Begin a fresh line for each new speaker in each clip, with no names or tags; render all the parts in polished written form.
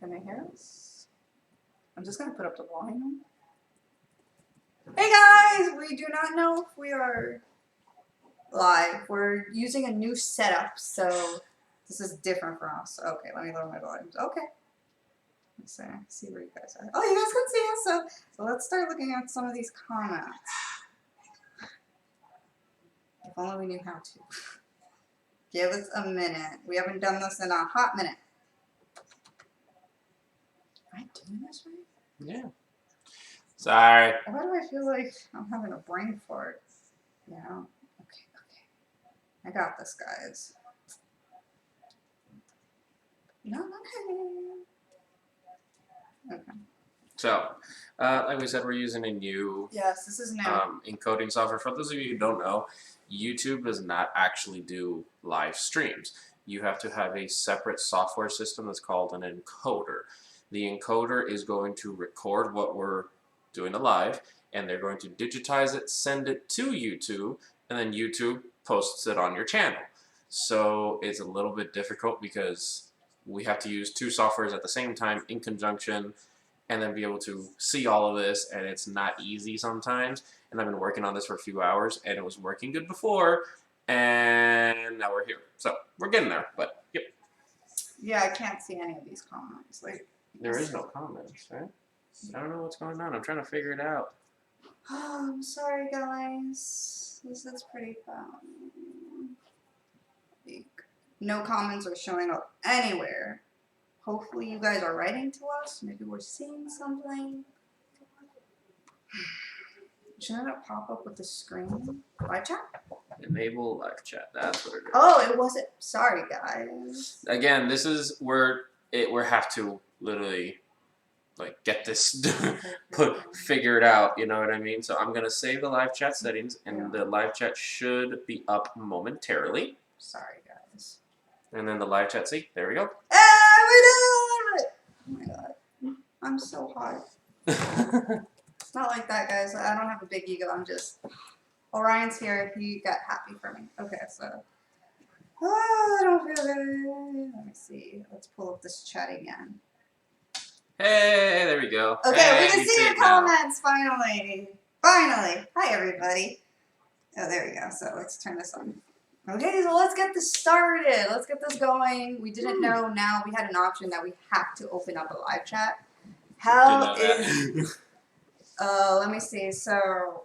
Can they hear us? I'm just gonna put up the volume. Hey guys, we do not know if we are live. We're using a new setup, so this is different for us. Okay, let me lower my volumes. Okay. Let's see where you guys are. Oh, you guys can see us. So let's start looking at some of these comments. If only we knew how to. Give us a minute. We haven't done this in a hot minute. Am I doing this right?
Yeah. Sorry.
Why do I feel like I'm having a brain fart? Yeah. Okay. I got this, guys. No. Okay.
So, like we said, we're using a new
Yes, this is new.
encoding software. For those of you who don't know, YouTube does not actually do live streams. You have to have a separate software system that's called an encoder. The encoder is going to record what we're doing live, and they're going to digitize it, send it to YouTube, and then YouTube posts it on your channel. So it's a little bit difficult because we have to use two softwares at the same time in conjunction and then be able to see all of this, and it's not easy sometimes. And I've been working on this for a few hours, and it was working good before, and now we're here. So we're getting there, but yep.
Yeah, I can't see any of these comments. Like,
there is no comments, right? I don't know what's going on. I'm trying to figure it out.
Oh, I'm sorry, guys. This is pretty fun. No comments are showing up anywhere. Hopefully you guys are writing to us. Maybe we're seeing something. Shouldn't it pop up with the screen? Live chat?
Enable live chat. That's what it is.
Oh, it wasn't. Sorry, guys.
Again, this is where we have to literally like get this figure it out. You know what I mean? So I'm gonna save the live chat settings, and the live chat should be up momentarily.
Sorry, guys.
And then the live chat. See, there we go.
Hey, we did it! Oh my god, I'm so hot. It's not like that, guys. I don't have a big ego. I'm just Orion's here. He got happy for me. Okay, so I don't feel good. Let me see. Let's pull up this chat again.
Hey, there we go.
Okay,
hey,
we can see your comments finally. Finally. Hi, everybody. Oh, there we go. So let's turn this on. Okay, so let's get this started. Let's get this going. We didn't know. Now we had an option that we have to open up a live chat. How is... let me see. So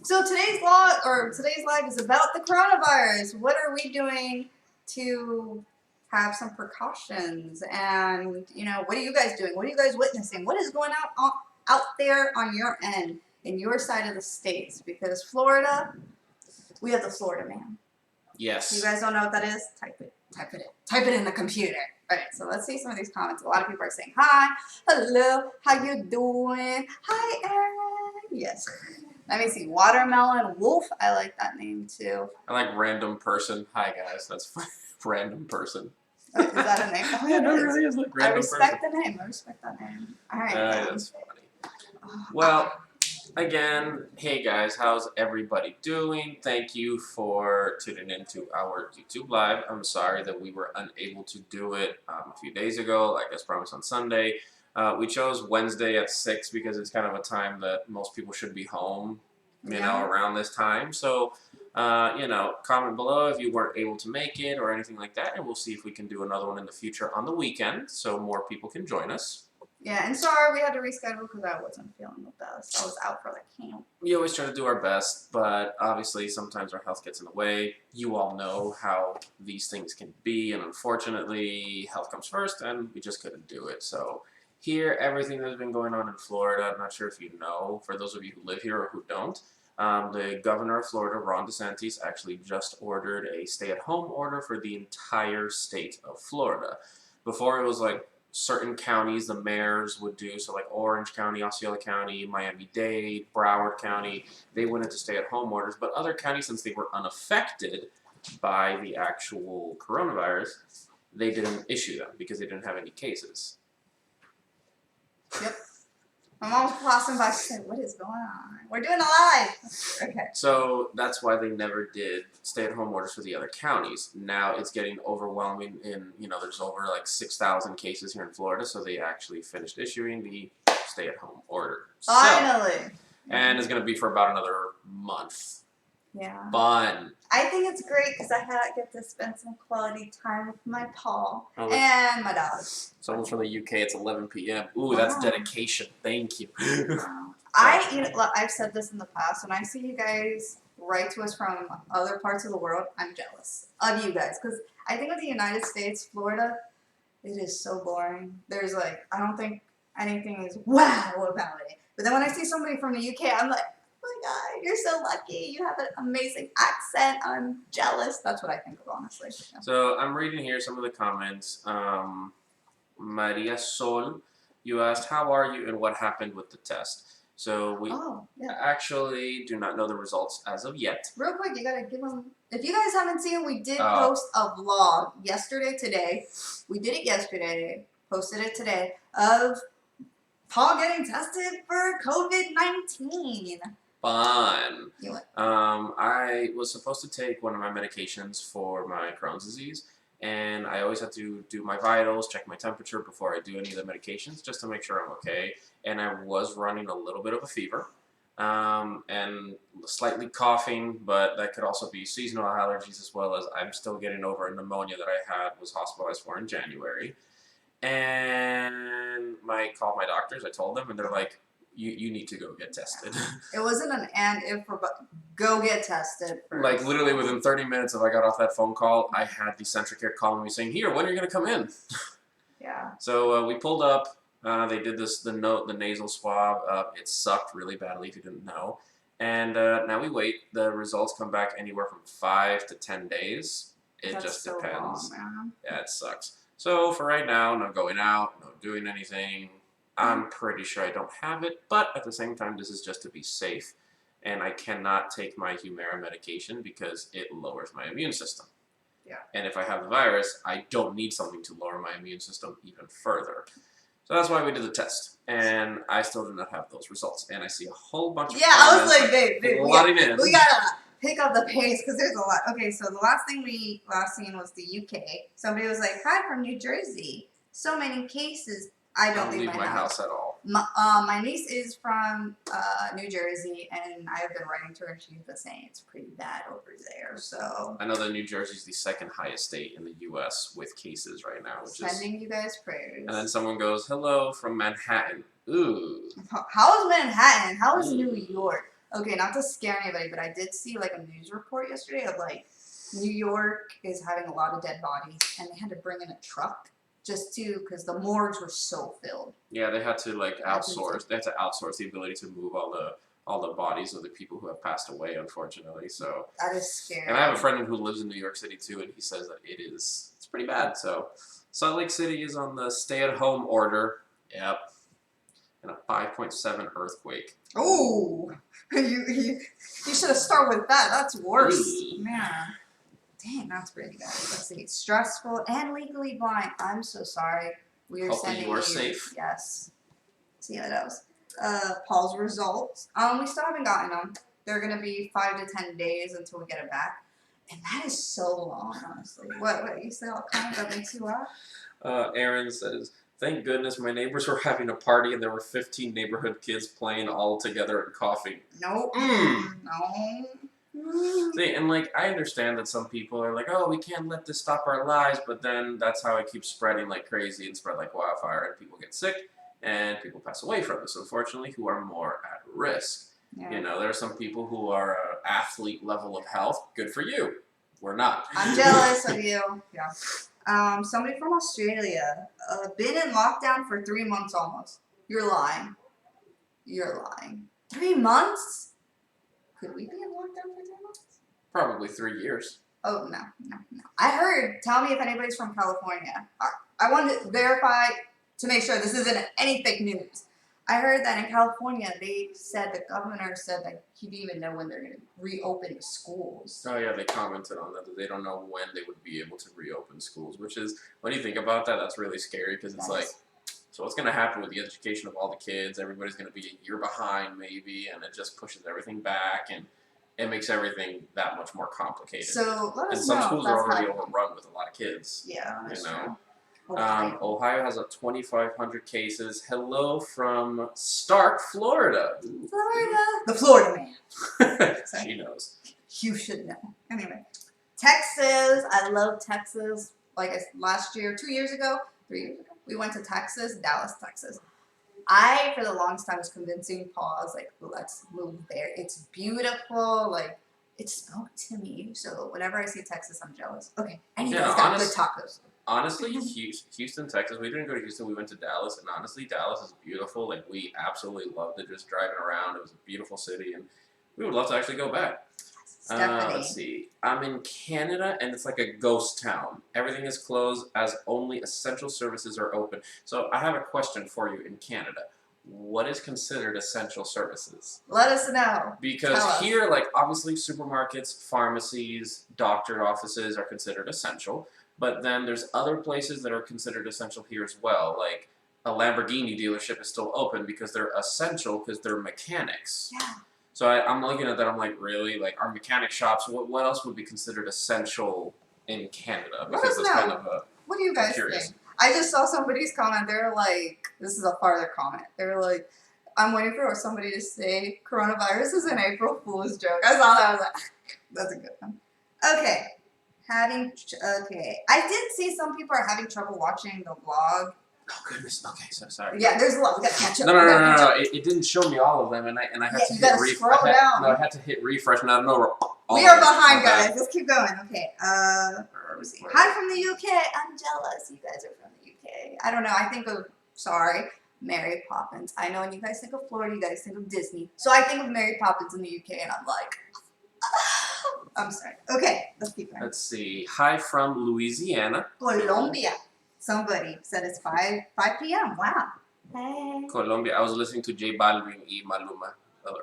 today's live is about the coronavirus. What are we doing to have some precautions? And what are you guys doing? What are you guys witnessing? What is going on out there on your end, in your side of the states? Because Florida, we have the Florida man.
Yes.
You guys don't know what that is? Type it in the computer. All right, so let's see some of these comments. A lot of people are saying hi, hello, how you doing? Hi, Aaron. Yes. Let me see. Watermelon Wolf. I like that name too.
I like random person. Hi guys, that's fine. Random person.
Oh, is that a name? Oh,
yeah, no, it really is like random person.
I respect that name. All right.
That's funny. Well, again, hey guys, how's everybody doing? Thank you for tuning into our YouTube live. I'm sorry that we were unable to do it a few days ago, like as promised on Sunday. We chose Wednesday at 6 because it's kind of a time that most people should be home, you know, around this time. So, comment below if you weren't able to make it or anything like that, and we'll see if we can do another one in the future on the weekend so more people can join us.
Yeah, and sorry we had to reschedule because I wasn't feeling the best. I was out for the camp.
We always try to do our best, but obviously sometimes our health gets in the way. You all know how these things can be, and unfortunately, health comes first, and we just couldn't do it. So here, everything that's been going on in Florida, I'm not sure if you know, for those of you who live here or who don't, the governor of Florida, Ron DeSantis, actually just ordered a stay-at-home order for the entire state of Florida. Before it was like certain counties the mayors would do, so like Orange County, Osceola County, Miami-Dade, Broward County, they went into stay-at-home orders, but other counties, since they were unaffected by the actual coronavirus, they didn't issue them because they didn't have any cases.
Yep. My mom's passing by. She said, "What is going on? We're doing a live." Okay.
So that's why they never did stay-at-home orders for the other counties. Now it's getting overwhelming. There's over like 6,000 cases here in Florida, so they actually finished issuing the stay-at-home order.
Finally.
And it's going to be for about another month.
Yeah.
Fun.
I think it's great because I get to spend some quality time with my Paul
Oh,
and my dog.
Someone's from the UK. It's 11 p.m. Ooh, that's dedication. Thank you.
I've said this in the past. When I see you guys write to us from other parts of the world, I'm jealous of you guys because I think with the United States, Florida, it is so boring. There's I don't think anything is wow about it. But then when I see somebody from the UK, I'm like, oh my God, you're so lucky. You have an amazing accent. I'm jealous. That's what I think of, honestly. Yeah.
So I'm reading here some of the comments. Maria Sol, you asked, how are you and what happened with the test? So we actually do not know the results as of yet.
Real quick, you got to give them... If you guys haven't seen, we did post a vlog today. We did it yesterday, posted it today, of Paul getting tested for COVID-19.
Fun. I was supposed to take one of my medications for my Crohn's disease, and I always have to do my vitals, check my temperature before I do any of the medications, just to make sure I'm okay. And I was running a little bit of a fever, and slightly coughing, but that could also be seasonal allergies, as well as I'm still getting over a pneumonia that I was hospitalized for in January. And I called my doctors, I told them, and they're like, you need to go get tested.
It wasn't an and if, but go get tested first.
Like literally within 30 minutes of I got off that phone call, I had the Centric Care calling me saying, here, when are you going to come in?
Yeah.
So we pulled up, they did the nasal swab, it sucked really badly if you didn't know. And now we wait, the results come back anywhere from 5 to 10 days. It just depends.
Long,
yeah, it sucks. So for right now, no going out, no doing anything. I'm pretty sure I don't have it, but at the same time, this is just to be safe. And I cannot take my Humira medication because it lowers my immune system.
Yeah.
And if I have the virus, I don't need something to lower my immune system even further. So that's why we did the test. And I still do not have those results. And I see a whole bunch of
I was like, babe, we gotta pick up the pace because there's a lot. Okay, so the last thing we seen was the UK. Somebody was like, hi, from New Jersey. So many cases. I don't leave my house
at all.
My niece is from New Jersey, and I have been writing to her, and she's been saying it's pretty bad over there. So
I know that New Jersey is the second highest state in the U.S. with cases right now.
Sending you guys prayers.
And then someone goes, hello from Manhattan. Ooh.
How is Manhattan? How is New York? Okay, not to scare anybody, but I did see a news report yesterday of New York is having a lot of dead bodies, and they had to bring in a truck. Just because the morgues were so filled. Yeah, they had to outsource. They had to outsource the ability to move all the bodies of the people who have passed away, unfortunately. So that is scary. And
I have a friend who lives in New York City too, and he says that it's pretty bad. So Salt Lake City is on the stay-at-home order. Yep. And a 5.7 earthquake.
Oh, you should have started with that. That's worse, man. Dang, that's pretty bad. Let's see. Stressful and legally blind. I'm so sorry. We are sending you.
Safe.
Yes. See how that was. Paul's results. We still haven't gotten them. They're gonna be 5 to 10 days until we get it back, and that is so long, honestly. What you said? All kind that makes you laugh.
Aaron says, "Thank goodness my neighbors were having a party and there were 15 neighborhood kids playing all together and coughing."
Nope. No.
See, and I understand that some people are like, oh, we can't let this stop our lives, but then that's how it keeps spreading like crazy and spread like wildfire, and people get sick and people pass away from this, unfortunately, who are more at risk. Yeah. There are some people who are athlete level of health. Good for you. We're not.
I'm jealous of you. Yeah. Somebody from Australia, been in lockdown for 3 months almost. You're lying. 3 months? Could we be in lockdown for 3 months?
Probably 3 years.
Oh, no. I heard, tell me if anybody's from California. I wanted to verify to make sure this isn't any fake news. I heard that in California, the governor said that he didn't even know when they're going to reopen the schools.
Oh, yeah, they commented on that they don't know when they would be able to reopen schools, which is, when you think about that, that's really scary because it's So what's going to happen with the education of all the kids? Everybody's going to be a year behind maybe, and it just pushes everything back, and it makes everything that much more complicated.
So let us
and some
know.
schools are already overrun with a lot of kids.
Yeah, that's
you know.
true. Ohio.
Ohio has 2,500 cases. Hello from Stark, Florida.
Florida. The Florida man.
She knows.
You should know. Anyway, Texas. I love Texas. Like last year, 2 years ago, 3 years ago, we went to Texas, Dallas, Texas. I, for the longest time, was convincing Paul, like, let's move there. It's beautiful. Like, it spoke to me. So whenever I see Texas, I'm jealous. Okay, and you guys got good tacos.
Honestly, Houston, Texas. We didn't go to Houston. We went to Dallas, and honestly, Dallas is beautiful. Like, we absolutely loved it. Just driving around, it was a beautiful city, and we would love to actually go back. Let's see. I'm in Canada, and it's like a ghost town. Everything is closed as only essential services are open. So I have a question for you in Canada. What is considered essential services?
Let us know.
Because here, like, obviously supermarkets, pharmacies, doctor offices are considered essential. But then there's other places that are considered essential here as well. Like, a Lamborghini dealership is still open because they're essential because they're mechanics.
Yeah.
So I'm looking at that, I'm like, really? Like, our mechanic shops, what else would be considered essential in Canada? Because it's kind of
what do you guys think? I just saw somebody's comment. They're like, this is a farther comment. They're like, I'm waiting for somebody to say coronavirus is an April Fool's joke. I saw that. I was like, that's a good one. Okay. I did see some people are having trouble watching the vlog.
Oh goodness. Okay, so sorry.
Yeah, there's a lot. We got to catch up.
No. It didn't show me all of them, and I had to hit refresh. I had to hit refresh, and I don't know.
We are behind, guys. Let's keep going. Okay. Let's see. Hi from the UK. I'm jealous. You guys are from the UK. I don't know. I think of Mary Poppins. I know when you guys think of Florida, you guys think of Disney. So I think of Mary Poppins in the UK, and I'm like, I'm sorry. Okay, let's keep going.
Let's see. Hi from Louisiana.
Colombia. Somebody said it's 5 p.m. Wow. Hey.
Colombia. I was listening to J Balvin y Maluma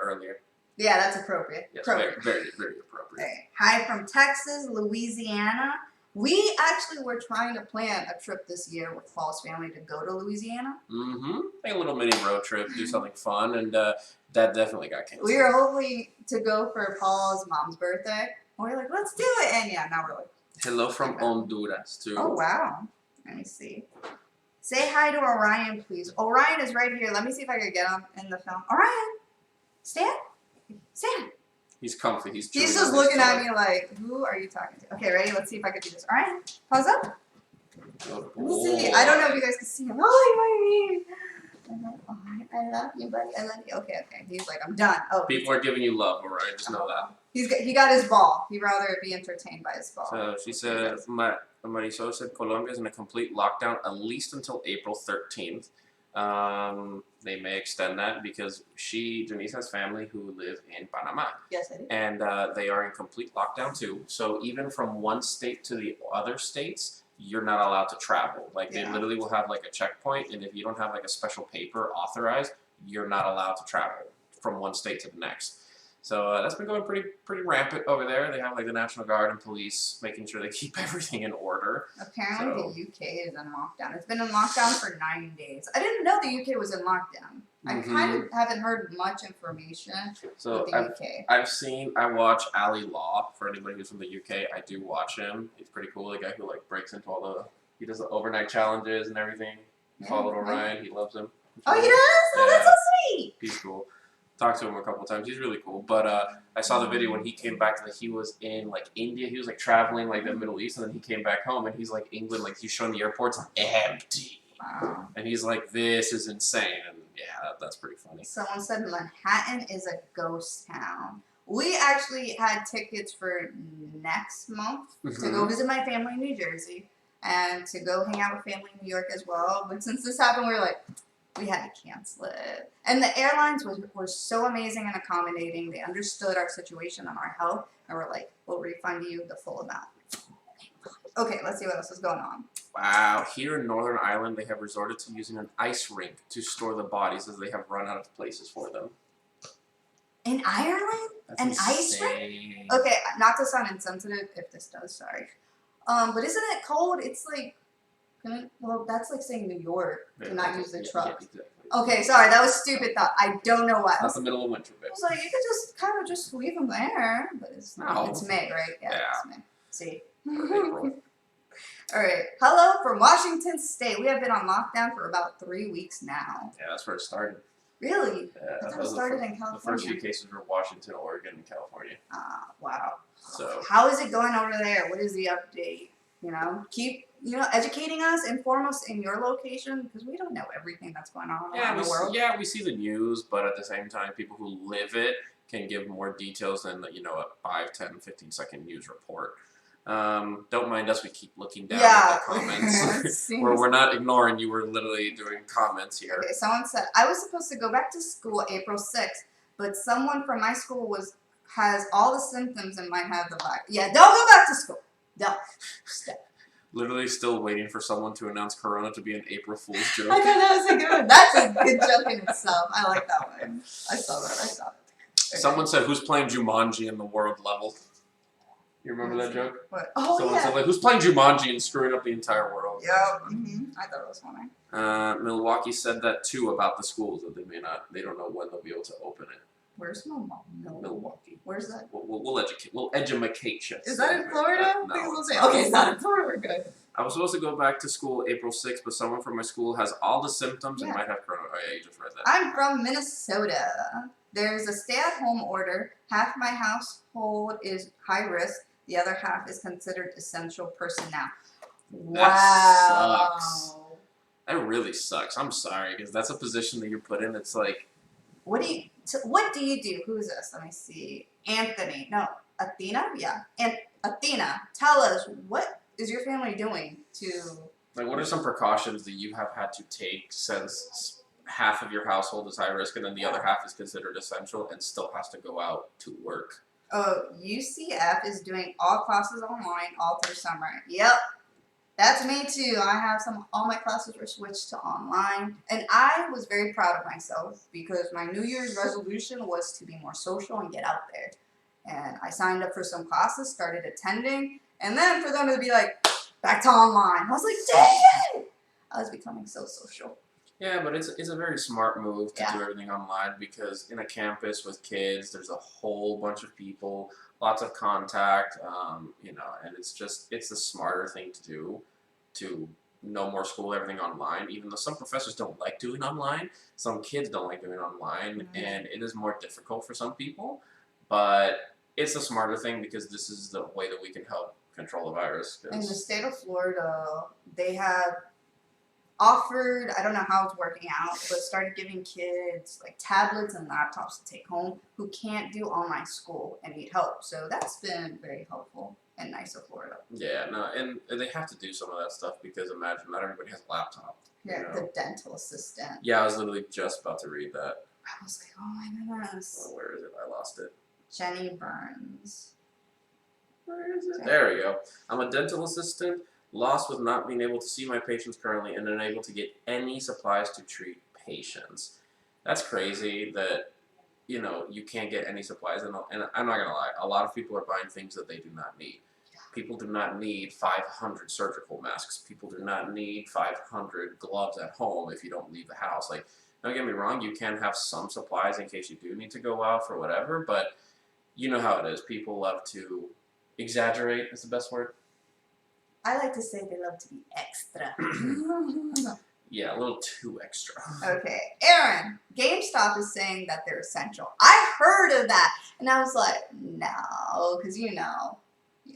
earlier.
Yeah, that's appropriate.
Yes, very, very, very appropriate.
Okay. Hi from Texas, Louisiana. We actually were trying to plan a trip this year with Paul's family to go to Louisiana.
Mm-hmm. Like a little mini road trip, do something fun, and that definitely got canceled.
We were hoping to go for Paul's mom's birthday. And we were like, let's do it. And yeah, now we're like.
Hello from Honduras, too.
Oh, wow. Let me see. Say hi to Orion, please. Orion is right here. Let me see if I can get him in the film. Orion, stand.
He's comfy. He's
just looking at me like, who are you talking to? Okay, ready? Let's see if I can do this. Orion, pause up. Let me see. I don't know if you guys can see him. Oh, I love you, buddy. I love you. Okay. He's like, I'm done. Oh,
people are giving you love, Orion. Just know that.
He got his ball. He'd rather be entertained by his ball.
So she said, Marisol said Colombia is in a complete lockdown at least until April 13th. They may extend that because Janice has family who live in Panama.
Yes, I do.
And they are in complete lockdown too. So even from one state to the other states, you're not allowed to travel. Like they literally will have like a checkpoint, and if you don't have like a special paper authorized, you're not allowed to travel from one state to the next. So that's been going pretty rampant over there. They have like the National Guard and police making sure they keep everything in order.
Apparently the UK is in lockdown. It's been in lockdown for 9 days. I didn't know the UK was in lockdown. I kind of haven't heard much information
so
with the UK.
I watch Ali Law. For anybody who's from the UK, I do watch him. He's pretty cool. The guy who like breaks into he does the overnight challenges and everything. Followed Orion. He loves him.
Oh, he does? Oh, that's so sweet.
He's cool. Talked to him a couple times. He's really cool. But I saw the video when he came back. Like he was in like India. He was like traveling like the Middle East, and then he came back home, and he's like England. Like he's showing the airports empty.
Wow.
And he's like, this is insane. And yeah, that's pretty funny.
Someone said Manhattan is a ghost town. We actually had tickets for next month to go visit my family in New Jersey and to go hang out with family in New York as well. But since this happened, we were like, we had to cancel it. And the airlines were so amazing and accommodating. They understood our situation and our health. And we're like, we'll refund you the full amount. Okay, let's see what else is going on.
Wow. Here in Northern Ireland, they have resorted to using an ice rink to store the bodies as they have run out of places for them.
In Ireland?
That's
an
insane.
Ice rink? Okay, not to sound insensitive, if this does, sorry. But isn't it cold? It's like Well, that's like saying New York to not use the
Yeah,
truck.
yeah, exactly.
Okay, sorry, that was stupid thought. I don't know why.
That's the middle of winter,
I
babe.
was like, you could just kind of just leave them there, but it's
No.
it's May, right?
Yeah.
It's May. See.
April.
All right. Hello from Washington State. We have been on lockdown for about 3 weeks now.
Yeah, that's where it started.
Really?
Yeah,
I thought it started in
the
California.
first few cases were Washington, Oregon, and California.
Wow.
So
How is it going over there? What is the update? Keep educating us, inform us in your location because we don't know everything that's going on around the world.
Yeah, we see the news, but at the same time, people who live it can give more details than a 5, 10, 15-second news report. Don't mind us. We keep looking down at the comments. We're not ignoring you. We're literally doing comments here.
Okay, someone said I was supposed to go back to school April 6th, but someone from my school has all the symptoms and might have the virus. Yeah, don't go back to school. Don't. Stop.
Literally still waiting for someone to announce Corona to be an April Fool's joke.
I thought that was a good one. That's a good joke in itself. I like that one. I saw it. Okay.
Someone said, "Who's playing Jumanji in the world level?" You remember that joke?
What? Oh,
Someone
yeah.
said, like, "Who's playing Jumanji and screwing up the entire world?"
Yep. I thought it was funny.
Milwaukee said that too about the schools that they don't know when they'll be able to open it.
Where's
Milwaukee.
Where's that?
We'll educate. We'll edumacate you.
Is that in Florida?
No.
Okay, it's not in Florida. We're good.
I was supposed to go back to school April 6th, but someone from my school has all the symptoms and
Yeah.
might have corona. Oh yeah, you just read that.
I'm from Minnesota. There's a stay-at-home order. Half my household is high risk. The other half is considered essential personnel. Wow.
Sucks. That really sucks. I'm sorry, because that's a position that you're put in. It's like,
What do you do? Who's this? Let me see. Anthony. No, Athena? Yeah. And Athena, tell us, what is your family doing to...
like, what are some precautions that you have had to take since half of your household is high risk and then the other half is considered essential and still has to go out to work?
Oh, UCF is doing all classes online all through summer. Yep. That's me too. All my classes were switched to online. And I was very proud of myself because my New Year's resolution was to be more social and get out there. And I signed up for some classes, started attending, and then for them to be like, back to online. I was like, dang it! I was becoming so social.
Yeah, but it's a very smart move to
Yeah.
do everything online because in a campus with kids, there's a whole bunch of people, lots of contact, and it's the smarter thing to do to no more school, everything online, even though some professors don't like doing online, some kids don't like doing online, and it is more difficult for some people, but it's a smarter thing because this is the way that we can help control the virus.
In the state of Florida, they have offered, I don't know how it's working out, but started giving kids like tablets and laptops to take home who can't do online school and need help. So that's been very helpful and nice of Florida.
Yeah, no, and they have to do some of that stuff because imagine not everybody has a laptop.
Yeah, the dental assistant.
Yeah, I was literally just about to read that.
I was like, oh my goodness.
Oh, where is it? I lost it.
Jenny Burns.
Where is it? There we go. I'm a dental assistant, lost with not being able to see my patients currently and unable to get any supplies to treat patients. That's crazy that, you can't get any supplies. And I'm not going to lie, a lot of people are buying things that they do not need. People do not need 500 surgical masks. People do not need 500 gloves at home if you don't leave the house. Like, don't get me wrong, you can have some supplies in case you do need to go out for whatever, but you know how it is. People love to exaggerate, is the best word.
I like to say they love to be extra.
Yeah, a little too extra.
Okay, Aaron, GameStop is saying that they're essential. I heard of that, and I was like, no, because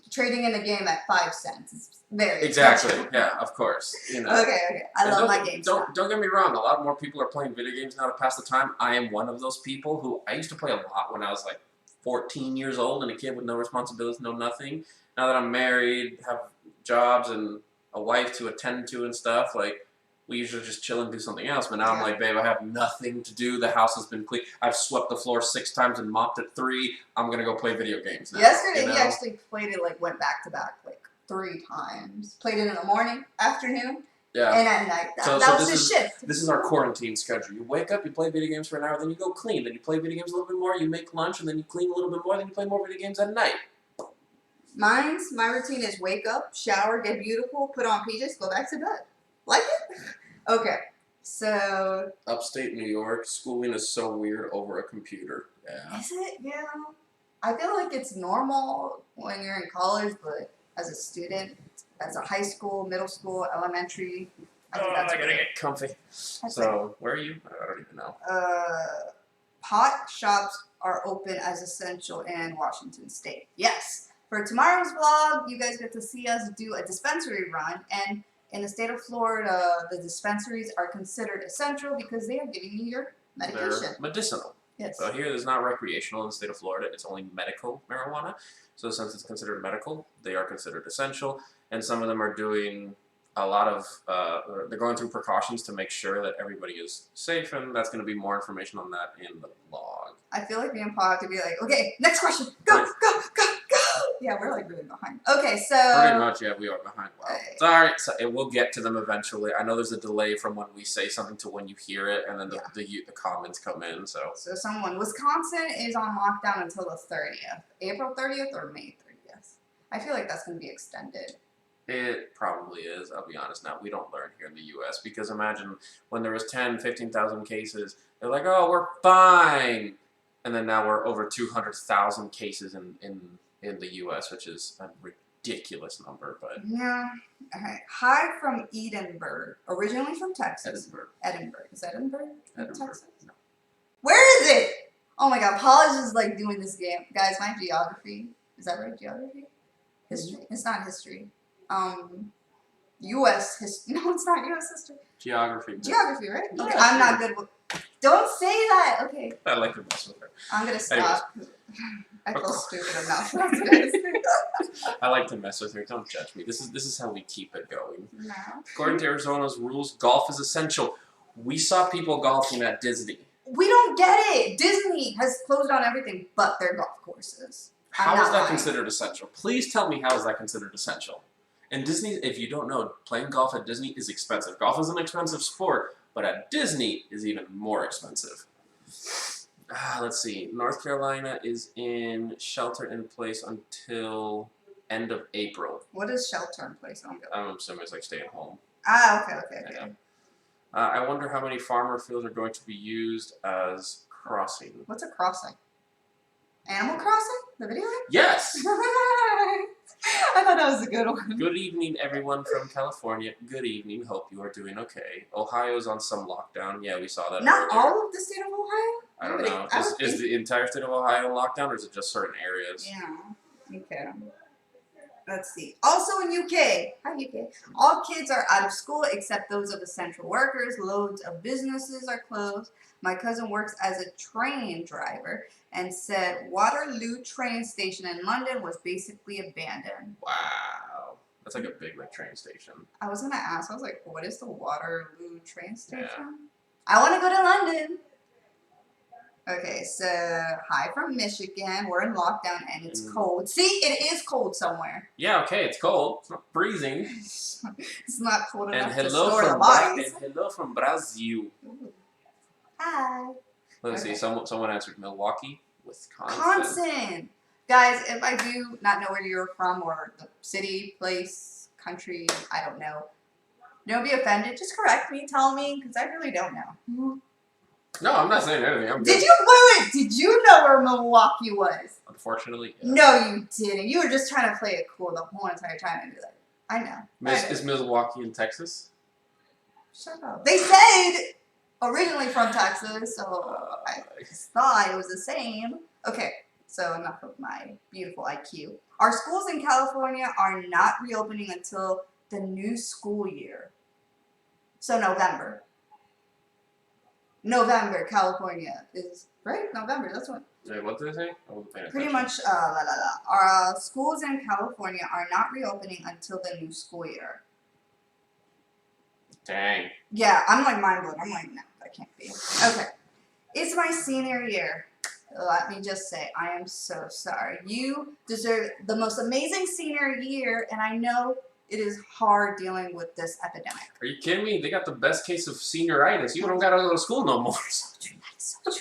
trading in a game at 5 cents is very
Exactly.
essential.
Yeah, of course.
Okay. I love my GameStop.
Don't get me wrong. A lot more people are playing video games now to pass the time. I am one of those people who I used to play a lot when I was like 14 years old and a kid with no responsibilities, no nothing. Now that I'm married, have jobs and a wife to attend to and stuff, like, we usually just chill and do something else. But now I'm like, babe, I have nothing to do. The house has been clean. I've swept the floor 6 times and mopped it 3. I'm going to go play video games now.
Yesterday, he actually played it, went back to back, 3 times. Played it in the morning, afternoon, and at night. That was his shift.
This is our quarantine schedule. You wake up, you play video games for an hour, then you go clean. Then you play video games a little bit more, you make lunch, and then you clean a little bit more, then you play more video games at night.
My routine is wake up, shower, get beautiful, put on PJs, go back to bed. Like it? Okay. So.
Upstate New York, schooling is so weird over a computer. Yeah.
Is it? Yeah. I feel like it's normal when you're in college, but as a student, as a high school, middle school, elementary, I think that's
I gotta
weird.
get comfy.
That's
So, where are you? I don't even know.
Pot shops are open as essential in Washington State. Yes. For tomorrow's vlog, you guys get to see us do a dispensary run, and in the state of Florida, the dispensaries are considered essential because they are giving you your medication.
They're medicinal.
Yes.
So here, there's not recreational in the state of Florida. It's only medical marijuana. So since it's considered medical, they are considered essential. And some of them are doing a lot of, they're going through precautions to make sure that everybody is safe. And that's going to be more information on that in the vlog.
I feel like me and Paul have to be like, okay, next question. Go,
Right.
go, go, go. Yeah, we're like really behind. Okay, so.
Pretty much, yeah, we are behind. Wow. It's all right. So we'll get to them eventually. I know there's a delay from when we say something to when you hear it, and then the comments come in. So
Wisconsin is on lockdown until the 30th. April 30th or May 30th. I feel like that's going to be extended.
it probably is. I'll be honest now. We don't learn here in the U.S. because imagine when there was 10, 15,000 cases, they're like, oh, we're fine. And then now we're over 200,000 cases in the U.S., which is a ridiculous number. But
Yeah. Okay. Hi from Edinburgh. Originally from Texas.
Edinburgh.
Is Edinburgh in
Edinburgh.
Texas?
No.
Where is it? Oh my god, Paul is just like doing this game. Guys, my geography. Is that right? Geography? History. It's not history. U.S. history. No, it's not U.S. history.
Geography.
Geography, right?
Yeah,
Okay, I'm not
sure.
good with. Don't say that. Okay,
I like to mess with her.
I'm gonna stop. I feel
Okay.
stupid enough. After this.
I like to mess with her. Don't judge me. This is how we keep it going.
No.
According to Arizona's rules, golf is essential. We saw people golfing at Disney.
We don't get it. Disney has closed down everything but their golf courses. I'm
How is
not
that
lying.
considered essential? Please tell me how is that considered essential? And Disney, if you don't know, playing golf at Disney is expensive. Golf is an expensive sport, but at Disney is even more expensive. Let's see. North Carolina is in shelter in place until end of April.
What is shelter in place? I don't get it.
I'm assuming it's like stay at home.
Okay.
Yeah. I wonder how many farmer fields are going to be used as crossing.
What's a crossing? Animal Crossing? The video game?
Yes!
I thought that was a good one.
Good evening, everyone from California. Good evening. Hope you are doing okay. Ohio's on some lockdown. Yeah, we saw that.
Not
earlier.
all of the state of Ohio?
I don't know. Is the entire state of Ohio in lockdown, or is it just certain areas?
Yeah. Okay. Let's see. Also in UK. Hi, UK. All kids are out of school except those of essential workers. Loads of businesses are closed. My cousin works as a train driver and said Waterloo train station in London was basically abandoned.
Wow. That's like a big train station.
I was going to ask. I was like, what is the Waterloo train station?
Yeah.
I want to go to London. Okay, so hi from Michigan. We're in lockdown and it's cold. See, it is cold somewhere.
Yeah, okay, it's cold. It's not freezing.
It's not cold
And
enough to store the
from
bodies.
hello from Brazil.
Hi.
Let's see. Someone answered Milwaukee, Wisconsin.
Wisconsin. Guys, if I do not know where you're from or the city, place, country, I don't know. Don't be offended. Just correct me. Tell me, because I really don't know.
No, I'm not saying anything. I'm
Did
good.
you wait? Did you know where Milwaukee was?
Unfortunately, yeah.
No, you didn't. You were just trying to play it cool the whole entire time and be like, I know.
Is Milwaukee in Texas?
Shut up. They said originally from Texas, so I thought it was the same. Okay, so enough of my beautiful IQ. Our schools in California are not reopening until the new school year. So November. November, California is, right? November, that's what.
Wait, what did they say? I wasn't paying
Pretty
attention.
much, Our schools in California are not reopening until the new school year.
Dang.
Yeah, I'm like mind blown. I'm like, no, that can't be. Okay. It's my senior year. Let me just say, I am so sorry. You deserve the most amazing senior year, and I know it is hard dealing with this epidemic.
Are you kidding me? They got the best case of senioritis. You don't gotta go to school no more.
So true. That is so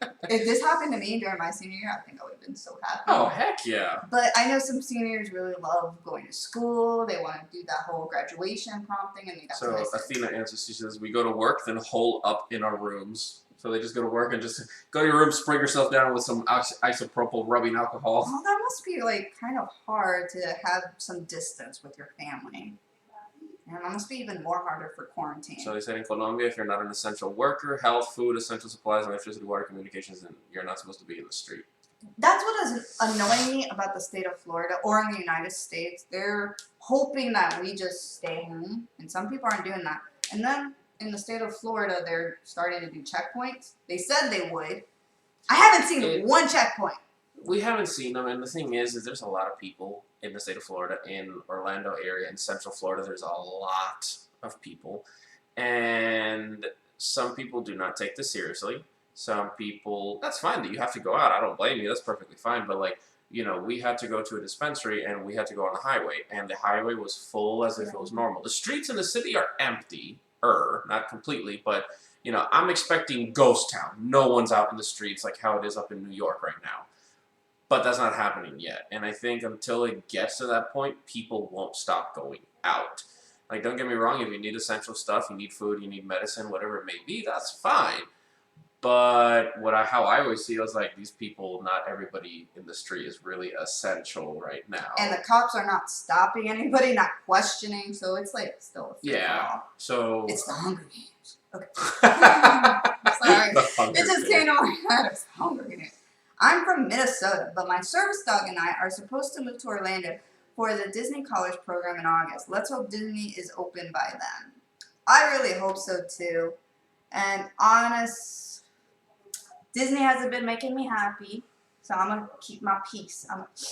true. If this happened to me during my senior year, I think I would have been so happy.
Oh, heck yeah.
But I know some seniors really love going to school. They want to do that whole graduation prom thing, and they got to
So
miss it.
Athena answers, she says, we go to work, then hole up in our rooms. So they just go to work and just go to your room, spray yourself down with some isopropyl rubbing alcohol.
Well, that must be like kind of hard to have some distance with your family. And that must be even more harder for quarantine.
So they said in Colombia, if you're not an essential worker, health, food, essential supplies, electricity, water, communications, then you're not supposed to be in the street.
That's what is annoying me about the state of Florida or in the United States. They're hoping that we just stay home, and some people aren't doing that. And then in the state of Florida, they're starting to do checkpoints. They said they would. I haven't seen one checkpoint.
We haven't seen them, and the thing is there's a lot of people in the state of Florida, in Orlando area, in Central Florida. There's a lot of people, and some people do not take this seriously. Some people, that's fine that you have to go out. I don't blame you. That's perfectly fine. But like, you know, we had to go to a dispensary and we had to go on the highway, and the highway was full as if it was normal. The streets in the city are empty, not completely, but you know, I'm expecting ghost town. No one's out in the streets like how it is up in New York right now. But that's not happening yet. And I think until it gets to that point, people won't stop going out. Like, don't get me wrong, if you need essential stuff, you need food, you need medicine, whatever it may be, that's fine. But how I always see it is like these people, not everybody in the street is really essential right now.
And the cops are not stopping anybody, not questioning, so it's like still a
yeah. So
it's the Hunger Games. Okay.
Sorry.
It just came on my head. It's the Hunger Games. I'm from Minnesota, but my service dog and I are supposed to move to Orlando for the Disney College program in August. Let's hope Disney is open by then. I really hope so too. And Disney hasn't been making me happy, so I'm going to keep my peace. I'm going to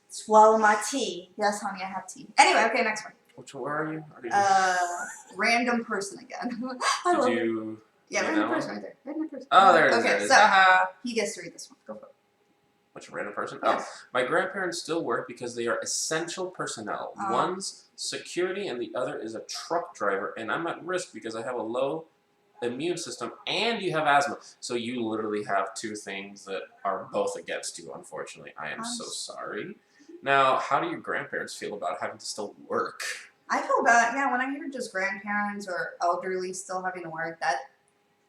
swallow my tea. Yes, honey, I have tea. Anyway, okay, next one.
Where are you?
Random person again.
Did you...
Yeah, random person right there. Random person.
Oh, there it is.
Okay, so he gets to read this one. Go for it.
Which random person?
Yes.
Oh, my grandparents still work because they are essential personnel. One's security and the other is a truck driver, and I'm at risk because I have a low immune system and you have asthma. So you literally have two things that are both against you, unfortunately. I am so sorry. Now, how do your grandparents feel about having to still work?
I feel bad. Yeah, when I hear just grandparents or elderly still having to work,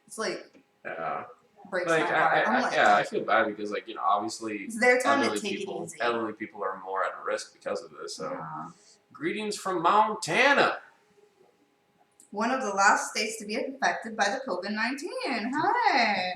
it's like...
Yeah.
Breaks my heart.
I feel bad because, like, you know, obviously
it's their time to take it easy.
Elderly people are more at risk because of this. So, greetings from Montana.
One of the last states to be affected by the COVID-19. Hi.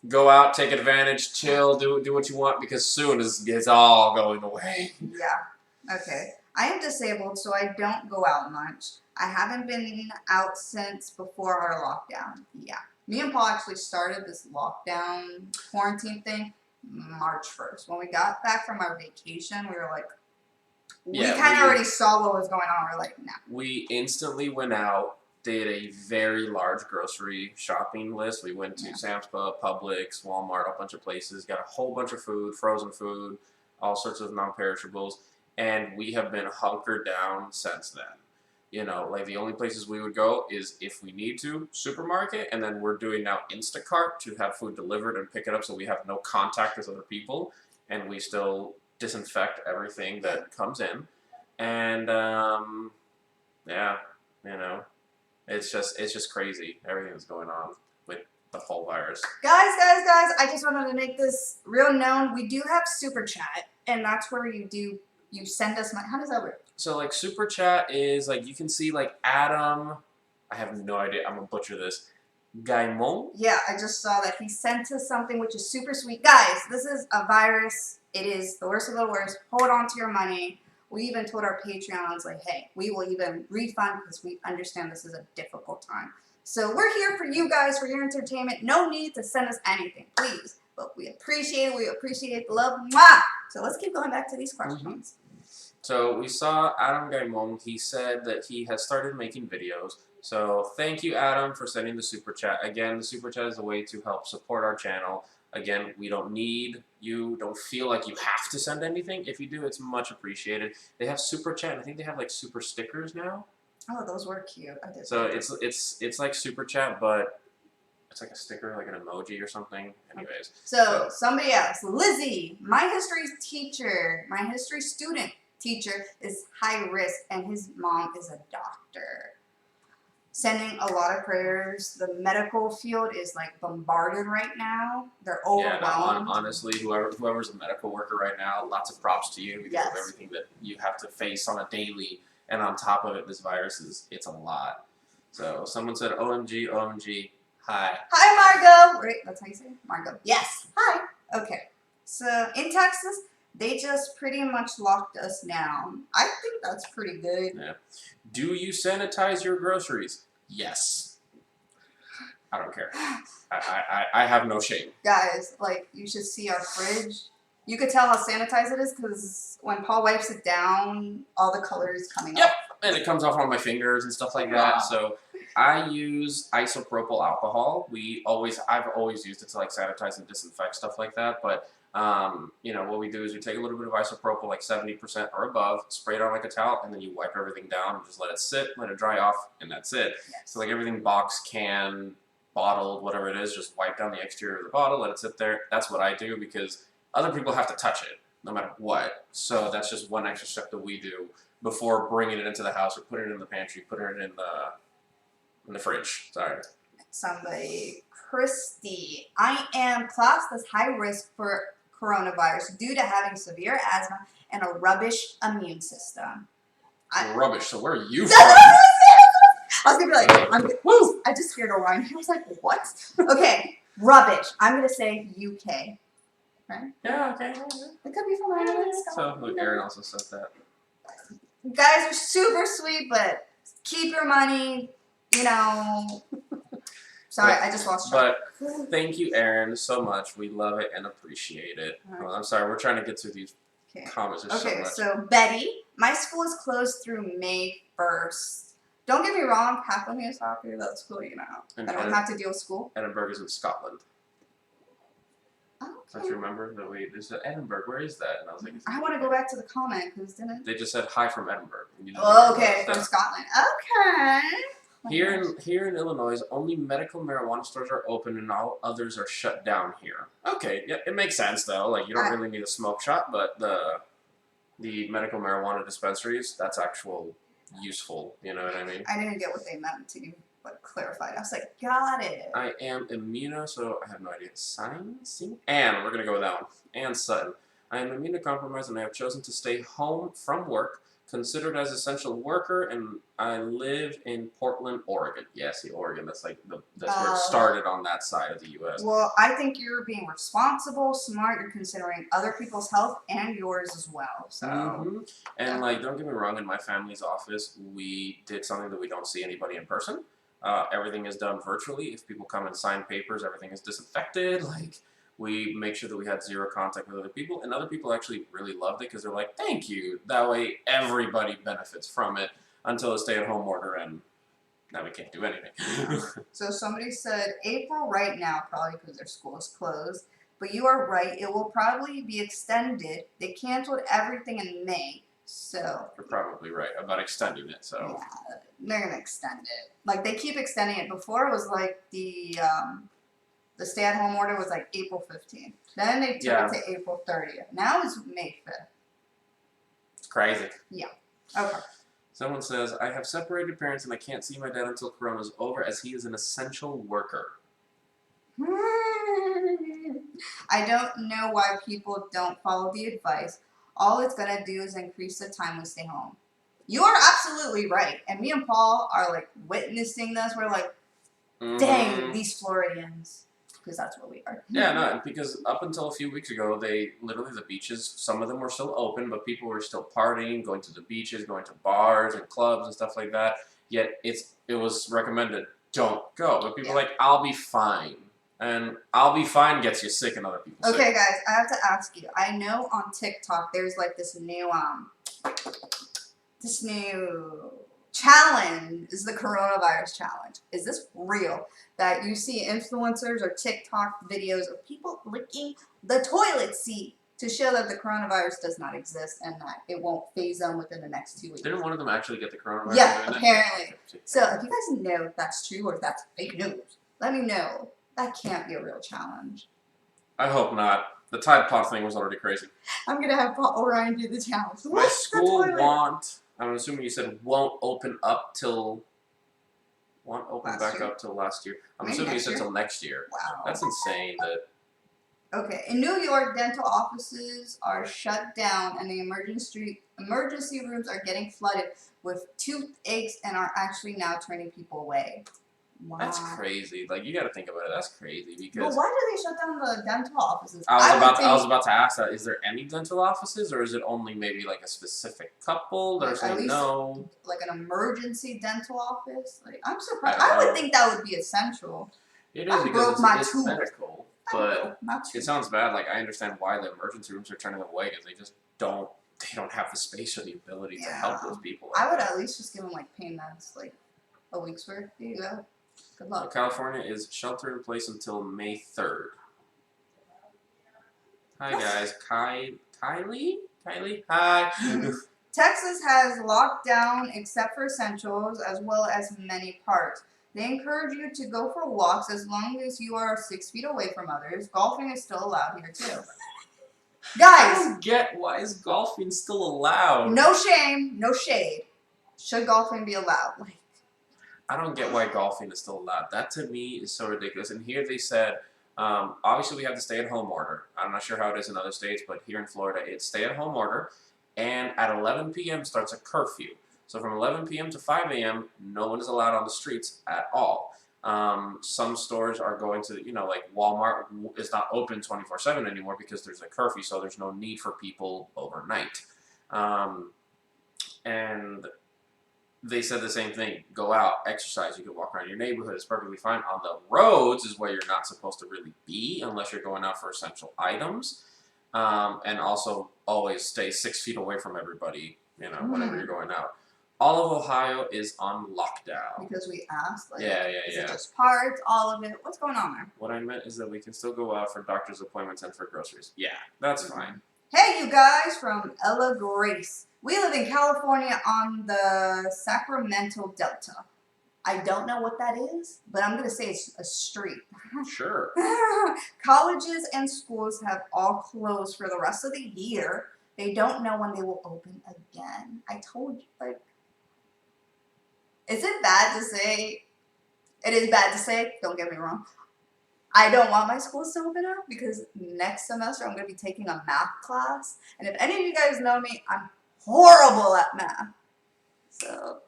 Go out, take advantage, chill, do what you want because soon it's all going away.
Yeah. Okay. I am disabled, so I don't go out much. I haven't been out since before our lockdown. Yeah. Me and Paul actually started this lockdown quarantine thing March 1st. When we got back from our vacation, we were like, we kind of already saw what was going on. We're like, nah. We
instantly went out, did a very large grocery shopping list. We went to Sam's Club, Publix, Walmart, a bunch of places, got a whole bunch of food, frozen food, all sorts of non-perishables, and we have been hunkered down since then. You know, like the only places we would go is if we need to, supermarket, and then we're doing now Instacart to have food delivered and pick it up so we have no contact with other people, and we still disinfect everything that comes in. And, yeah, you know, it's just crazy, everything that's going on with the whole virus.
Guys, I just wanted to make this real known. We do have Super Chat, and that's where you send us money. How does that work?
So, like, Super Chat is, like, you can see, like, Adam, I have no idea, I'm gonna butcher this, Gaimon?
Yeah, I just saw that. He sent us something which is super sweet. Guys, this is a virus. It is the worst of the worst. Hold on to your money. We even told our Patreons, like, hey, we will even refund because we understand this is a difficult time. So we're here for you guys, for your entertainment. No need to send us anything, please. But we appreciate it. We appreciate the love. Mwah! So let's keep going back to these questions.
So we saw Adam Gaimon. He said that he has started making videos. So thank you, Adam, for sending the Super Chat. Again, the Super Chat is a way to help support our channel. Again, we don't need you. Don't feel like you have to send anything. If you do, it's much appreciated. They have Super Chat. I think they have like super stickers now.
Oh, those were cute. I did.
So it's like Super Chat, but it's like a sticker, like an emoji or something. Anyways.
So somebody else, Lizzie, my history student teacher is high risk, and his mom is a doctor. Sending a lot of prayers. The medical field is like bombarded right now. They're overwhelmed.
Yeah, no, honestly, whoever's a medical worker right now, lots of props to you because of everything that you have to face on a daily. And on top of it, this virus it's a lot. So someone said, "OMG, OMG, hi."
Hi, Margot. Right, that's how you say it? Margot. Yes. Hi. Okay. So in Texas, they just pretty much locked us down. I think that's pretty good.
Yeah. Do you sanitize your groceries? Yes. I don't care. I have no shame.
Guys, like, you should see our fridge. You could tell how sanitized it is because when Paul wipes it down, all the color is coming off.
And it comes off on my fingers and stuff like that. So I use isopropyl alcohol. I've always used it to like sanitize and disinfect stuff like that. But you know, what we do is we take a little bit of isopropyl, like 70% or above, spray it on like a towel, and then you wipe everything down and just let it sit, let it dry off, and that's it.
Yes.
So like everything box, can, bottled, whatever it is, just wipe down the exterior of the bottle, let it sit there. That's what I do because other people have to touch it no matter what. So that's just one extra step that we do before bringing it into the house or putting it in the pantry, putting it in the fridge. Sorry.
Somebody, Christy, I am classed as high risk for coronavirus due to having severe asthma and a rubbish immune system.
Rubbish. So where are you
from?
from?
I was gonna be like, woo! I just scared Orion. He was like, what? Okay, rubbish. I'm gonna say UK. Right?
Yeah, okay.
It could be from Ireland.
So Aaron also said that.
You guys are super sweet, but keep your money, you know. Sorry, I just lost track.
But thank you, Aaron, so much. We love it and appreciate it.
Right.
Well, I'm sorry, we're trying to get through these comments. There's so much.
So Betty, my school is closed through May 1st. Don't get me wrong, half of me is happy that's cool, you know. I don't have to deal with school.
Edinburgh is in Scotland.
Okay.
Don't you remember that they said Edinburgh? Where is that? And I was like,
I want to go back to the comment because didn't
they just said hi from Edinburgh.
Okay, from Scotland. Okay.
Here in Illinois, only medical marijuana stores are open and all others are shut down here. Okay, yeah, it makes sense though. Like you don't really need a smoke shop, but the medical marijuana dispensaries, that's actual useful. You know what I mean?
I didn't get what they meant to, but clarified. I was like, got it.
I am immuno, so I have no idea. Anne, we're gonna go with that one. Anne Sutton. I am immunocompromised and I have chosen to stay home from work, considered as essential worker, and I live in Portland, Oregon. Yeah, see, Oregon. That's like that's where it started on that side of the U.S.
Well, I think you're being responsible, smart. You're considering other people's health and yours as well. So,
and like, don't get me wrong. In my family's office, we did something that we don't see anybody in person. Everything is done virtually. If people come and sign papers, everything is disinfected. Like, we make sure that we had zero contact with other people, and other people actually really loved it because they're like, thank you. That way everybody benefits from it until the stay-at-home order, and now we can't do anything.
So somebody said April right now, probably because their school is closed, but you are right. It will probably be extended. They canceled everything in May, so.
You're probably right about extending it, so.
Yeah, they're going to extend it. Like, they keep extending it. Before, it was like the stay-at-home order was like April 15th. Then they took it to April 30th. Now it's May 5th.
It's crazy.
Yeah. Okay.
Someone says, I have separated parents and I can't see my dad until Corona's over as he is an essential worker.
I don't know why people don't follow the advice. All it's going to do is increase the time we stay home. You are absolutely right. And me and Paul are like witnessing this. We're like, dang, these Floridians. Because that's what we are.
Yeah, no, because up until a few weeks ago, the beaches, some of them were still open, but people were still partying, going to the beaches, going to bars and clubs and stuff like that. Yet it was recommended, don't go. But people are like, I'll be fine. And I'll be fine gets you sick and other people sick.
Okay, guys, I have to ask you. I know on TikTok there's like this new challenge is the coronavirus challenge. Is this real? That you see influencers or TikTok videos of people licking the toilet seat to show that the coronavirus does not exist and that it won't phase them within the next 2 weeks.
Didn't one of them actually get the coronavirus?
Yeah, apparently. So if you guys know if that's true or if that's fake news, let me know. That can't be a real challenge.
I hope not. The Tide Pod thing was already crazy.
I'm gonna have Orion do the challenge.
My
What's the
school
toilet?
I'm assuming you said won't open up till, won't open
Last
back
year?
up till last year. I'm
Maybe
assuming you
next
said
year?
till next year.
Wow.
That's insane that.
Okay, in New York, dental offices are shut down and the emergency rooms are getting flooded with toothaches and are actually now turning people away. Wow.
That's crazy. Like, you got to think about it. That's crazy
But
because
why do they shut down the dental offices?
I was about to ask that. Is there any dental offices, or is it only maybe like a specific couple that are
Like, at
saying
least
no?
like an emergency dental office. Like, I'm surprised.
I don't
I would
know.
think that would be essential.
It
I
is
broke
because
my
it's
tooth.
medical,
I
but
broke my tooth.
it sounds bad. Like, I understand why the emergency rooms are turning away because they just don't. They don't have the space or the ability to help those people.
I would
that.
at least just give them like pain meds, like a week's worth. There you go. Good
So
luck.
California is shelter in place until May 3rd. Hi guys, Kylie, hi.
Texas has locked down except for essentials as well as many parks. They encourage you to go for walks as long as you are 6 feet away from others. Golfing is still allowed here too.
I
Guys,
don't get why is golfing still allowed.
no shame, no shade. Should golfing be allowed? Like,
I don't get why golfing is still allowed. That to me is so ridiculous. And here they said, obviously we have the stay-at-home order. I'm not sure how it is in other states, but here in Florida, it's stay-at-home order. And at 11 p.m. starts a curfew. So from 11 p.m. to 5 a.m., no one is allowed on the streets at all. Some stores are going to, like Walmart is not open 24/7 anymore because there's a curfew, so there's no need for people overnight. And they said the same thing. Go out, exercise. You can walk around your neighborhood. It's perfectly fine. On the roads is where you're not supposed to really be unless you're going out for essential items. And also always stay 6 feet away from everybody, whenever you're going out. All of Ohio is on lockdown.
because we asked, like,
Yeah.
is it just parts, all of it? What's going on there?
What I meant is that we can still go out for doctor's appointments and for groceries. Yeah, that's fine.
Hey, you guys, from Ella Grace. We live in California on the Sacramento Delta. I don't know what that is, but I'm going to say it's a street.
Sure.
Colleges and schools have all closed for the rest of the year. They don't know when they will open again. I told you, like, is it bad to say? It is bad to say, don't get me wrong. I don't want my schools to open up because next semester I'm going to be taking a math class. And if any of you guys know me, I'm horrible at math. So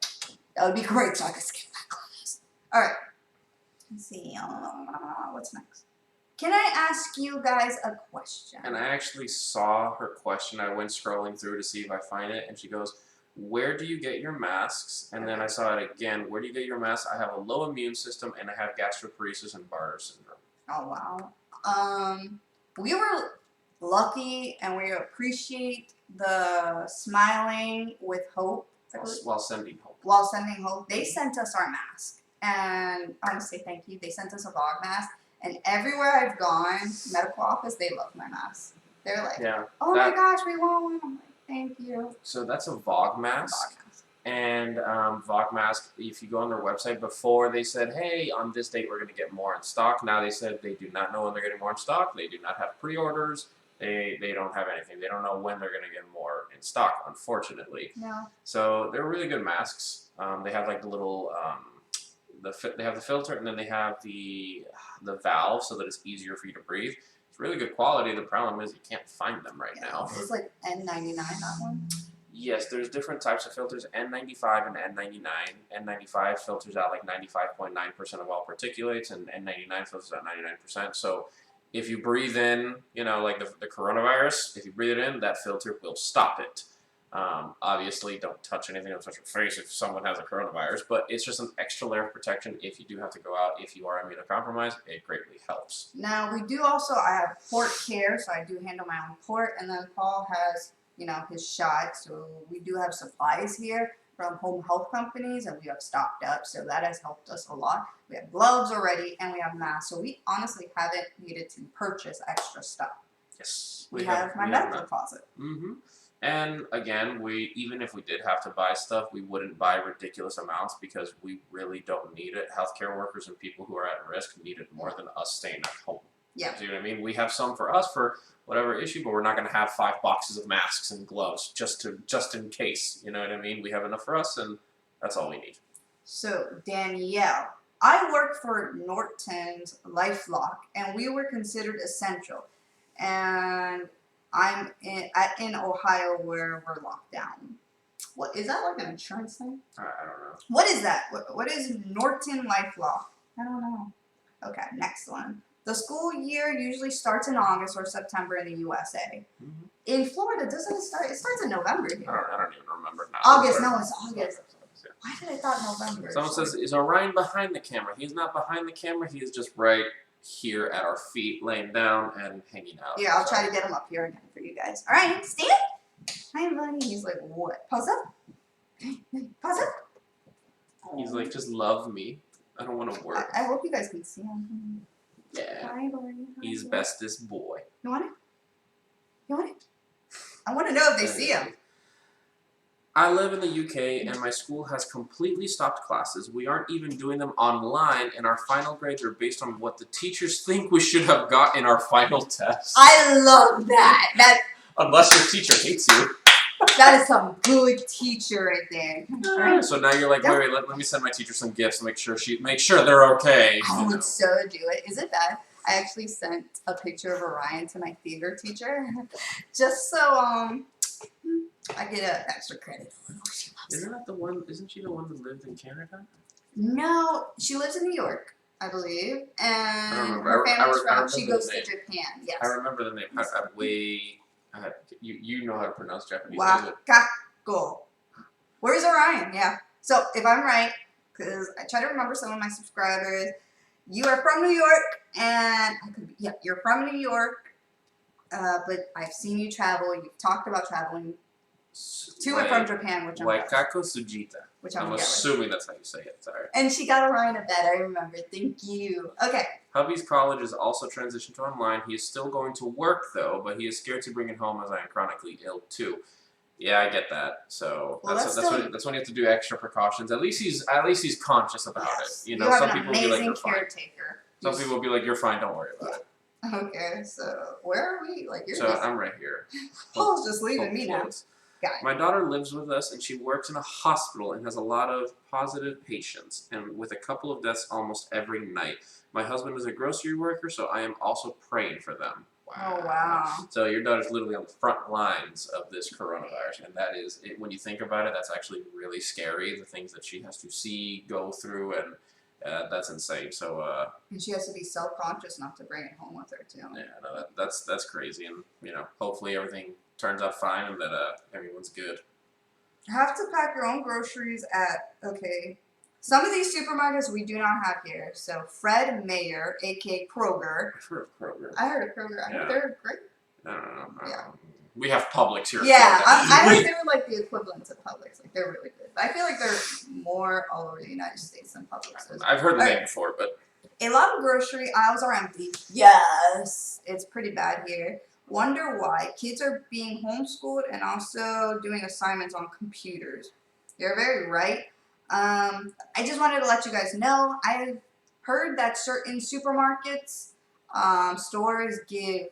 that would be great so I could skip that class. All right. Let's see. What's next? Can I ask you guys a question?
And I actually saw her question. I went scrolling through to see if I find it, and she goes, "Where do you get your masks?" And then I saw it again. "Where do you get your masks? I have a low immune system, and I have gastroparesis and Bartter syndrome."
Oh, wow. We were lucky, and we appreciate the smiling with hope.
While sending hope.
While sending hope, they sent us our mask, and I want to say thank you. They sent us a VOG mask, and everywhere I've gone, medical office, they love my mask. They're like, "Oh my gosh, we want one." I'm like, "Thank you."
So that's a VOG mask. And VOG mask, if you go on their website, before they said, "Hey, on this date we're going to get more in stock." Now they said they do not know when they're getting more in stock. They do not have pre-orders. They don't have anything. They don't know when they're going to get more in stock, unfortunately.
No.
So they're really good masks. They have like the little, they have the filter, and then they have the valve so that it's easier for you to breathe. It's really good quality. The problem is you can't find them right now.
It's like N99, that one.
Yes, there's different types of filters, N95 and N99. N95 filters out like 95.9% of all particulates, and N99 filters out 99%. So if you breathe in, like the coronavirus, if you breathe it in, that filter will stop it. Obviously, don't touch anything, don't touch your face if someone has a coronavirus, but it's just an extra layer of protection if you do have to go out. If you are immunocompromised, it greatly helps.
Now, we do also, I have port care, so I do handle my own port, and then Paul has, his shot, so we do have supplies here from home health companies, and we have stocked up, so that has helped us a lot. We have gloves already, and we have masks, so we honestly haven't needed to purchase extra stuff.
Yes.
We have my medical closet.
Mm-hmm. And again, even if we did have to buy stuff, we wouldn't buy ridiculous amounts because we really don't need it. Healthcare workers and people who are at risk need it more than us staying at home.
Yeah.
Do you know what I mean? We have some for us for whatever issue, but we're not going to have 5 boxes of masks and gloves just in case. You know what I mean? We have enough for us, and that's all we need.
So Danielle, I work for Norton's LifeLock, and we were considered essential. And I'm in Ohio where we're locked down. What is that, like an insurance thing?
I don't know.
What is that? What is Norton LifeLock? I don't know. Okay, next one. The school year usually starts in August or September in the USA.
Mm-hmm.
In Florida, doesn't it start? It starts in November here.
I don't even remember now.
August. No, it's August. Why did I thought November?
Someone says, is Orion behind the camera? He's not behind the camera. He is just right here at our feet, laying down and hanging out.
Yeah, I'll try to get him up here again for you guys. All right, stand. Hi, buddy. He's like, what? Pause up. Pause up.
He's like, just love me. I don't want to work.
I hope you guys can see him.
Yeah.
Hi, buddy.
He's bestest boy.
You want it? You want it? I want to know if they see him.
I live in the UK and my school has completely stopped classes. We aren't even doing them online, and our final grades are based on what the teachers think we should have got in our final test.
I love that.
Unless your teacher hates you.
That is some good teacher right there. Right.
So now you're like, wait, let me send my teacher some gifts to make sure they're okay.
I would so do it. Is it bad? I actually sent a picture of Orion to my theater teacher, just so I get an extra credit.
Isn't she the one that lived in Canada?
No, she lives in New York, I believe, and
remember.
her family's
I
from. She
remember
goes
the
to
name.
Japan. Yes.
I remember the name. You know how to pronounce Japanese.
Wakako. Where's Orion? Yeah. So if I'm right, because I try to remember some of my subscribers, you are from New York, and I could be, yeah, you're from New York, but I've seen you travel. You've talked about traveling to and from Japan, which I'm
Waikako Sujita. I'm assuming that's how you say it. Sorry.
And she got Orion a bed. I remember. Thank you. Okay.
Hubby's college is also transitioned to online. He is still going to work though, but he is scared to bring it home as I am chronically ill too. Yeah, I get that. So that's when you have to do extra precautions. At least he's conscious about it. You know, some people will be like, you're fine. Some people will be like, you're fine. Don't worry about it.
Okay, so where are we? Like
I'm right here.
Paul's just leaving me now.
My daughter lives with us, and she works in a hospital and has a lot of positive patients, and with a couple of deaths almost every night. My husband is a grocery worker, so I am also praying for them. Wow.
Oh, wow.
So your daughter's literally on the front lines of this coronavirus, and that is, when you think about it, that's actually really scary, the things that she has to see, go through, and that's insane. So
and she has to be self-conscious not to bring it home with her, too.
Yeah, no, that's crazy, and, you know, hopefully everything turns out fine and that everyone's good.
You have to pack your own groceries at, some of these supermarkets we do not have here. So Fred Mayer, a.k.a. Kroger.
I've heard of Kroger.
I heard of Kroger. I heard they're great.
I don't know.
Yeah.
We have Publix here.
Yeah, I heard they were like the equivalent to Publix. Like, they're really good. But I feel like they're more all over the United States than Publix is.
I've heard the name before, but...
A lot of grocery aisles are empty. Yes. It's pretty bad here. Wonder why. Kids are being homeschooled and also doing assignments on computers. You're very right. I just wanted to let you guys know, I've heard that certain supermarkets, stores give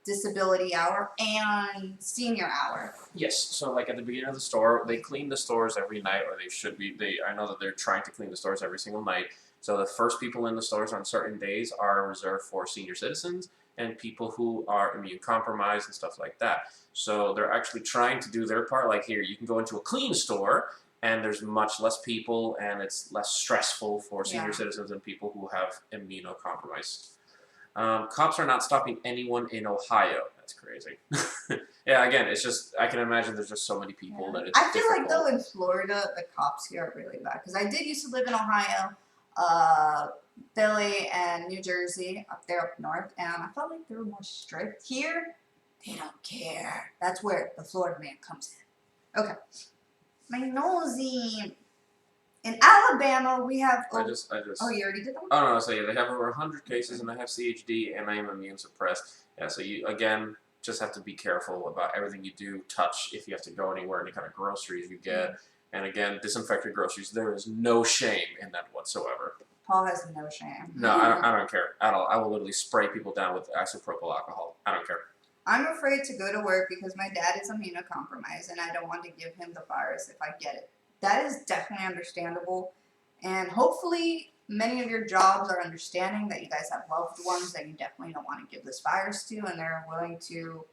disability hour and senior hour.
Yes, so like at the beginning of the store, they clean the stores every night, or they should be. I know that they're trying to clean the stores every single night. So the first people in the stores on certain days are reserved for senior citizens and people who are immune compromised and stuff like that. So they're actually trying to do their part. Like here, you can go into a clean store and there's much less people and it's less stressful for senior citizens and people who have immunocompromised. Cops are not stopping anyone in Ohio. That's crazy. Yeah, again, it's just, I can imagine there's just so many people that it's
I feel
difficult.
like though in Florida, the cops here are really bad. Because I did used to live in Ohio, Philly, and New Jersey, up there up north, and I felt like they were more strict. Here, they don't care. That's where the Florida man comes in. Okay. My nosy. In Alabama, we have... Oh, you already did that one?
Oh, no, so yeah, they have over 100 cases, and I have CHD, and I am immune suppressed. Yeah, so you, again, just have to be careful about everything you do, touch, if you have to go anywhere, any kind of groceries you get. And again, disinfect your groceries. There is no shame in that whatsoever.
Paul has no shame.
No, I don't care at all. I will literally spray people down with isopropyl alcohol. I don't care.
I'm afraid to go to work because my dad is immunocompromised and I don't want to give him the virus if I get it. That is definitely understandable. And hopefully many of your jobs are understanding that you guys have loved ones that you definitely don't want to give this virus to, and they're willing to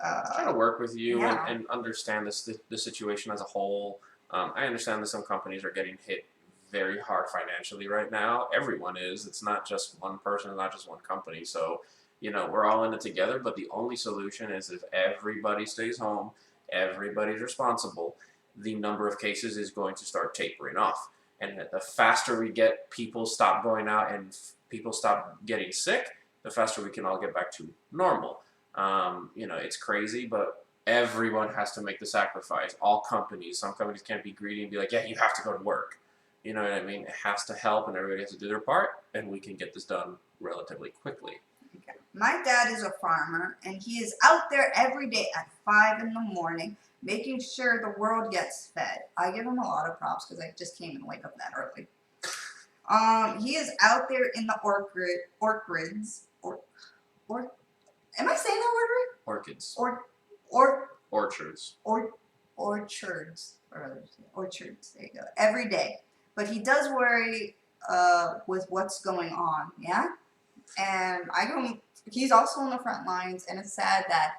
try to work with you
yeah.
and understand the situation as a whole. I understand that some companies are getting hit very hard financially right now. Everyone is. It's not just one person, not just one company. So, you know, we're all in it together, but the only solution is if everybody stays home, everybody's responsible, the number of cases is going to start tapering off. And the faster we get people stop going out and people stop getting sick, the faster we can all get back to normal. You know, it's crazy, but everyone has to make the sacrifice. All companies, some companies can't be greedy and be like, yeah, you have to go to work. You know what I mean? It has to help and everybody has to do their part, and we can get this done relatively quickly.
Okay. My dad is a farmer, and he is out there every day at 5 in the morning making sure the world gets fed. I give him a lot of props because I just can't even wake up that early. He is out there in the orchards. Am I saying that word right?
Orchids.
Orchards. Orchards. There you go. Every day. But he does worry with what's going on, yeah? And he's also on the front lines, and it's sad that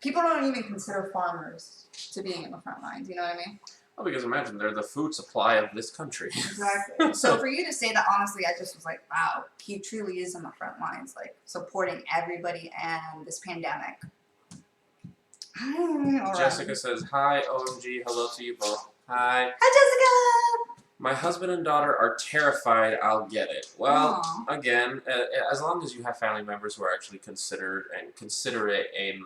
people don't even consider farmers to being in the front lines, you know what I mean?
Well, because imagine, they're the food supply of this country.
Exactly. So for you to say that, honestly, I just was like, wow, he truly is on the front lines, like, supporting everybody and this pandemic.
Jessica says, hi, OMG, hello to you both. Hi.
Hi, Jessica!
My husband and daughter are terrified I'll get it. Well,
Aww.
again, as long as you have family members who are actually considerate and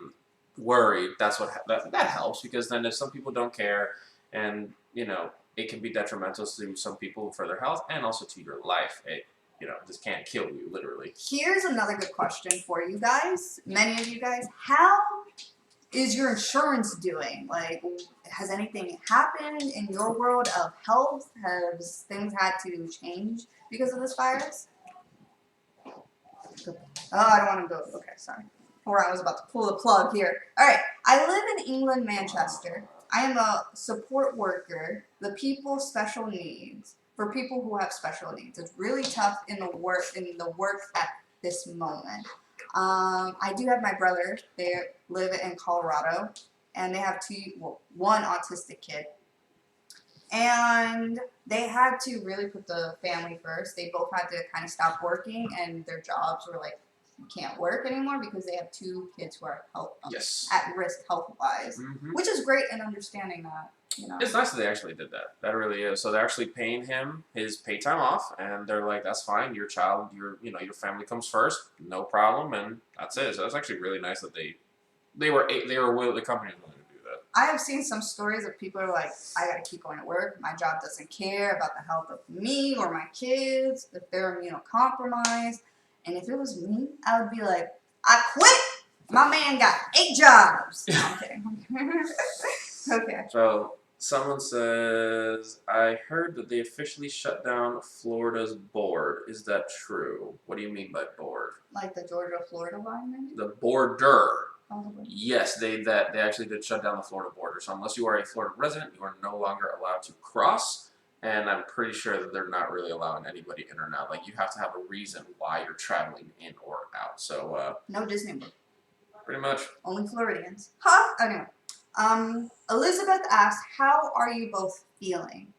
worried, that's what that helps, because then if some people don't care, and you know, it can be detrimental to some people for their health and also to your life. It, you know, this can't kill you, literally.
Here's another good question for you guys, many of you guys. How is your insurance doing? Like, has anything happened in your world of health? Has things had to change because of this virus? Oh, I don't want to go. Okay, sorry. Or I was about to pull the plug here. All right. I live in England, Manchester. I am a support worker, the people special needs, for people who have special needs. It's really tough in the work at this moment. I do have my brother. They live in Colorado, and they have one autistic kid. And they had to really put the family first. They both had to kind of stop working, and their jobs were like, you can't work anymore because they have two kids who are at risk health-wise, which is great in understanding that. You know.
It's nice that they actually did that. That really is. So they're actually paying him his paid time off, and they're like, "That's fine. Your child, your family comes first, no problem," and that's it. So that's actually really nice that the company was willing to do that.
I have seen some stories of people who are like, "I got to keep going to work. My job doesn't care about the health of me or my kids if they're immunocompromised." And if it was me, I would be like, "I quit. My man got 8 jobs." No, I'm kidding. Okay.
So someone says, I heard that they officially shut down Florida's board. Is that true? What do you mean by board?
Like the Georgia-Florida line, maybe?
The border.
Oh.
Yes, they actually did shut down the Florida border. So unless you are a Florida resident, you are no longer allowed to cross. And I'm pretty sure that they're not really allowing anybody in or out. Like, you have to have a reason why you're traveling in or out. So
no Disney World.
Pretty much.
Only Floridians. Huh? Anyway. Elizabeth asked, how are you both feeling?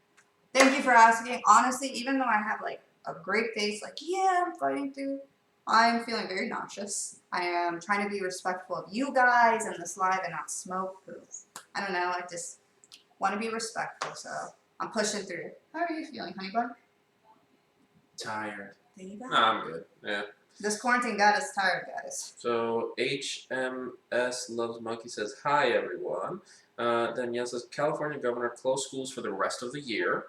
Thank you for asking. Honestly, even though I have like a great face, like, yeah, I'm fighting through, I'm feeling very nauseous. I am trying to be respectful of you guys and this live and not smoke, because I don't know, I just want to be respectful, so I'm pushing through. How are you feeling, honey bun?
Tired.
There you go.
No, I'm good. Yeah.
This quarantine got us tired, guys.
So HMS Loves Monkey says, hi, everyone. Danielle says, California governor closed schools for the rest of the year.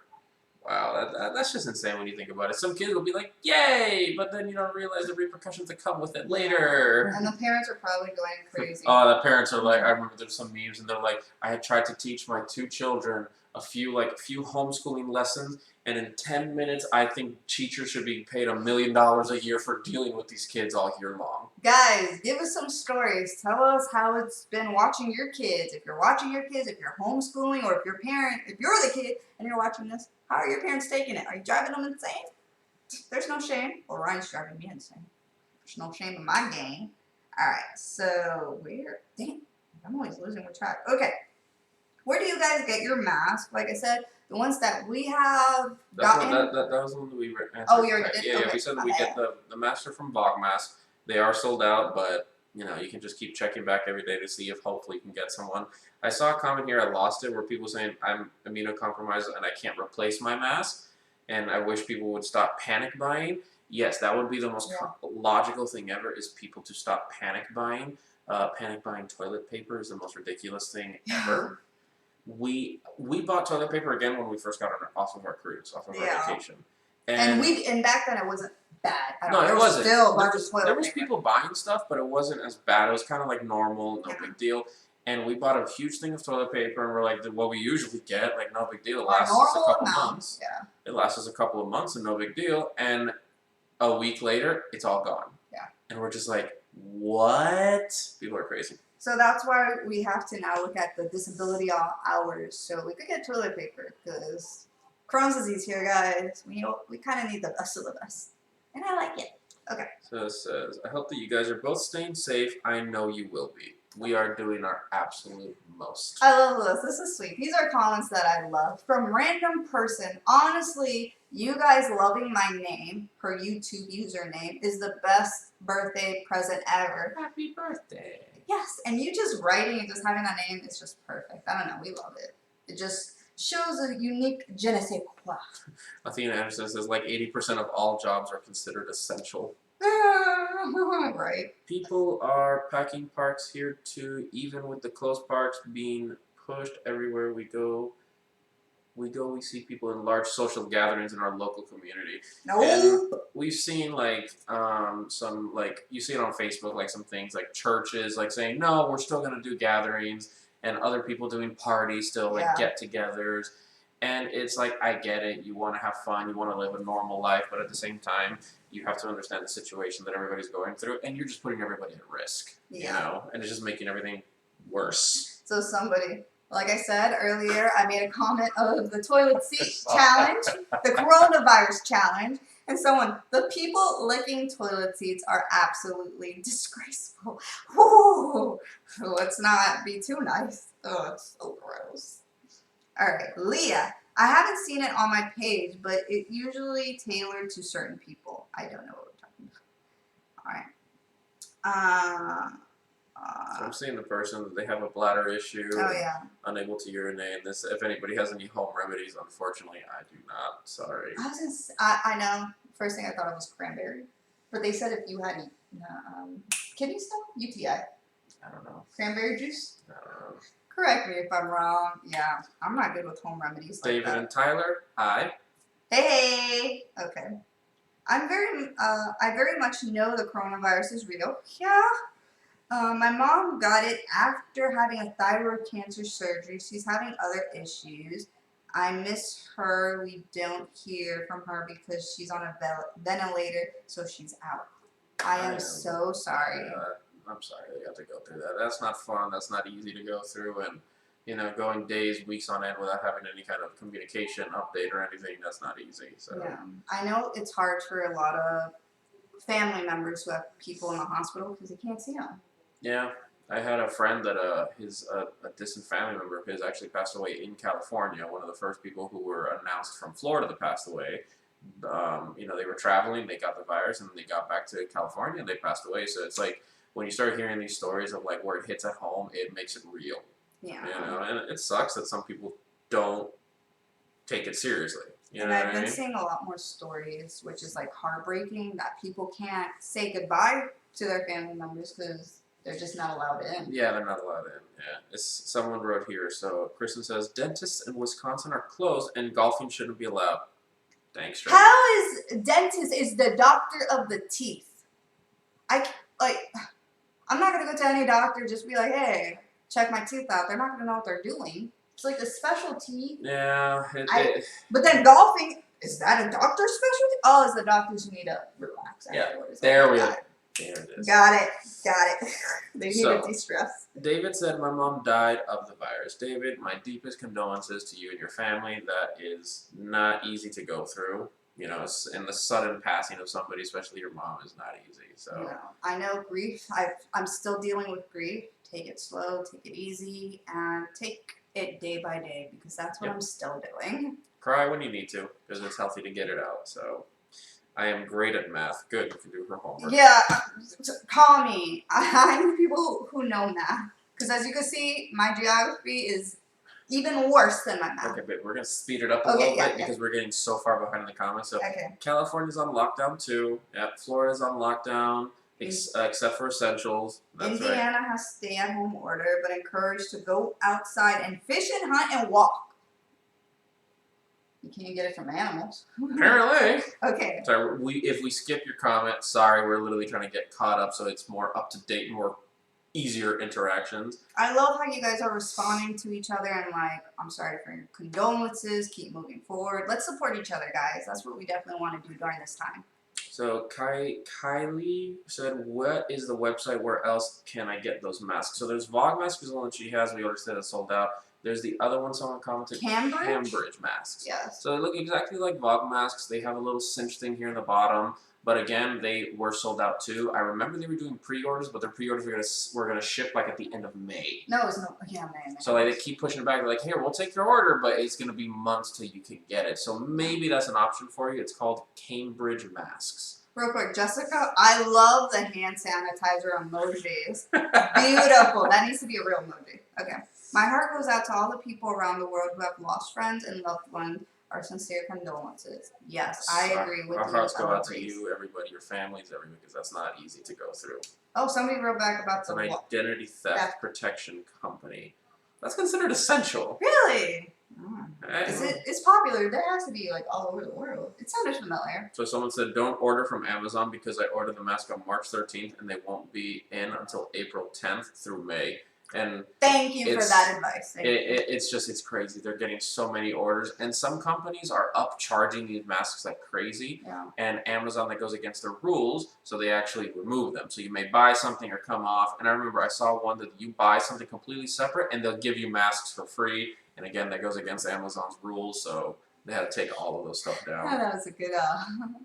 Wow, that's just insane when you think about it. Some kids will be like, "Yay!" but then you don't realize the repercussions that come with it later.
And the parents are probably going crazy.
Oh, the parents are like, I remember there's some memes, and they're like, I had tried to teach my 2 children a few homeschooling lessons, and in 10 minutes, I think teachers should be paid $1 million a year for dealing with these kids all year long.
Guys, give us some stories. Tell us how it's been watching your kids. If you're watching your kids, if you're homeschooling, or if you're the kid and you're watching this, how are your parents taking it? Are you driving them insane? There's no shame. Well, Ryan's driving me insane. There's no shame in my game. Alright, so dang, I'm always losing track. Okay. Where do you guys get your mask? Like I said, the ones that we have gotten.
That was the one that we answered.
Oh, we already did?
Yeah,
Okay.
yeah, we said that we get the master from Bogmask. They are sold out, but you can just keep checking back every day to see if hopefully you can get someone. I saw a comment here, I lost it, where people saying I'm immunocompromised and I can't replace my mask, and I wish people would stop panic buying. Yes, that would be the most logical thing ever, is people to stop panic buying. Panic buying toilet paper is the most ridiculous thing ever. We bought toilet paper again when we first got off of our cruise, off of our vacation.
And back then it wasn't bad.
It wasn't.
Still
there was people buying stuff, but it wasn't as bad. It was kind of like normal, no big deal. And we bought a huge thing of toilet paper, and we're like, what we usually get, like, no big deal. It lasts us a couple months.
Yeah.
It lasts us a couple of months, and no big deal. And a week later, it's all gone.
Yeah.
And we're just like, what? People are crazy.
So that's why we have to now look at the disability hours, so we could get toilet paper, because Crohn's disease here, guys. We kind of need the best of the best, and I like it. Okay.
So it says, I hope that you guys are both staying safe. I know you will be. We are doing our absolute most.
I love this. This is sweet. These are comments that I love from random person. Honestly, you guys loving my name, her YouTube username, is the best birthday present ever.
Happy birthday.
Yes, and you just writing and just having that name is just perfect. I don't know, we love it. It just shows a unique je ne sais quoi.
Athena Anderson says, like 80% of all jobs are considered essential.
Right.
People are packing parks here too, even with the closed parks being pushed everywhere we go. We see people in large social gatherings in our local community.
No.
And we've seen some you see it on Facebook, like some things like churches like saying, no, we're still gonna do gatherings, and other people doing parties still, like get-togethers. And it's like, I get it, you wanna have fun, you wanna live a normal life, but at the same time, you have to understand the situation that everybody's going through, and you're just putting everybody at risk. And it's just making everything worse.
So somebody, like I said earlier, I made a comment of the toilet seat challenge, the coronavirus challenge, and the people licking toilet seats are absolutely disgraceful. Woo! Let's not be too nice. Oh, it's so gross. Alright, Leah. I haven't seen it on my page, but it usually tailored to certain people. I don't know what we're talking about. Alright.
So I'm seeing the person that they have a bladder issue.
Oh, yeah.
Unable to urinate. If anybody has any home remedies, unfortunately, I do not. Sorry.
I know. First thing I thought of was cranberry. But they said if you had kidney stone, UTI.
I don't know.
Cranberry juice?
I don't know.
Correct me if I'm wrong. Yeah, I'm not good with home remedies.
David and Tyler, hi.
Hey. Okay. I very much know the coronavirus is real. Yeah. My mom got it after having a thyroid cancer surgery. She's having other issues. I miss her. We don't hear from her because she's on a ventilator, so she's out. I am so sorry.
I'm sorry they got to go through that. That's not fun. That's not easy to go through. And, going days, weeks on end without having any kind of communication, update, or anything, that's not easy. So.
Yeah. I know it's hard for a lot of family members who have people in the hospital because they can't see them.
Yeah. I had a friend that a distant family member of his actually passed away in California. One of the first people who were announced from Florida that passed away. They were traveling, they got the virus, and they got back to California and they passed away. So it's like, when you start hearing these stories of like where it hits at home, it makes it real.
Yeah.
And it sucks that some people don't take it seriously.
And I've been seeing a lot more stories, which is like heartbreaking, that people can't say goodbye to their family members because they're just not allowed in.
Yeah, they're not allowed in. Yeah. Someone wrote here, so Kristen says, dentists in Wisconsin are closed and golfing shouldn't be allowed. Dang straight.
How is dentist is the doctor of the teeth? I'm not gonna go to any doctor just be like, hey, check my teeth out. They're not gonna know what they're doing. It's like a specialty.
Yeah.
But then golfing, is that a doctor's specialty? Oh, it's the doctors who need to relax.
Yeah.
Afterwards.
There we go. There it is.
Got it. They need
So,
to de-stress.
David said, my mom died of the virus. David, my deepest condolences to you and your family. That is not easy to go through. You know, and the sudden passing of somebody, especially your mom, is not easy. So
You know, I know grief. I'm still dealing with grief. Take it slow, take it easy, and take it day by day because that's what I'm still doing.
Cry when you need to because it's healthy to get it out. So I am great at math. Good, you can do her homework.
Yeah, call me. I need people who know math because as you can see, my geography is even worse than my math.
Okay, but we're gonna speed it up a little bit because we're getting so far behind in the comments. So California's on lockdown too. Yep, Florida's on lockdown except for essentials. That's
Indiana has stay-at-home order, but encouraged to go outside and fish and hunt and walk. You can't get it from animals.
Apparently.
Okay.
So if we skip your comment, sorry, we're literally trying to get caught up so it's more up to date, more easier interactions.
I love how you guys are responding to each other and like, I'm sorry for your condolences, keep moving forward. Let's support each other, guys. That's what we definitely want to do during this time.
So Kylie said, what is the website? Where else can I get those masks? So there's Vogue Mask is the one that she has. We already said it's sold out. There's the other one someone commented, Cambridge masks.
Yes.
So they look exactly like Vogue masks. They have a little cinch thing here in the bottom. But again, they were sold out too. I remember they were doing pre-orders, but their pre-orders were gonna ship like at the end of May.
No, it's no. Yeah, May.
So like they keep pushing it back. They're like, here, we'll take your order, but it's gonna be months till you can get it. So maybe that's an option for you. It's called Cambridge masks.
Real quick, Jessica, I love the hand sanitizer emojis. Beautiful. That needs to be a real emoji. Okay. My heart goes out to all the people around the world who have lost friends and loved ones. Our sincere condolences. Yes, I agree with you.
Our hearts go out to you, everybody, your families, everyone, because that's not easy to go through.
Oh, somebody wrote back about
the identity theft protection company. That's considered essential.
Really?
Hey,
It's popular. There has to be like all over the world. It sounded familiar.
So someone said, don't order from Amazon because I ordered the mask on March 13th and they won't be in until April 10th through May. And
thank you for that advice.
It's crazy. They're getting so many orders, and some companies are upcharging these masks like crazy.
Yeah.
And Amazon, that goes against their rules, so they actually remove them. So you may buy something or come off. And I remember I saw one that you buy something completely separate, and they'll give you masks for free. And again, that goes against Amazon's rules, so they had to take all of those stuff down.
Oh, that was a good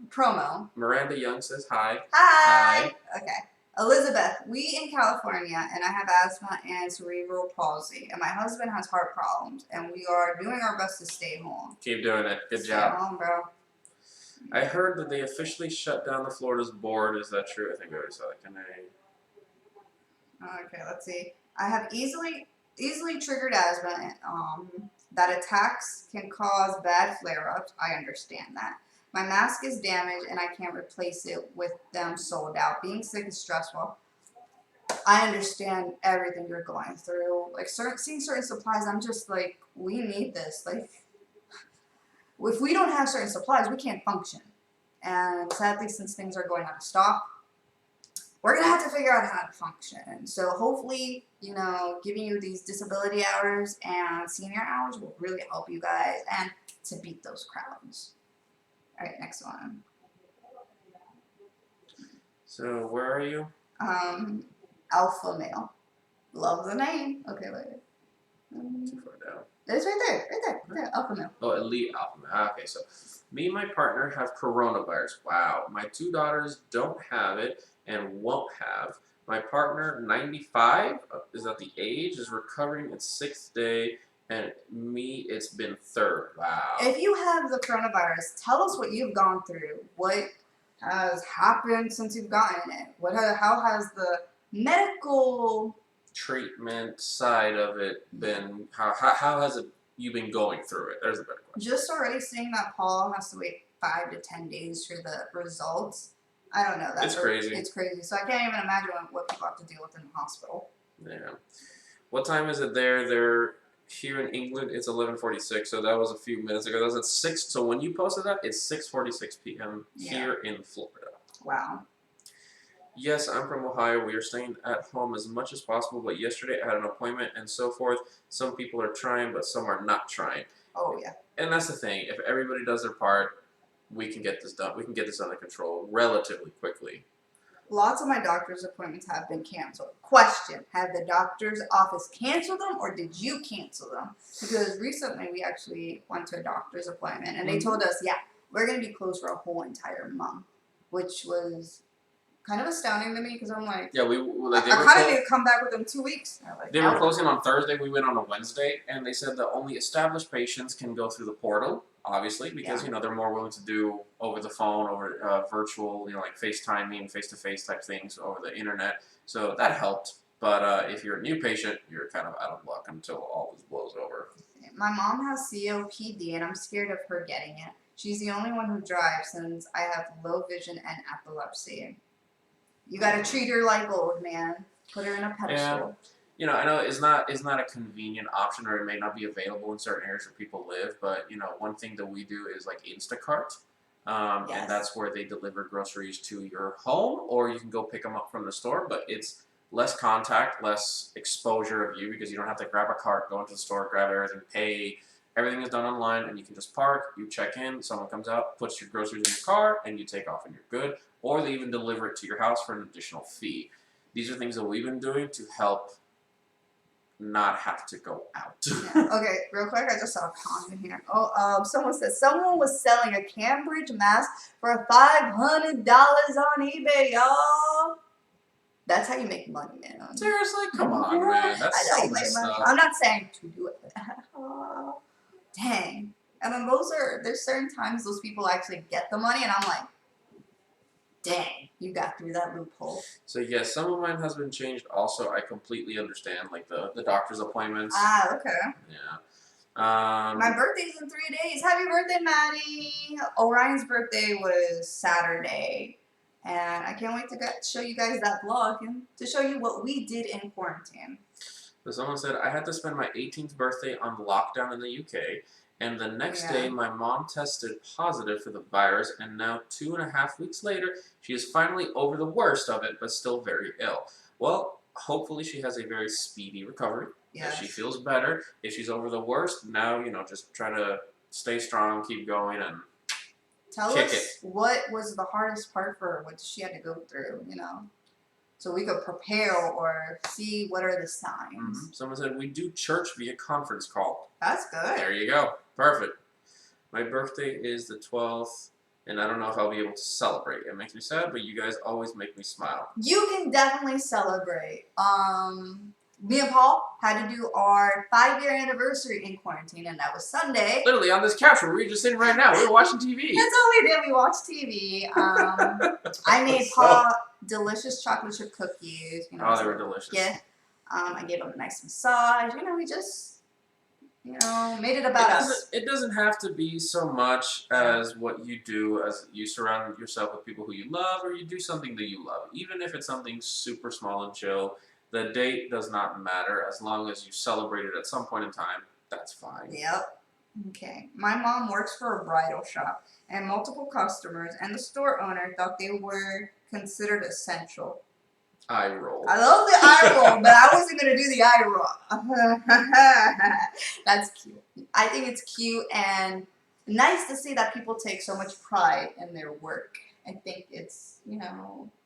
promo.
Miranda Young says hi.
Hi. Okay. Elizabeth, we in California, and I have asthma and cerebral palsy, and my husband has heart problems, and we are doing our best to stay home.
Keep doing it. Good
Stay
job.
home, bro.
I heard that they officially shut down the Florida's board. Is that true? I think I already saw that. Can I?
Okay, let's see. I have easily triggered asthma. That attacks can cause bad flare-ups. I understand that. My mask is damaged and I can't replace it with them sold out. Being sick is stressful. I understand everything you're going through. Like seeing certain supplies, I'm just like, we need this. Like, if we don't have certain supplies, we can't function. And sadly, since things are going out of stock, we're gonna have to figure out how to function. So hopefully, giving you these disability hours and senior hours will really help you guys and to beat those crowds. All right, next one.
So where are you?
Alpha male. Love the name. Okay, wait.
Too far down.
It's right there. Alpha male.
Oh, elite alpha male. Okay, so me and my partner have coronavirus. Wow. My 2 daughters don't have it and won't have. My partner, 95, is at the age, is recovering its 6th day. And me, it's been 3rd. Wow.
If you have the coronavirus, tell us what you've gone through. What has happened since you've gotten it? How has the medical
treatment side of it been? How has you been going through it? There's a better question.
Just already seeing that Paul has to wait 5 to 10 days for the results. I don't know.
It's crazy.
It's crazy. So I can't even imagine what people have to deal with in the hospital.
Yeah. What time is it there? They're Here in England, it's 11:46, so that was a few minutes ago. That was at 6. So when you posted that, it's 6:46 p.m. here in Florida.
Wow.
Yes, I'm from Ohio. We are staying at home as much as possible, but yesterday I had an appointment and so forth. Some people are trying, but some are not trying.
Oh, yeah.
And that's the thing. If everybody does their part, we can get this done. We can get this under control relatively quickly.
Lots of my doctor's appointments have been canceled. Question: have the doctor's office canceled them, or did you cancel them? Because recently we actually went to a doctor's appointment, and they told us, yeah, we're going to be closed for a whole entire month, which was kind of astounding to me because I'm like,
yeah, they
I kind of need to come back within 2 weeks. Like,
they were closing on Thursday. We went on a Wednesday, and they said that only established patients can go through the portal, obviously, because they're more willing to do over the phone, over virtual, like FaceTiming, face-to-face type things over the internet. So that helped. But if you're a new patient, you're kind of out of luck until all this blows over.
My mom has COPD, and I'm scared of her getting it. She's the only one who drives since I have low vision and epilepsy. You gotta treat her like gold, man. Put her in a pedestal.
Yeah. I know it's not a convenient option, or it may not be available in certain areas where people live. But one thing that we do is like Instacart, and that's where they deliver groceries to your home, or you can go pick them up from the store. But it's less contact, less exposure of you because you don't have to grab a cart, go into the store, grab everything, pay. Everything is done online, and you can just park, you check in, someone comes out, puts your groceries in your car, and you take off and you're good. Or they even deliver it to your house for an additional fee. These are things that we've been doing to help not have to go out.
Yeah. Okay, real quick, I just saw a comment here. Someone said someone was selling a Cambridge mask for $500 on eBay, y'all. That's how you make money, man.
Seriously? Come on, man. That's so messed up.
I'm not saying to do it. Dang. And then there's certain times those people actually get the money, and I'm like, dang, you got through that loophole.
So yes, some of mine has been changed. Also, I completely understand like the doctor's appointments.
Ah, okay.
Yeah.
My birthday's in 3 days. Happy birthday, Maddie! Orion's birthday was Saturday, and I can't wait to show you guys that vlog and to show you what we did in quarantine.
So someone said I had to spend my 18th birthday on lockdown in the UK. And the next day, my mom tested positive for the virus, and now 2.5 weeks later, she is finally over the worst of it, but still very ill. Well, hopefully she has a very speedy recovery. Yeah. She feels better. If she's over the worst, now, just try to stay strong, keep going, and
tell us what was the hardest part for her, what she had to go through, so we could prepare or see what are the signs.
Mm-hmm. Someone said, we do church via conference call.
That's good.
There you go. Perfect. My birthday is the 12th, and I don't know if I'll be able to celebrate. It makes me sad, but you guys always make me smile.
You can definitely celebrate. Me and Paul had to do our 5-year anniversary in quarantine, and that was Sunday.
Literally on this couch where we're just sitting right now. We were watching TV.
That's all we did. We watched TV. I made Paul delicious chocolate chip cookies.
They were delicious.
Yeah. I gave him a nice massage. We just, made it about us.
It doesn't have to be so much as what you do, as you surround yourself with people who you love, or you do something that you love. Even if it's something super small and chill, the date does not matter as long as you celebrate it at some point in time. That's fine.
Yep. Okay. My mom works for a bridal shop, and multiple customers and the store owner thought they were considered essential.
Eye roll.
I love the eye roll, but I wasn't going to do the eye roll. That's cute. I think it's cute and nice to see that people take so much pride in their work. I think it's,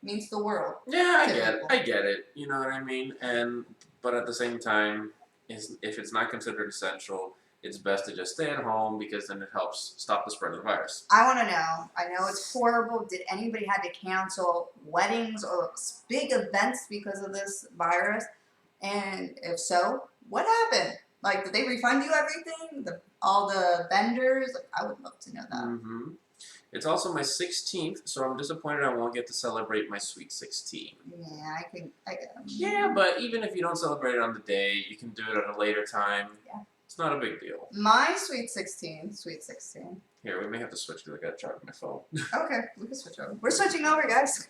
means the world.
Yeah, I get it. You know what I mean? But at the same time, if it's not considered essential, it's best to just stay at home because then it helps stop the spread of the virus.
I want to know. I know it's horrible. Did anybody have to cancel weddings or big events because of this virus? And if so, what happened? Like, did they refund you everything? All the vendors? I would love to know that.
Mm-hmm. It's also my 16th, so I'm disappointed I won't get to celebrate my sweet 16.
Yeah, I get them.
Yeah, but even if you don't celebrate it on the day, you can do it at a later time. Yeah. It's not a big deal.
My sweet 16.
Here, we may have to switch because I got to charge my phone.
Okay, we can switch over. We're switching over, guys.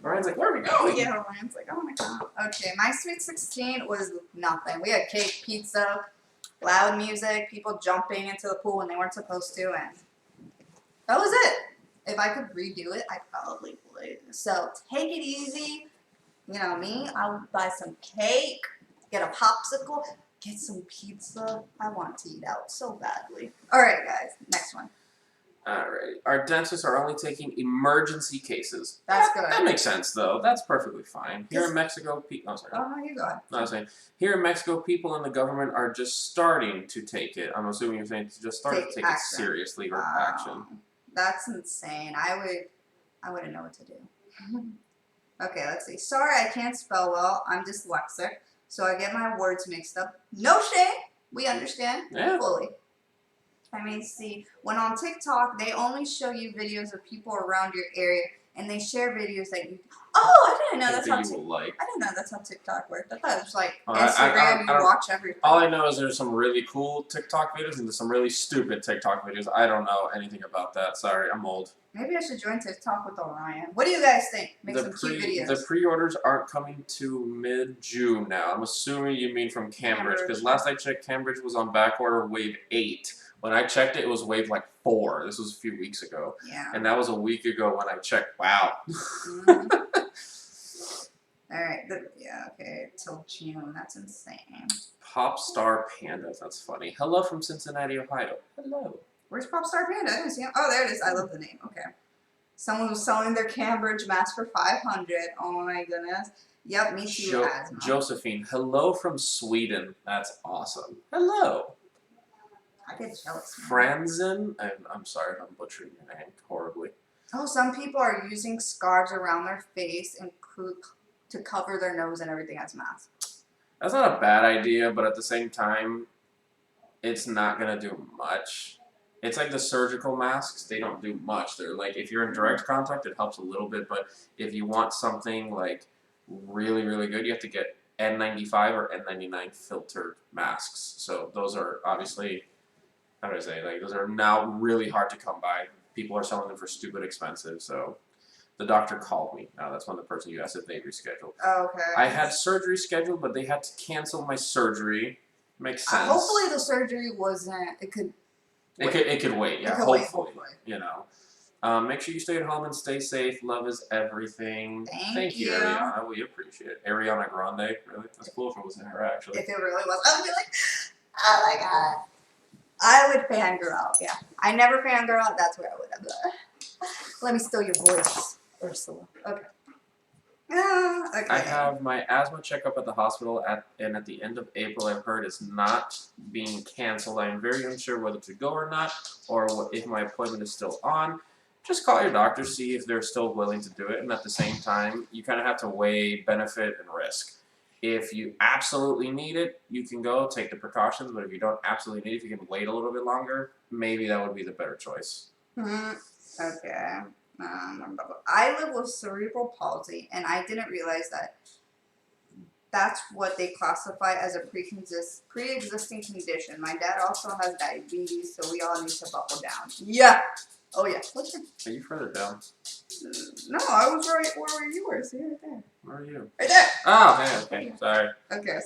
Alright. Ryan's like, where are we going?
Yeah, Ryan's like, oh my god. Okay, my Sweet 16 was nothing. We had cake, pizza, loud music, people jumping into the pool when they weren't supposed to, and that was it. If I could redo it, I probably would. So take it easy. You know me, I would buy some cake, get a popsicle, get some pizza. I want to eat out so badly. Alright guys, next one.
Alright. Our dentists are only taking emergency cases.
That's good.
That makes sense, though. That's perfectly fine. Here in Mexico, oh, sorry.
Oh, you go ahead.
No, I was saying, here in Mexico, people in the government are just starting to take it. I'm assuming you're saying to just start to take it seriously or action.
That's insane. I wouldn't know what to do. Okay, let's see. Sorry, I can't spell well. I'm dyslexic, so I get my words mixed up. No shame. We understand fully. I mean, see, when on TikTok, they only show you videos of people around your area, and they share videos that you. Oh, I didn't know that's how. I didn't know that's how TikTok worked. I thought it was like Instagram. You watch everything.
All I know is there's some really cool TikTok videos and there's some really stupid TikTok videos. I don't know anything about that. Sorry, I'm old.
Maybe I should join TikTok with Orion. What do you guys think? Make some cute videos.
The pre-orders aren't coming to mid-June now. I'm assuming you mean from Cambridge, because last I checked, Cambridge was on back order wave 8. When I checked it, it was wave like 4. This was a few weeks ago.
Yeah.
And that was a week ago when I checked. Wow.
Alright. Yeah, okay. Till June. That's insane.
Pop Star Pandas. That's funny. Hello from Cincinnati, Ohio. Hello.
Where's Popstar Panda? I didn't see him. Oh, there it is. I love the name. Okay. Someone was selling their Cambridge mask for $500. Oh my goodness. Yep, me too.
Josephine. Hello from Sweden. That's awesome. Hello.
I get jealous.
Franzen. I'm sorry if I'm butchering your name horribly.
Oh, some people are using scarves around their face and to cover their nose and everything as masks.
That's not a bad idea, but at the same time, it's not going to do much. It's like the surgical masks. They don't do much. They're like, if you're in direct contact, it helps a little bit, but if you want something like really, really good, you have to get N95 or N99 filtered masks. So those are obviously, how do I say, like those are now really hard to come by. People are selling them for stupid expensive, so the doctor called me. Now that's when the person you asked if they rescheduled.
Oh, okay.
I had surgery scheduled, but they had to cancel my surgery. Makes sense.
Hopefully the surgery wasn't, it could
wait, yeah, hopefully. You know. Make sure you stay at home and stay safe. Love is everything.
Thank you.
Ariana. We appreciate it. Ariana Grande. Really? That's cool if it was her, actually.
If it really was. I would be like, oh my god. I would fangirl, yeah. I never fangirl. That's where I would have. Let me steal your voice, Ursula. Okay. Okay.
I have my asthma checkup at the hospital, and at the end of April, I've heard it's not being canceled. I'm very unsure whether to go or not, or if my appointment is still on. Just call your doctor, see if they're still willing to do it, and at the same time, you kind of have to weigh benefit and risk. If you absolutely need it, you can go, take the precautions, but if you don't absolutely need it, if you can wait a little bit longer, maybe that would be the better choice.
Okay. I live with cerebral palsy, and I didn't realize that that's what they classify as a pre-existing condition. My dad also has diabetes, so we all need to buckle down. Yeah. Oh, yeah.
Are you further down?
No, I was right where you were. See, right there.
Where are you?
Right there.
Oh, okay. Sorry.
Okay,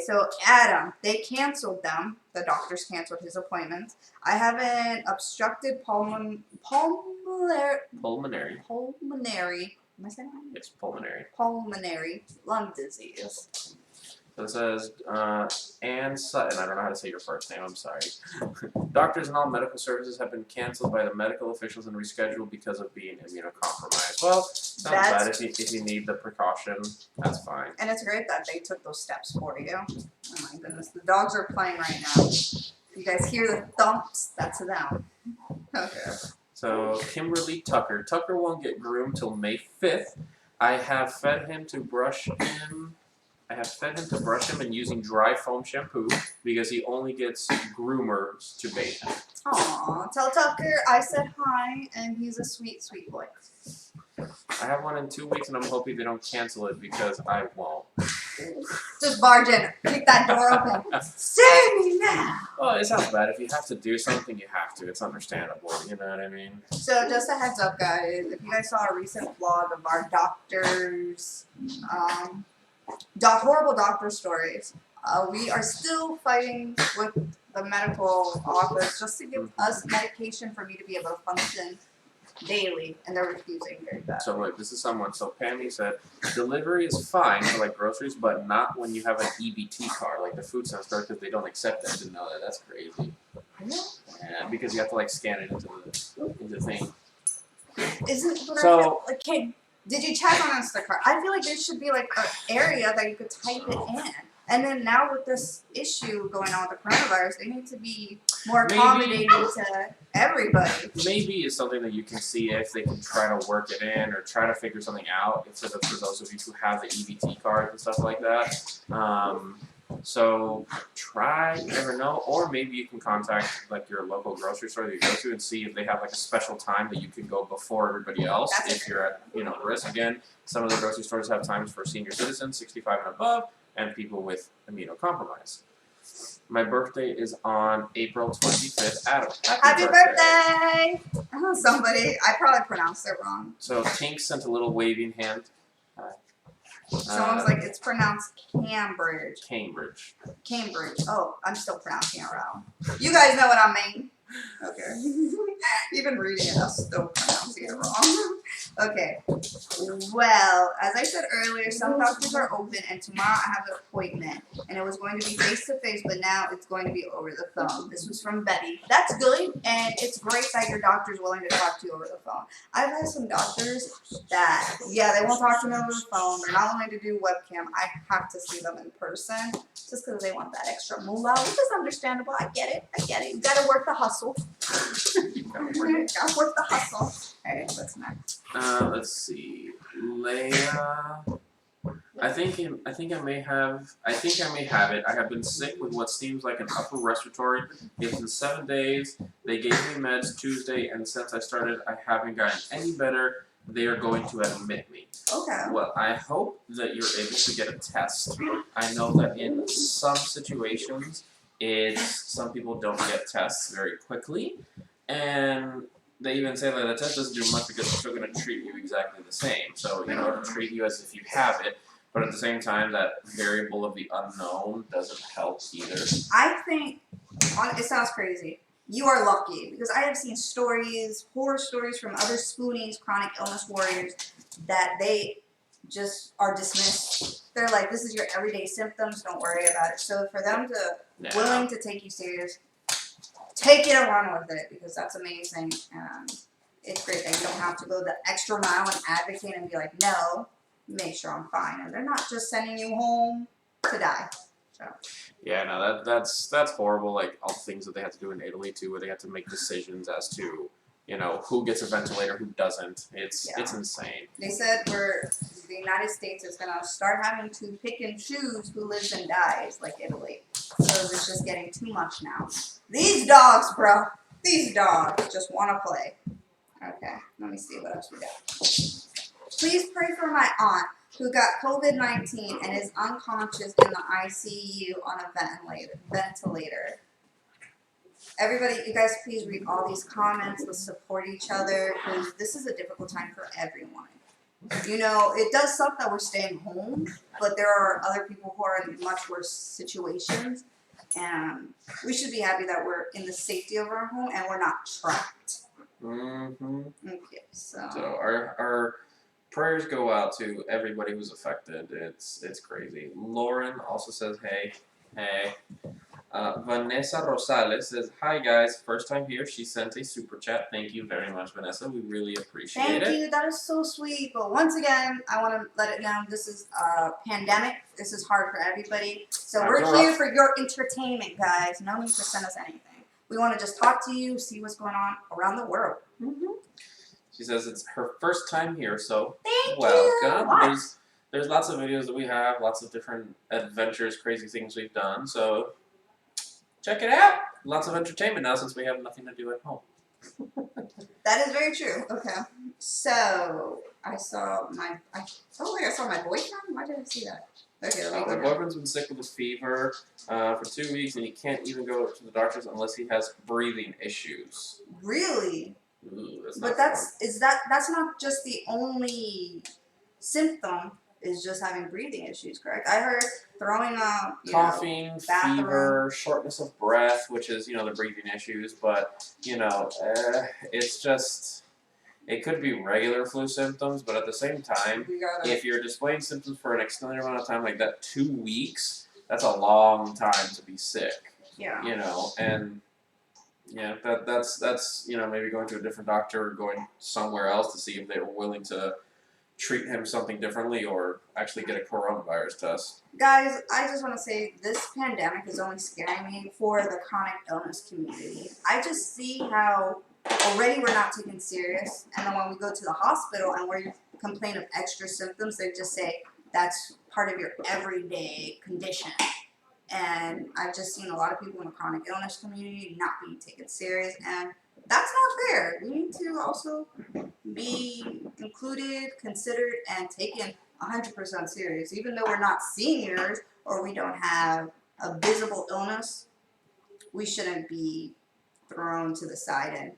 so Adam, they canceled them. The doctors canceled his appointments. I have an obstructed pulmonary. Am I saying that?
It's pulmonary.
Pulmonary lung disease.
So it says, Ann Sutton, I don't know how to say your first name, I'm sorry. Doctors and all medical services have been canceled by the medical officials and rescheduled because of being immunocompromised. Well, sounds bad. If you need the precaution, that's fine.
And it's great that they took those steps for you. Oh my goodness, the dogs are playing right now. You guys hear the thumps? That's them. Okay.
So, Kimberly Tucker. Tucker won't get groomed till May 5th. I have fed him to brush him and using dry foam shampoo because he only gets groomers to bathe him.
Aw, tell Tucker I said hi and he's a sweet, sweet boy.
I have one in 2 weeks and I'm hoping they don't cancel it because I won't.
Just barge in, kick that door open. Save me now! Yeah.
Well, it sounds bad. If you have to do something, you have to. It's understandable. You know what I mean?
So just a heads up, guys. If you guys saw a recent vlog of our doctors, horrible doctor stories, we are still fighting with the medical office just to give us medication for me to be able to function daily, and they're refusing very bad.
So look, this is someone. So Pammy said, delivery is fine for like groceries, but not when you have an EBT card, like the food stamp store, because they don't accept that. I didn't know that. That's crazy. Yeah, because you have to like scan it into the thing.
Isn't but
So-
I feel, like, okay, did you check on Instacart? I feel like there should be like an area that you could type it in. And then now with this issue going on with the coronavirus, they need to be more accommodating to everybody.
Maybe it's something that you can see if they can try to work it in or try to figure something out for those of you who have the EBT card and stuff like that. So try, you never know, or maybe you can contact like your local grocery store that you go to and see if they have like a special time that you can go before everybody else. If you're at risk. Again, some of the grocery stores have times for senior citizens, 65 and above, and people with immunocompromise. My birthday is on April 25th. Adam,
Happy birthday! Oh, somebody, I probably pronounced it wrong.
So Tink sent a little waving hand.
Someone's like, it's pronounced Cambridge.
Cambridge.
Cambridge. Oh, I'm still pronouncing it wrong. You guys know what I mean. Okay. Even reading it, I'm still pronouncing it wrong. Okay. Well, as I said earlier, some doctors are open, and tomorrow I have an appointment. And it was going to be face-to-face, but now it's going to be over the phone. This was from Betty. That's good, and it's great that your doctor's willing to talk to you over the phone. I've had some doctors that, yeah, they won't talk to me over the phone. They're not willing to do webcam. I have to see them in person just because they want that extra moolah, which is understandable. I get it. You gotta work the hustle. Gotta work the hustle. Alright, what's next?
Let's see. Leia. I think I may have it. I have been sick with what seems like an upper respiratory. It's been 7 days. They gave me meds Tuesday, and since I started, I haven't gotten any better. They are going to admit me.
Okay.
Well, I hope that you're able to get a test. I know that in some situations, some people don't get tests very quickly, and they even say that the test doesn't do much because they're still going to treat you exactly the same. So, it'll treat you as if you have it, but at the same time, that variable of the unknown doesn't help either.
I think, it sounds crazy. You are lucky, because I have seen horror stories from other spoonies, chronic illness warriors, that they just are dismissed. They're like, this is your everyday symptoms, don't worry about it. So for them to willing to take you serious, take it and run with it, because that's amazing. And it's great that you don't have to go the extra mile and advocate and be like, no, make sure I'm fine. And they're not just sending you home to die. So.
Yeah, no, that's horrible. Like all the things that they had to do in Italy too, where they had to make decisions as to, who gets a ventilator, who doesn't. It's insane.
They said the United States is gonna start having to pick and choose who lives and dies, like Italy. So it's just getting too much now. These dogs, bro. These dogs just want to play. Okay, let me see what else we got. Please pray for my aunt who got COVID-19 and is unconscious in the ICU on a ventilator. Everybody, you guys please read all these comments. Let's support each other, because this is a difficult time for everyone. It does suck that we're staying home, but there are other people who are in much worse situations. And we should be happy that we're in the safety of our home and we're not trapped.
Mm-hmm.
Okay, so
our prayers go out to everybody who's affected. It's crazy. Lauren also says, hey. Vanessa Rosales says, hi guys, first time here. She sent a super chat. Thank you very much, Vanessa. We really appreciate it.
Thank you. That is so sweet. But once again, I want to let it know this is a pandemic. This is hard for everybody. So we're here for your entertainment, guys. No need to send us anything. We want to just talk to you, see what's going on around the world. Mm-hmm.
She says it's her first time here, so
welcome.
You. There's lots of videos that we have, lots of different adventures, crazy things we've done. So check it out. Lots of entertainment now since we have nothing to do at home.
That is very true. Okay. So I saw my boyfriend. Why did I see that? Okay, let me
My
go down.
boyfriend's been sick with a fever for 2 weeks, and he can't even go to the doctors unless he has breathing issues.
Really?
Ooh, that's
But
not
that's not just the only symptom. Is just having breathing issues, correct? I heard throwing up,
coughing,
bathroom.
fever, shortness of breath, which is the breathing issues, but it's just it could be regular flu symptoms, but at the same time, if you're displaying symptoms for an extended amount of time like that, 2 weeks, that's a long time to be sick.
Yeah.
And yeah, that's maybe going to a different doctor or going somewhere else to see if they were willing to treat him something differently or actually get a coronavirus test.
Guys, I just want to say this pandemic is only scaring me for the chronic illness community. I just see how already we're not taken serious, and then when we go to the hospital and we complain of extra symptoms, they just say that's part of your everyday condition. And I've just seen a lot of people in the chronic illness community not being taken serious, and that's not fair. We need to also be included, considered, and taken 100% serious. Even though we're not seniors or we don't have a visible illness, we shouldn't be thrown to the side and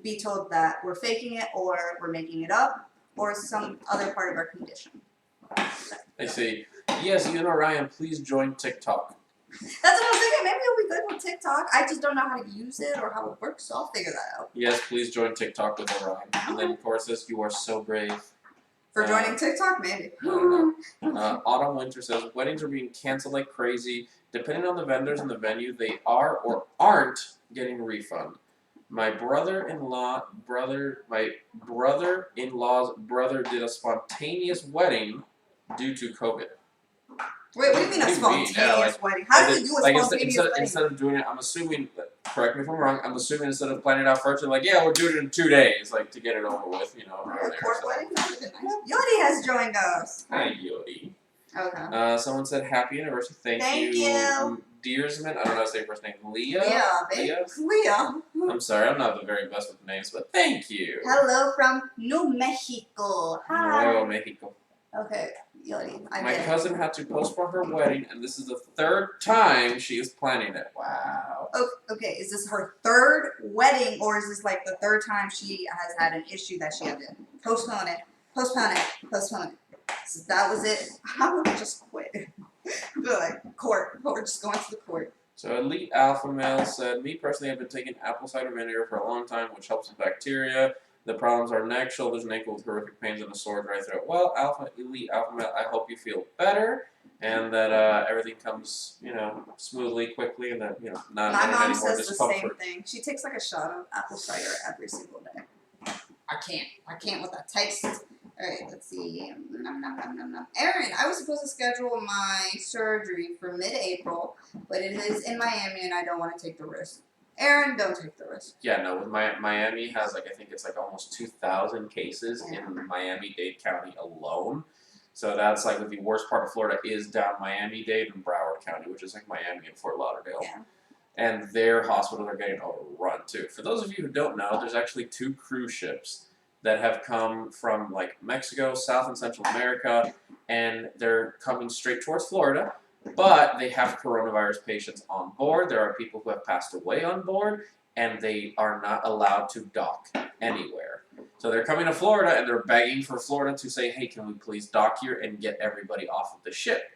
be told that we're faking it or we're making it up or some other part of our condition.
I see. Yes, Ryan, please join TikTok.
That's what I'm thinking. Maybe it'll be good with TikTok. I just don't know how to use it or how it works, so I'll figure that out.
Yes, please join TikTok with Orion. And then, of course, says, you are so brave.
For joining TikTok, maybe.
Autumn Winter says, weddings are being canceled like crazy. Depending on the vendors and the venue, they are or aren't getting a refund. My brother-in-law's brother did a spontaneous wedding due to COVID.
Wait, what do you mean a spontaneous wedding? How do you do a spontaneous wedding?
Instead of doing it, I'm assuming, correct me if I'm wrong, I'm assuming instead of planning it out first, they're like, yeah, we'll do it in 2 days, to get it over with,
A court wedding? That would have been nice. Yodi has joined us.
Hi, Yodi.
Okay.
Someone said happy anniversary. Thank you. Deersman, I don't know how to say your first name. Leah. I'm sorry, I'm not the very best with names, but thank you.
Hello from New Mexico. Hi.
Nuevo Mexico.
Okay, Yodi.
My cousin had to postpone her wedding, and this is the 3rd time she is planning it. Wow.
Oh, okay, is this her 3rd wedding, or is this like the 3rd time she has had an issue that she had to postpone it? So that was it. I would just quit. But like, court. We're just going to the court.
So Elite Alpha Male said, me personally have been taking apple cider vinegar for a long time, which helps with bacteria. The problems are neck, shoulders, and ankle with horrific pains and a sore dry throat. Well, Elite Alpha Male, I hope you feel better and that everything comes, smoothly, quickly, and that, not
My mom
any more
says
discomfort.
the same thing. She takes like a shot of apple cider every single day. I can't with that taste. Alright, let's see. Nom, nom, nom, nom, nom. Aaron, I was supposed to schedule my surgery for mid-April, but it is in Miami and I don't want to take the risk. Aaron, don't take the risk.
Yeah, no, with Miami has I think it's almost 2,000 cases in Miami-Dade County alone. So that's with the worst part of Florida is down Miami-Dade and Broward County, which is Miami and Fort Lauderdale.
Yeah.
And their hospitals are getting overrun too. For those of you who don't know, there's actually 2 cruise ships that have come from Mexico, South and Central America, and they're coming straight towards Florida, but they have coronavirus patients on board. There are people who have passed away on board, and they are not allowed to dock anywhere. So they're coming to Florida, and they're begging for Florida to say, hey, can we please dock here and get everybody off of the ship?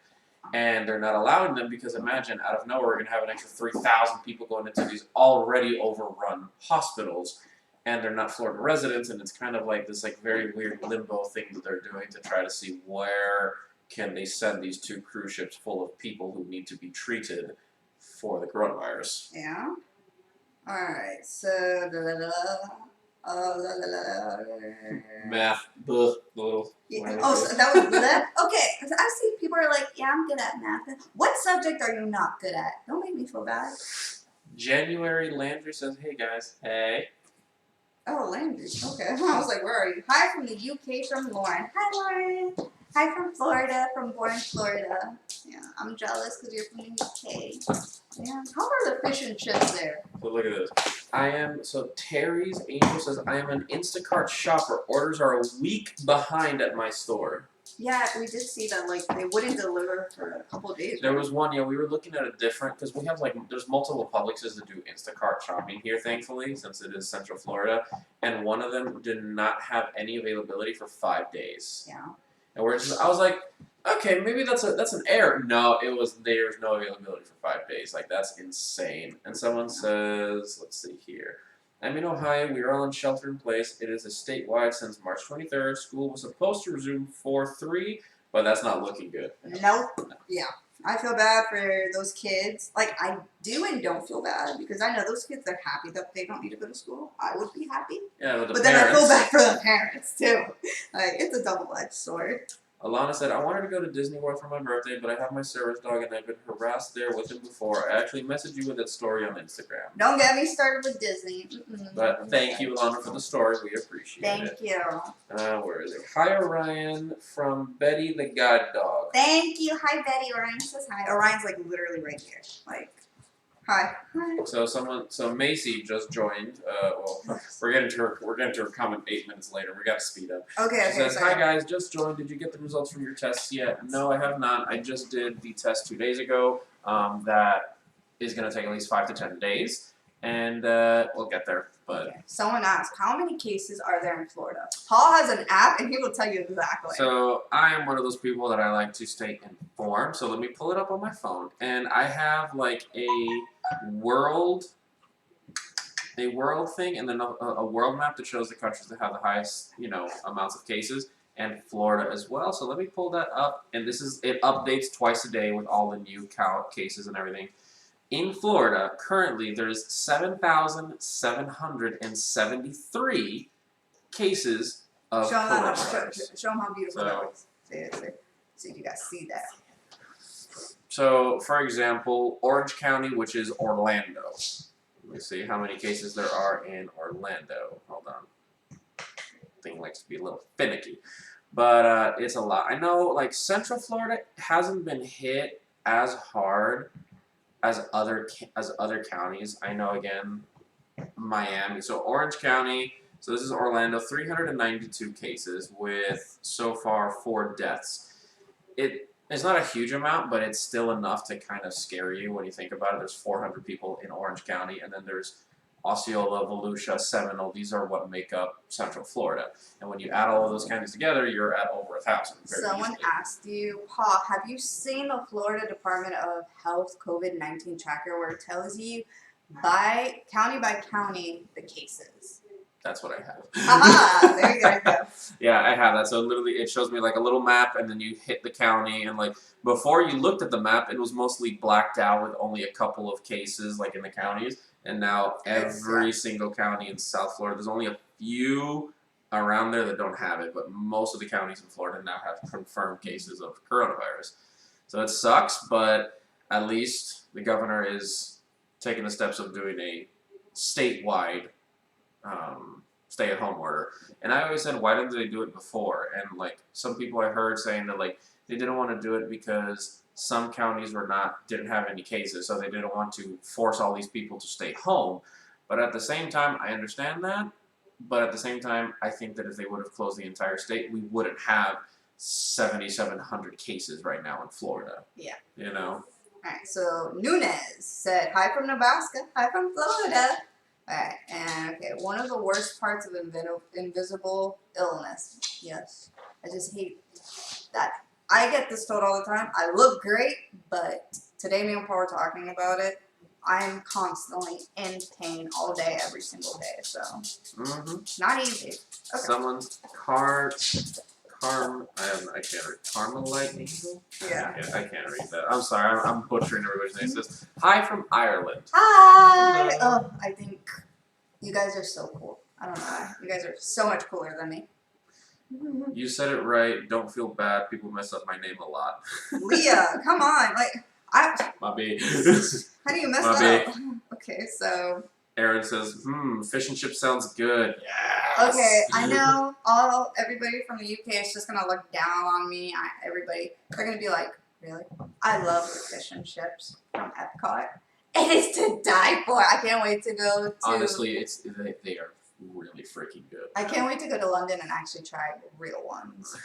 And they're not allowing them because imagine, out of nowhere, we're going to have an extra 3,000 people going into these already overrun hospitals. And they're not Florida residents, and it's kind of this very weird limbo thing that they're doing to try to see where can they send these 2 cruise ships full of people who need to be treated for the coronavirus.
Yeah. Alright, so
Math, little.
Yeah. Oh, so that was that? Okay, I see people are like, yeah, I'm good at math. What subject are you not good at? Don't make me feel bad.
January Landry says, hey guys, hey.
Oh, Landry. Okay. I was like, where are you? Hi from the UK from Lauren. Hi, Lauren. Hi from Florida, from Bourne, Florida. Yeah, I'm jealous because you're from the UK. Yeah. How are the fish and chips there?
So look at this. Terry's Angel says, I am an Instacart shopper. Orders are a week behind at my store.
Yeah, we did see that like they wouldn't deliver for a couple of days.
There was one, we were looking at a different, because we have there's multiple Publixes that do Instacart shopping here, thankfully, since it is Central Florida, and one of them did not have any availability for 5 days.
Yeah.
And I was like, okay, maybe that's an error. No, there's no availability for 5 days. Like, that's insane. And someone says, let's see here. I'm in Ohio. We are all in shelter in place. It is a statewide since March 23rd. School was supposed to resume 4/3, but that's not looking good.
Nope.
No.
Yeah. I feel bad for those kids. Like, I do and don't feel bad because I know those kids are happy that they don't need to go to school. I would be happy.
Yeah,
but then I feel bad for the parents, too. Like, it's a double-edged sword.
Alana said, I wanted to go to Disney World for my birthday, but I have my service dog and I've been harassed there with him before. I actually messaged you with that story on Instagram.
Don't get me started with Disney.
But thank you, Alana, for the story. We appreciate it.
Thank you.
Where is it? Hi, Orion from Betty the Guide Dog.
Thank you. Hi, Betty. Orion says hi. Orion's like literally right here. Like, hi. Hi.
So Macy just joined. We're getting to her comment 8 minutes later. We got to speed up.
Okay.
She says, hi guys, just joined. Did you get the results from your tests yet? No, I have not. I just did the test 2 days ago. That is going to take at least 5 to 10 days, and we'll get there. But
okay. Someone asked, how many cases are there in Florida? Paul has an app, and he will tell you exactly.
So I am one of those people that I like to stay informed. So let me pull it up on my phone, and I have like a world thing, and then a world map that shows the countries that have the highest, amounts of cases, and Florida as well. So let me pull that up, and it updates twice a day with all the new cases and everything. In Florida, currently there's 7,773 cases of coronavirus.
Show them how beautiful that looks. See if you guys see that.
So, for example, Orange County, which is Orlando. Let me see how many cases there are in Orlando. Hold on. Thing likes to be a little finicky. But it's a lot. I know, like, Central Florida hasn't been hit as hard as other counties. I know, again, Miami. So, Orange County, so this is Orlando, 392 cases with, so far, 4 deaths. It's not a huge amount, but it's still enough to kind of scare you when you think about it. There's 400 people in Orange County, and then there's Osceola, Volusia, Seminole. These are what make up Central Florida. And when you add all of those counties together, you're at over 1,000.
Someone asked you, Paul, have you seen the Florida Department of Health COVID-19 tracker where it tells you by county the cases?
That's what I have.
Aha! There you go.
Yeah, I have that. So literally, it shows me like a little map, and then you hit the county, and like before you looked at the map, it was mostly blacked out with only a couple of cases, like in the counties. And now every single county in South Florida, there's only a few around there that don't have it, but most of the counties in Florida now have confirmed cases of coronavirus. So it sucks, but at least the governor is taking the steps of doing a statewide stay-at-home order. And I always said, why didn't they do it before? And like some people I heard saying that like they didn't want to do it because some counties didn't have any cases, so they didn't want to force all these people to stay home. But at the same time, I understand that. But at the same time, I think that if they would have closed the entire state, we wouldn't have 7,700 cases right now in Florida.
Yeah.
All
right, so Nunez said, hi from Nebraska, hi from Florida. Alright, and okay, one of the worst parts of invisible illness. Yes, I just hate that. I get this told all the time. I look great, but today me and Paul were talking about it. I'm constantly in pain all day, every single day, so not easy. Okay.
Someone's I can't read. Carmelite Angel?
Yeah.
I can't read that. I'm sorry, I'm butchering everybody's name. It says, hi from Ireland.
Hi! Oh, I think you guys are so cool. I don't know. You guys are so much cooler than me.
You said it right. Don't feel bad. People mess up my name a lot.
Leah, come on.
My B.
How do you mess that up? Okay, so...
Aaron says, fish and chips sounds good. Yes.
Okay, I know everybody from the UK is just gonna look down on me. They're gonna be like, really? I love the fish and chips from Epcot. It is to die for. I can't wait to go to.
Honestly, they are really freaking good.
I can't wait to go to London and actually try real ones.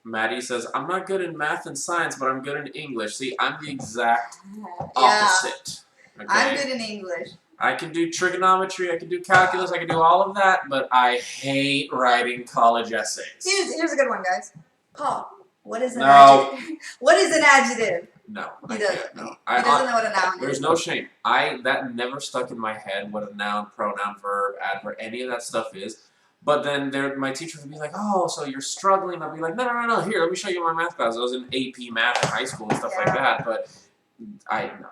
Maddie says, I'm not good in math and science, but I'm good in English. See, I'm the exact
Yeah,
opposite. Okay?
I'm good in English.
I can do trigonometry, I can do calculus, I can do all of that, but I hate writing college essays.
Here's a good one, guys. Paul, what is an
No.
adjective? What is an adjective?
No,
He
I
doesn't.
can't. No.
He doesn't know what a noun
There's
is.
no shame. That never stuck in my head what a noun, pronoun, verb, adverb, any of that stuff is. But then my teacher would be like, "Oh, so you're struggling?" I'd be like, "No. Here, let me show you my math class. I was in AP math in high school and stuff like that." But I couldn't.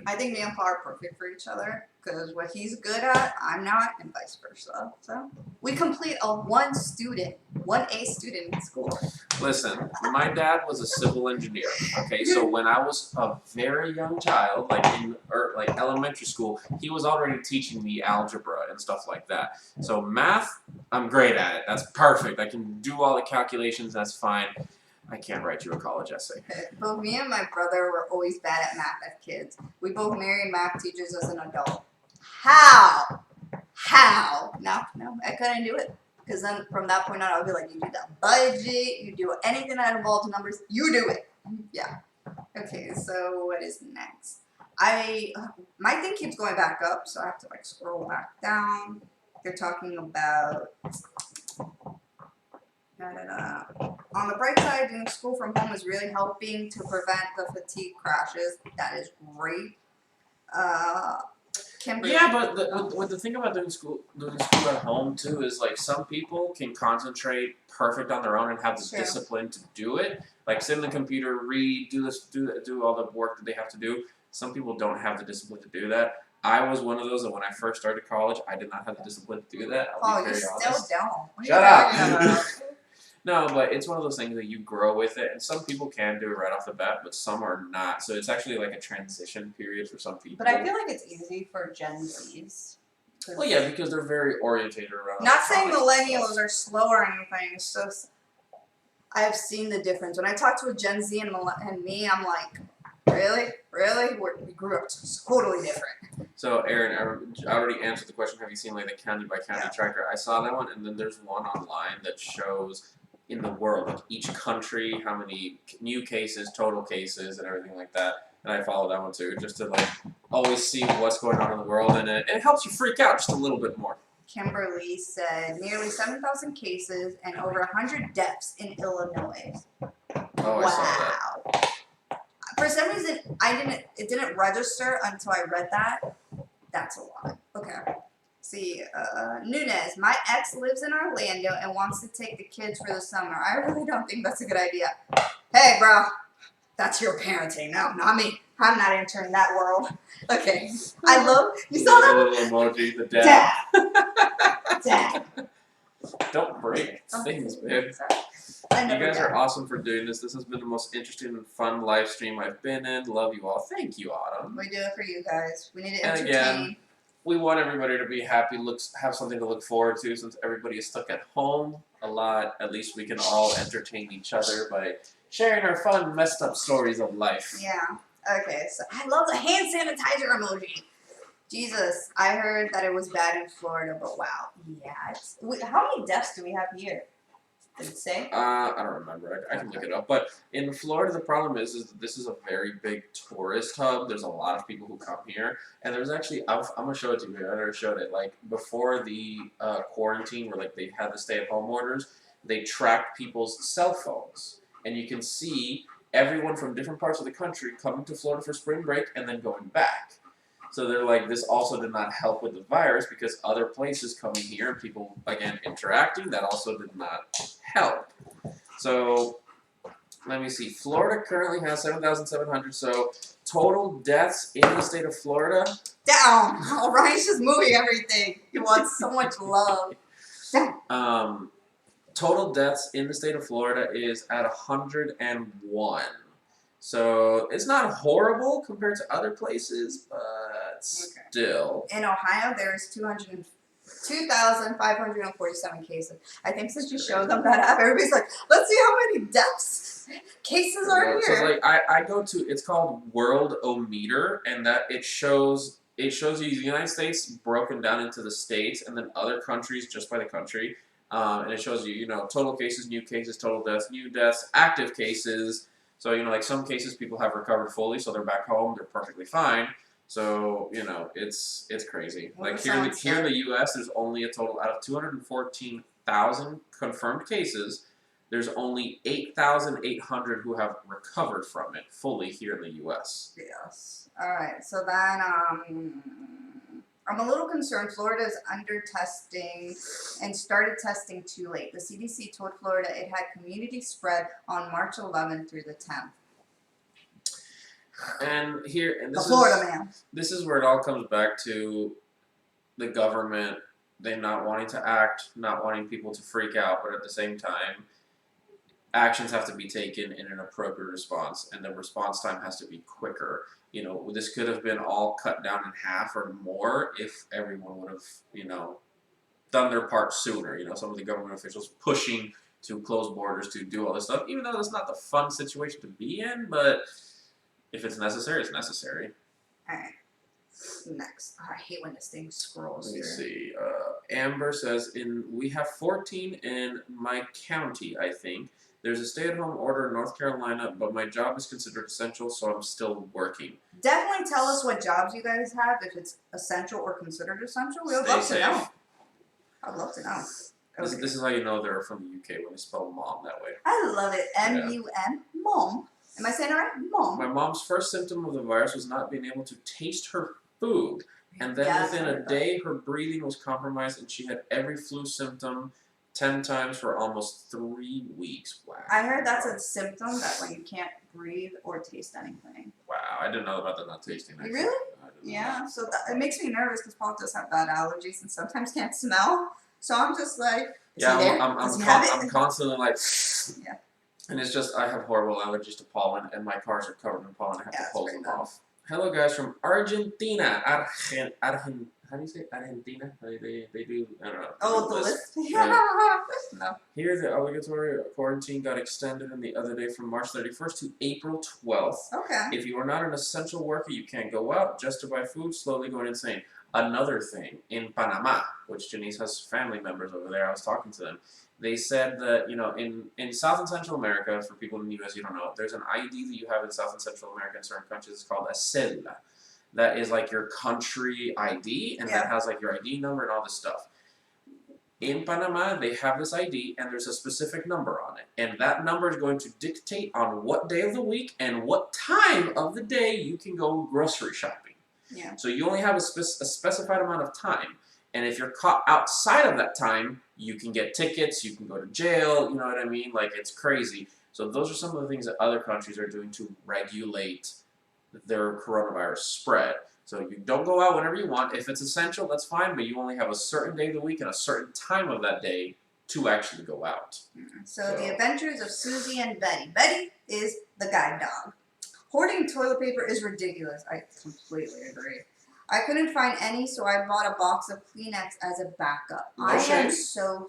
I think me and Paul are perfect for each other because what he's good at, I'm not, and vice versa. So we complete a 1A student in school.
Listen, my dad was a civil engineer. Okay, so when I was a very young child, like in elementary school, he was already teaching me algebra and stuff like that. So math, I'm great at it. That's perfect. I can do all the calculations. That's fine. I can't write you a college essay.
Both me and my brother were always bad at math as kids. We both married math teachers as an adult. How? No, I couldn't do it. Because then from that point on, I would be like, you do the budget, you do anything that involves numbers, you do it. Yeah. Okay, so what is next? My thing keeps going back up, so I have to like scroll back down. They're talking about on the bright side, doing school from home is really helping to prevent the fatigue crashes. That is great. Kimberly.
Yeah, but what the thing about doing school at home too is like some people can concentrate perfect on their own and have the discipline to do it. Like sit in the computer, read, do all the work that they have to do. Some people don't have the discipline to do that. I was one of those that when I first started college, I did not have the discipline to do that. I'll be very honest.
Still don't.
Shut up. No, but it's one of those things that you grow with it, and some people can do it right off the bat, but some are not. So it's actually like a transition period for some people.
But I feel like it's easy for Gen Zs.
Well, yeah, because they're very orientated around.
Not saying millennials are slow or anything. It's just I have seen the difference. When I talk to a Gen Z and me, I'm like, really? We grew up totally different.
So, Aaron, I already answered the question. Have you seen like the county by county tracker? I saw that one, and then there's one online that shows in the world, like each country, how many new cases, total cases, and everything like that. And I follow that one too, just to like always see what's going on in the world, and it helps you freak out just a little bit more.
Kimberly said nearly 7,000 cases and over 100 deaths in Illinois.
Oh, wow. I saw that.
For some reason, it didn't register until I read that. That's a lot. Okay. See, Nunez, my ex lives in Orlando and wants to take the kids for the summer. I really don't think that's a good idea. Hey, bro, that's your parenting. No, not me. I'm not entering that world. Okay. I love, you saw that
little emoji, the dad.
Dad.
Don't break things, babe. You guys are awesome for doing this. This has been the most interesting and fun live stream I've been in. Love you all. Thank you, Autumn.
We do it for you guys. We need to entertain.
And again, we want everybody to be happy, have something to look forward to. Since everybody is stuck at home a lot, at least we can all entertain each other by sharing our fun, messed up stories of life.
Yeah. Okay, so I love the hand sanitizer emoji. Jesus, I heard that it was bad in Florida, but wow. Yeah. How many deaths do we have here? Did it say?
I don't remember. I can look it up. But in Florida, the problem is that this is a very big tourist hub. There's a lot of people who come here. And there's actually, I'm going to show it to you here. I never showed it. Like, before the quarantine, where like they had the stay-at-home orders, they tracked people's cell phones. And you can see everyone from different parts of the country coming to Florida for spring break and then going back. So they're like, this also did not help with the virus because other places coming here and people, again, interacting, that also did not help. So, let me see. Florida currently has 7,700. So, total deaths in the state of Florida.
Down! Oh, Ryan's just moving everything. He wants so much love. Down.
Total deaths in the state of Florida is at 101. So, it's not horrible compared to other places, but still.
In Ohio, there's 2,547 cases. I think since you showed them that app, everybody's like, let's see how many deaths cases are here.
So, like, I go to, it's called World-O-Meter, and that it shows it shows you the United States broken down into the states and then other countries just by the country. And it shows you, total cases, new cases, total deaths, new deaths, active cases. So, like some cases people have recovered fully, so they're back home, they're perfectly fine. So, it's crazy.
What
Like
if
here in
someone
the U.S., there's only a total out of 214,000 confirmed cases. There's only 8,800 who have recovered from it fully here in the U.S.
Yes. All right. So then, I'm a little concerned. Florida is under testing and started testing too late. The CDC told Florida it had community spread on March 11th through the 10th.
And
The Florida man.
This is where it all comes back to the government, they not wanting to act, not wanting people to freak out, but at the same time, actions have to be taken in an appropriate response, and the response time has to be quicker. This could have been all cut down in half or more if everyone would have, done their part sooner. Some of the government officials pushing to close borders, to do all this stuff, even though it's not the fun situation to be in, but if it's necessary, it's necessary.
All right. Next. Oh, I hate when this thing scrolls
Let me
here.
see. Amber says, we have 14 in my county, I think. There's a stay-at-home order in North Carolina, but my job is considered essential, so I'm still working.
Definitely tell us what jobs you guys have, if it's essential or considered essential. We would
Stay
love
safe.
to know. I'd love to know.
This
Okay.
is how you know they're from the UK, when they spell mom that way.
I love it. M-U-M. Mom. Am I saying it right? Mom.
My mom's first symptom of the virus was not being able to taste her food. And then
Yes,
within
I
a
heard
day, her breathing was compromised, and she had every flu symptom 10 times for almost 3 weeks. Wow.
I heard that's a symptom that when you can't breathe or taste anything.
Wow, I didn't know about the not tasting.
You really?
I didn't know
Yeah.
that.
So it makes me nervous because Paul does have bad allergies and sometimes can't smell. So I'm just like, is he there? Does he have it?
I'm constantly like,
Yeah.
And it's just, I have horrible allergies to pollen, and my cars are covered in pollen. I have to hose them off. Hello, guys from Argentina. How do you say Argentina? They do, I don't know.
Oh, the list?
Yeah.
No.
Here, the obligatory quarantine got extended the other day from March 31st to April 12th.
Okay.
If you are not an essential worker, you can't go out just to buy food, slowly going insane. Another thing, in Panama, which Janice has family members over there, I was talking to them. They said that, in South and Central America, for people in the U.S. you don't know, there's an ID that you have in South and Central America in certain countries. It's called a cédula. That is like your country ID, and that has like your ID number and all this stuff. In Panama, they have this ID, and there's a specific number on it. And that number is going to dictate on what day of the week and what time of the day you can go grocery shopping.
Yeah.
So you only have a specified amount of time. And if you're caught outside of that time, you can get tickets, you can go to jail, you know what I mean? Like, it's crazy. So those are some of the things that other countries are doing to regulate their coronavirus spread. So you don't go out whenever you want. If it's essential, that's fine, but you only have a certain day of the week and a certain time of that day to actually go out.
So the adventures of Susie and Betty. Betty is the guide dog. Hoarding toilet paper is ridiculous. I completely agree. I couldn't find any, so I bought a box of Kleenex as a backup.
No shame.
Am so...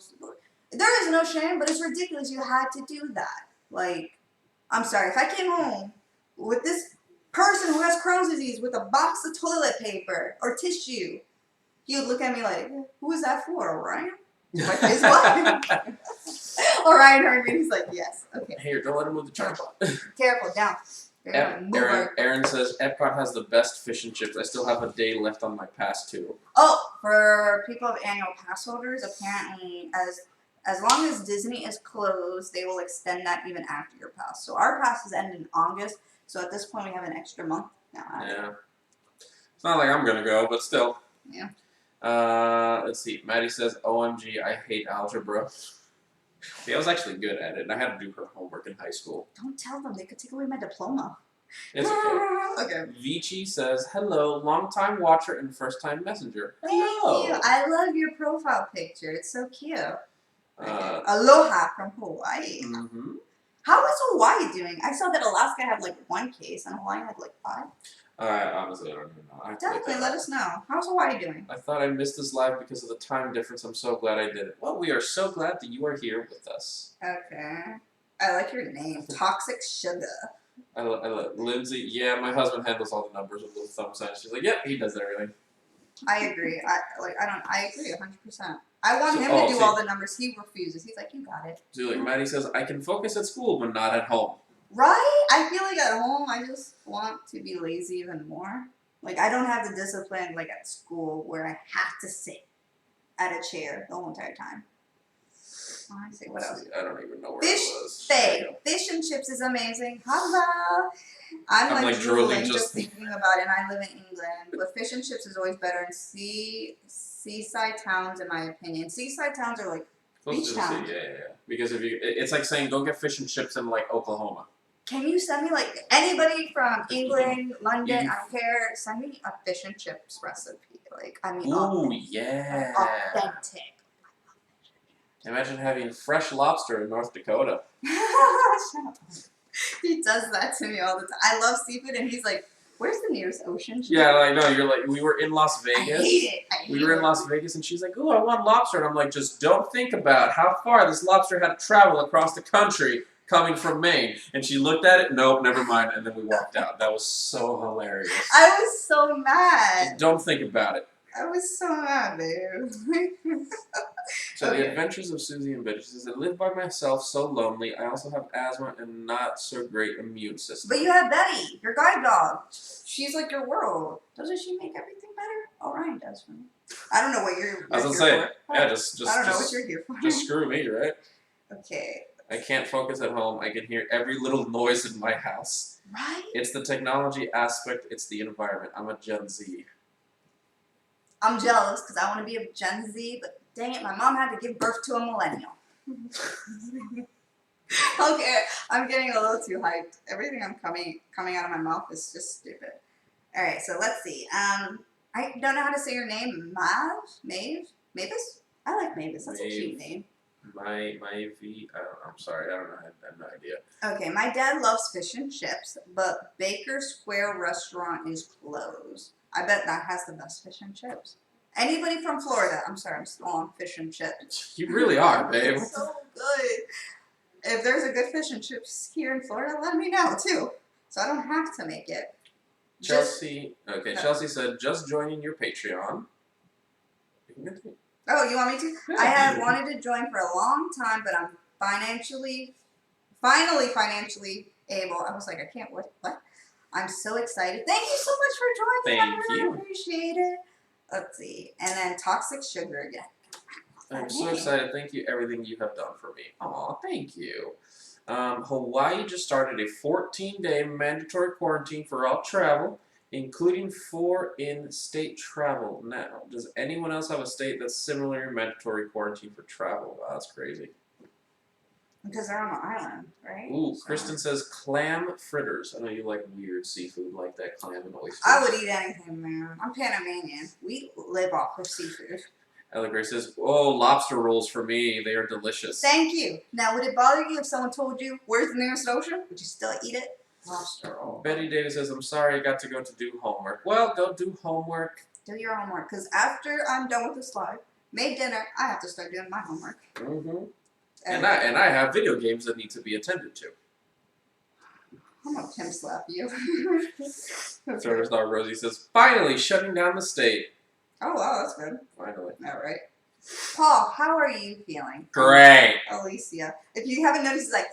There is no shame, but it's ridiculous you had to do that. Like, I'm sorry, if I came home with this person who has Crohn's disease with a box of toilet paper or tissue, he would look at me like, who is that for, Orion? Like, his wife? Orion heard me and he's like, yes. Okay.
Here, don't let him move the tripod.
Careful, down.
Aaron says, Epcot has the best fish and chips. I still have a day left on my pass, too.
Oh, for people of annual pass holders, apparently, as long as Disney is closed, they will extend that even after your pass. So our passes end in August, so at this point we have an extra month now.
Yeah. It's not like I'm going to go, but still.
Yeah.
Let's see. Maddie says, OMG, I hate algebra. Yeah, I was actually good at it, and I had to do her homework in high school.
Don't tell them. They could take away my diploma.
It's okay.
Okay.
Vici says, hello, long-time watcher and first-time messenger. Hello.
Thank you. I love your profile picture. It's so cute.
Uh,
Aloha from Hawaii.
Mm-hmm.
How is Hawaii doing? I saw that Alaska had like 1 case and Hawaii had like 5.
Honestly, I don't even know.
Definitely let us know. How's Hawaii doing?
I thought I missed this live because of the time difference. I'm so glad I did it. Well, we are so glad that you are here with us.
Okay. I like your name. Toxic Sugar.
Lindsay, yeah, my husband handles all the numbers with little thumb signs. She's like, yep, he does everything.
I agree. I agree 100%. I want
So,
him to do all the numbers. He refuses. He's like, you got it.
So like Maddie says, I can focus at school, but not at home.
Right? I feel like at home, I just want to be lazy even more. Like, I don't have the discipline like at school where I have to sit at a chair the whole entire time. I see. What else?
I don't even know where
Fish
it was.
steak. Fish and chips is amazing. Hello. I'm like drooling just thinking about it, and I live in England. But fish and chips is always better in seaside towns, in my opinion. Seaside towns are like beach towns.
Yeah. Because it's like saying go get fish and chips in like Oklahoma.
Can you send me like anybody from England, London? I don't care. Send me a fish and chips recipe. Like I mean, authentic.
Imagine having fresh lobster in North Dakota.
He does that to me all the time. I love seafood, and he's like, "Where's the nearest ocean?"
Yeah, I know. You're like, we were in Las Vegas.
I hate it.
We were in Las Vegas, and she's like, "Oh, I want lobster," and I'm like, "Just don't think about how far this lobster had to travel across the country coming from Maine." And she looked at it. Nope, never mind. And then we walked out. That was so hilarious.
I was so mad.
Just don't think about it.
I was so mad, babe.
So the adventures of Susie and Betty. She says, I live by myself, so lonely. I also have asthma and not so great immune system.
But you have Betty, your guide dog. She's like your world. Doesn't she make everything better? Oh, Ryan does for me. I don't know what you're
I was gonna say, yeah, just
I don't know what you're here for.
Just screw me, right?
Okay.
I can't focus at home. I can hear every little noise in my house.
Right?
It's the technology aspect. It's the environment. I'm a Gen Z.
I'm jealous because I want to be a Gen Z, but dang it, my mom had to give birth to a millennial. Okay, I'm getting a little too hyped. Everything I'm coming out of my mouth is just stupid. All right, so let's see. I don't know how to say your name. Mavis? I like Mavis. That's a cute name.
I'm sorry. I don't know. I have no idea.
Okay, my dad loves fish and chips, but Baker Square restaurant is closed. I bet that has the best fish and chips. Anybody from Florida? I'm sorry, I'm still on fish and chips.
You really are, babe.
It's so good. If there's a good fish and chips here in Florida, let me know too, so I don't have to make it.
Chelsea. Chelsea said, "Just joining your Patreon."
Oh, you want me to? I have wanted to join for a long time, but I'm finally financially able. I was like, I can't. What? I'm so excited. Thank you so much for joining.
Thank
I really
you.
appreciate it. Let's see. And then Toxic Sugar again.
I'm so excited. Thank you, everything you have done for me. Aw, thank you. Hawaii just started a 14-day mandatory quarantine for all travel, including for in-state travel. Now, does anyone else have a state that's similar mandatory quarantine for travel? Wow, that's crazy.
Because they're on an island, right?
Ooh, Kristen says clam fritters. I know you like weird seafood like that, clam and oysters.
I would eat anything, man. I'm Panamanian. We live off of seafood.
Ella Grace says, oh, lobster rolls for me. They are delicious.
Thank you. Now, would it bother you if someone told you, where's the nearest ocean? Would you still eat it? Lobster roll.
Betty Davis says, I'm sorry I got to go to do homework. Well, go do homework.
Do your homework. Because after I'm done with this live, made dinner, I have to start doing my homework.
Mm-hmm. And I have video games that need to be attended to.
I'm gonna Tim slap you.
Service Dog Rosie says, finally shutting down the state.
Oh wow, that's good.
Finally.
All right. Paul, how are you feeling?
Great.
Alicia, if you haven't noticed, it's like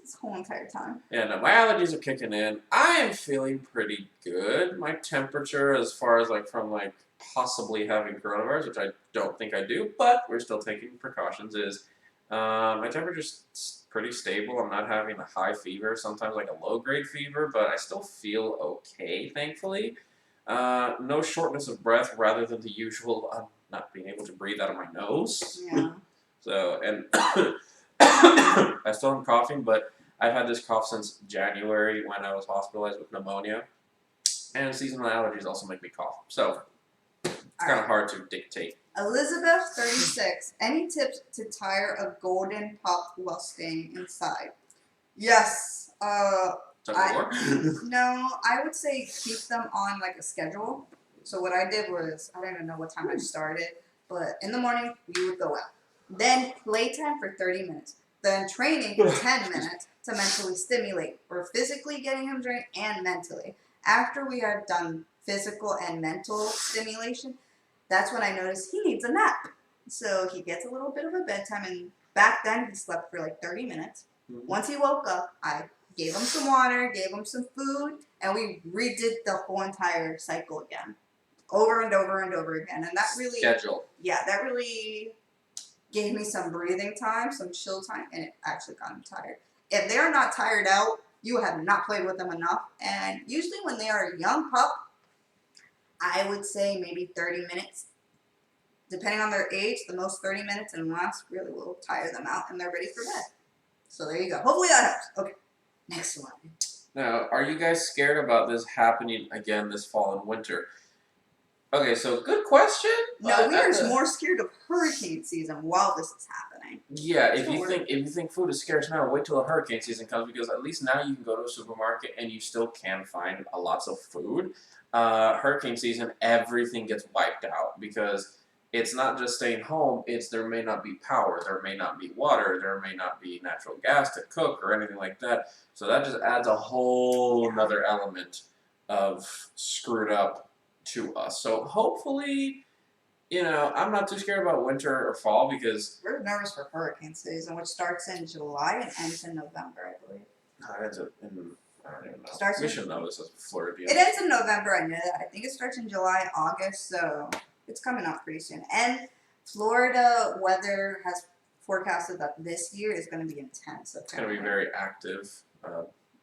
this whole entire time.
Yeah, no, my allergies are kicking in. I am feeling pretty good. My temperature, as far as from possibly having coronavirus, which I don't think I do, but we're still taking precautions, is my temperature's pretty stable. I'm not having a high fever, sometimes a low-grade fever, but I still feel okay, thankfully. No shortness of breath rather than the usual not being able to breathe out of my nose.
Yeah.
So, and I still am coughing, but I've had this cough since January when I was hospitalized with pneumonia. And seasonal allergies also make me cough. So, it's kind of hard to dictate.
Elizabeth, 36. Any tips to tire a golden pop while staying inside? Yes.
No,
I would say keep them on a schedule. So what I did was, I don't even know what time I started, but in the morning we would go out. Then playtime for 30 minutes. then training for 10 minutes to mentally stimulate. We're physically getting him trained and mentally. After we have done physical and mental stimulation, that's when I notice he needs a nap. So he gets a little bit of a bedtime, and back then he slept for like 30 minutes.
Mhm.
Once he woke up, I gave him some water, gave him some food, and we redid the whole entire cycle again. Over and over and over again. And that really,
Schedule.
yeah, that really gave me some breathing time, some chill time, and it actually got them tired. If they're not tired out, you have not played with them enough. And usually when they are a young pup, I would say maybe 30 minutes. Depending on their age, the most 30 minutes and less really will tire them out and they're ready for bed. So there you go. Hopefully that helps. Okay, next one.
Now, are you guys scared about this happening again this fall and winter? Okay, so good question.
No, we are more scared of hurricane season while this is happening.
Yeah, if you think food is scarce now, wait till the hurricane season comes, because at least now you can go to a supermarket and you still can find lots of food. Hurricane season, everything gets wiped out because it's not just staying home. It's there may not be power, there may not be water, there may not be natural gas to cook or anything like that. So that just adds a whole another element of screwed up to us. So hopefully, I'm not too scared about winter or fall because
We're nervous for hurricane season, which starts in July and ends in November, I believe.
it ends up in, I don't even know.
Starts
We
in-
should know this as Florida.
It ends in November, I know that. I think it starts in July, August, so it's coming up pretty soon. And Florida weather has forecasted that this year is going to be intense.
It's going to be very active,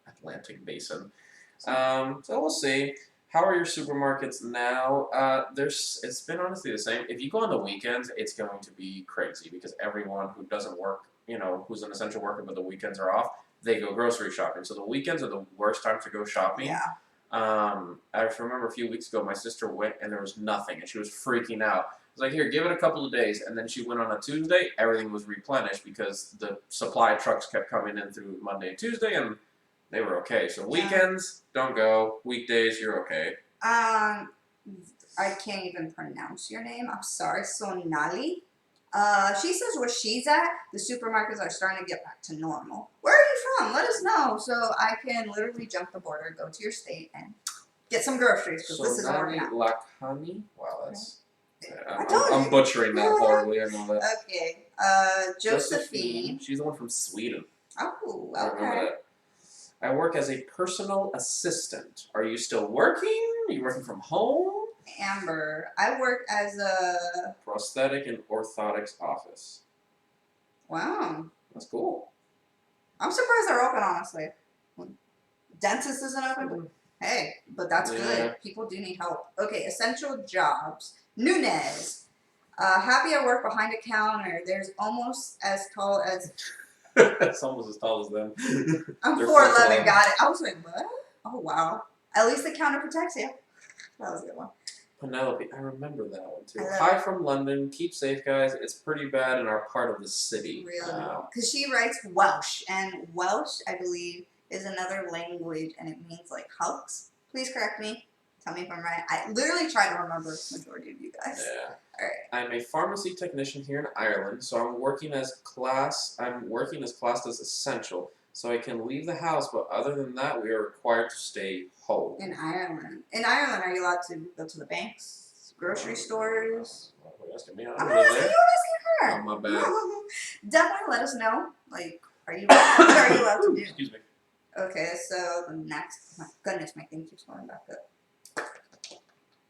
Atlantic Basin. So we'll see. How are your supermarkets now? It's been honestly the same. If you go on the weekends, it's going to be crazy because everyone who doesn't work, who's an essential worker but the weekends are off, they go grocery shopping. So the weekends are the worst time to go shopping.
Yeah.
I remember a few weeks ago, my sister went and there was nothing, and she was freaking out. I was like, here, give it a couple of days. And then she went on a Tuesday. Everything was replenished because the supply trucks kept coming in through Monday and Tuesday, and they were okay. So weekends, don't go. Weekdays, you're okay.
I can't even pronounce your name. I'm sorry. Sonali. She says where she's at, the supermarkets are starting to get back to normal. Where are you from? Let us know so I can literally jump the border, go to your state, and get some groceries because this isn't working out.
Lakhani? Wow, that's...
I told
I'm
you.
butchering that horribly, I know that.
Okay. Josephine.
She's the one from Sweden.
Oh,
I remember
okay.
that. I work as a personal assistant. Are you still working? Are you working from home?
Amber. I work as a...
Prosthetic and orthotics office.
Wow.
That's cool.
I'm surprised they're open, honestly. Dentist isn't open, but hey, but that's good. People do need help. Okay, essential jobs. Nunez. Happy I work behind a counter. There's almost as tall as...
It's almost as tall as them.
I'm
They're
4'11", got it. I was like, what? Oh, wow. At least the counter protects you. That was a good one.
Penelope, I remember that one too.
I love
Hi
it.
from London. Keep safe, guys. It's pretty bad in our part of the city.
Really? Because she writes Welsh, and Welsh, I believe, is another language, and it means like hugs. Please correct me. Tell me if I'm right. I literally try to remember the majority of you guys.
Yeah.
All right.
I'm a pharmacy technician here in Ireland, so I'm working as classed as essential, so I can leave the house, but other than that, we are required to stay home.
In Ireland. In Ireland, are you allowed to go to the banks, grocery stores?
You're asking me.
I'm not asking you, I'm asking her.
Oh, my bad.
Definitely let us know. Like, what are you allowed to do?
Excuse me.
Okay, so the next, my goodness, my thing keeps going back up.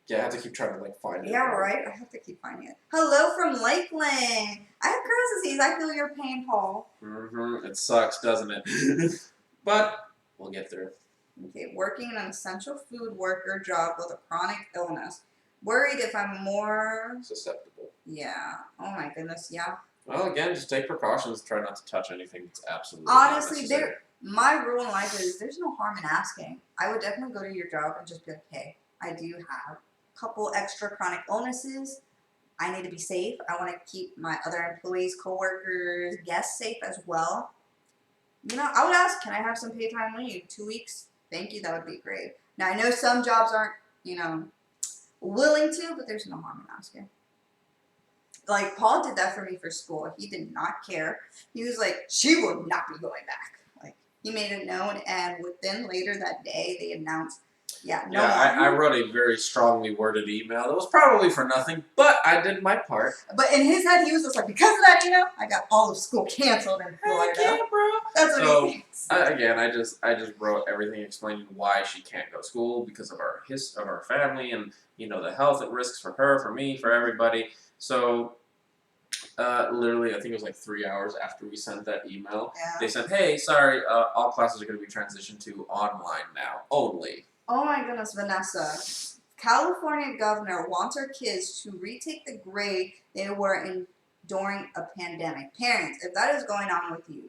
Yeah, I have to keep trying to find it.
Yeah, right. I have to keep finding it. Hello from Lakeland. I have Crohn's disease. I feel your pain, Paul.
It sucks, doesn't it? But we'll get through.
Okay, working in an essential food worker job with a chronic illness. Worried if I'm more...
Susceptible.
Yeah. Oh my goodness, yeah.
Well, again, just take precautions. Try not to touch anything that's absolutely
Honestly,
not necessary.
my rule in life is there's no harm in asking. I would definitely go to your job and just be like, hey, I do have a couple extra chronic illnesses. I need to be safe. I want to keep my other employees, coworkers, guests safe as well. I would ask, can I have some paid time leave? 2 weeks? Thank you. That would be great. Now, I know some jobs aren't, willing to, but there's no harm in asking. like Paul did that for me for school. He did not care. He was like, she will not be going back. Like he made it known, and within later that day, they announced, no more.
I wrote a very strongly worded email. It was probably for nothing, but I did my part.
But in his head, he was just like, because of that email, I got all of school canceled in Florida.
Yeah, bro.
That's what he thinks.
I just wrote everything explaining why she can't go to school because of our family and the health at risks for her, for me, for everybody. So literally, I think it was like 3 hours after we sent that email, they said, "Hey, sorry, all classes are going to be transitioned to online now only."
Oh my goodness, Vanessa. California governor wants our kids to retake the grade they were in during a pandemic. Parents, if that is going on with you,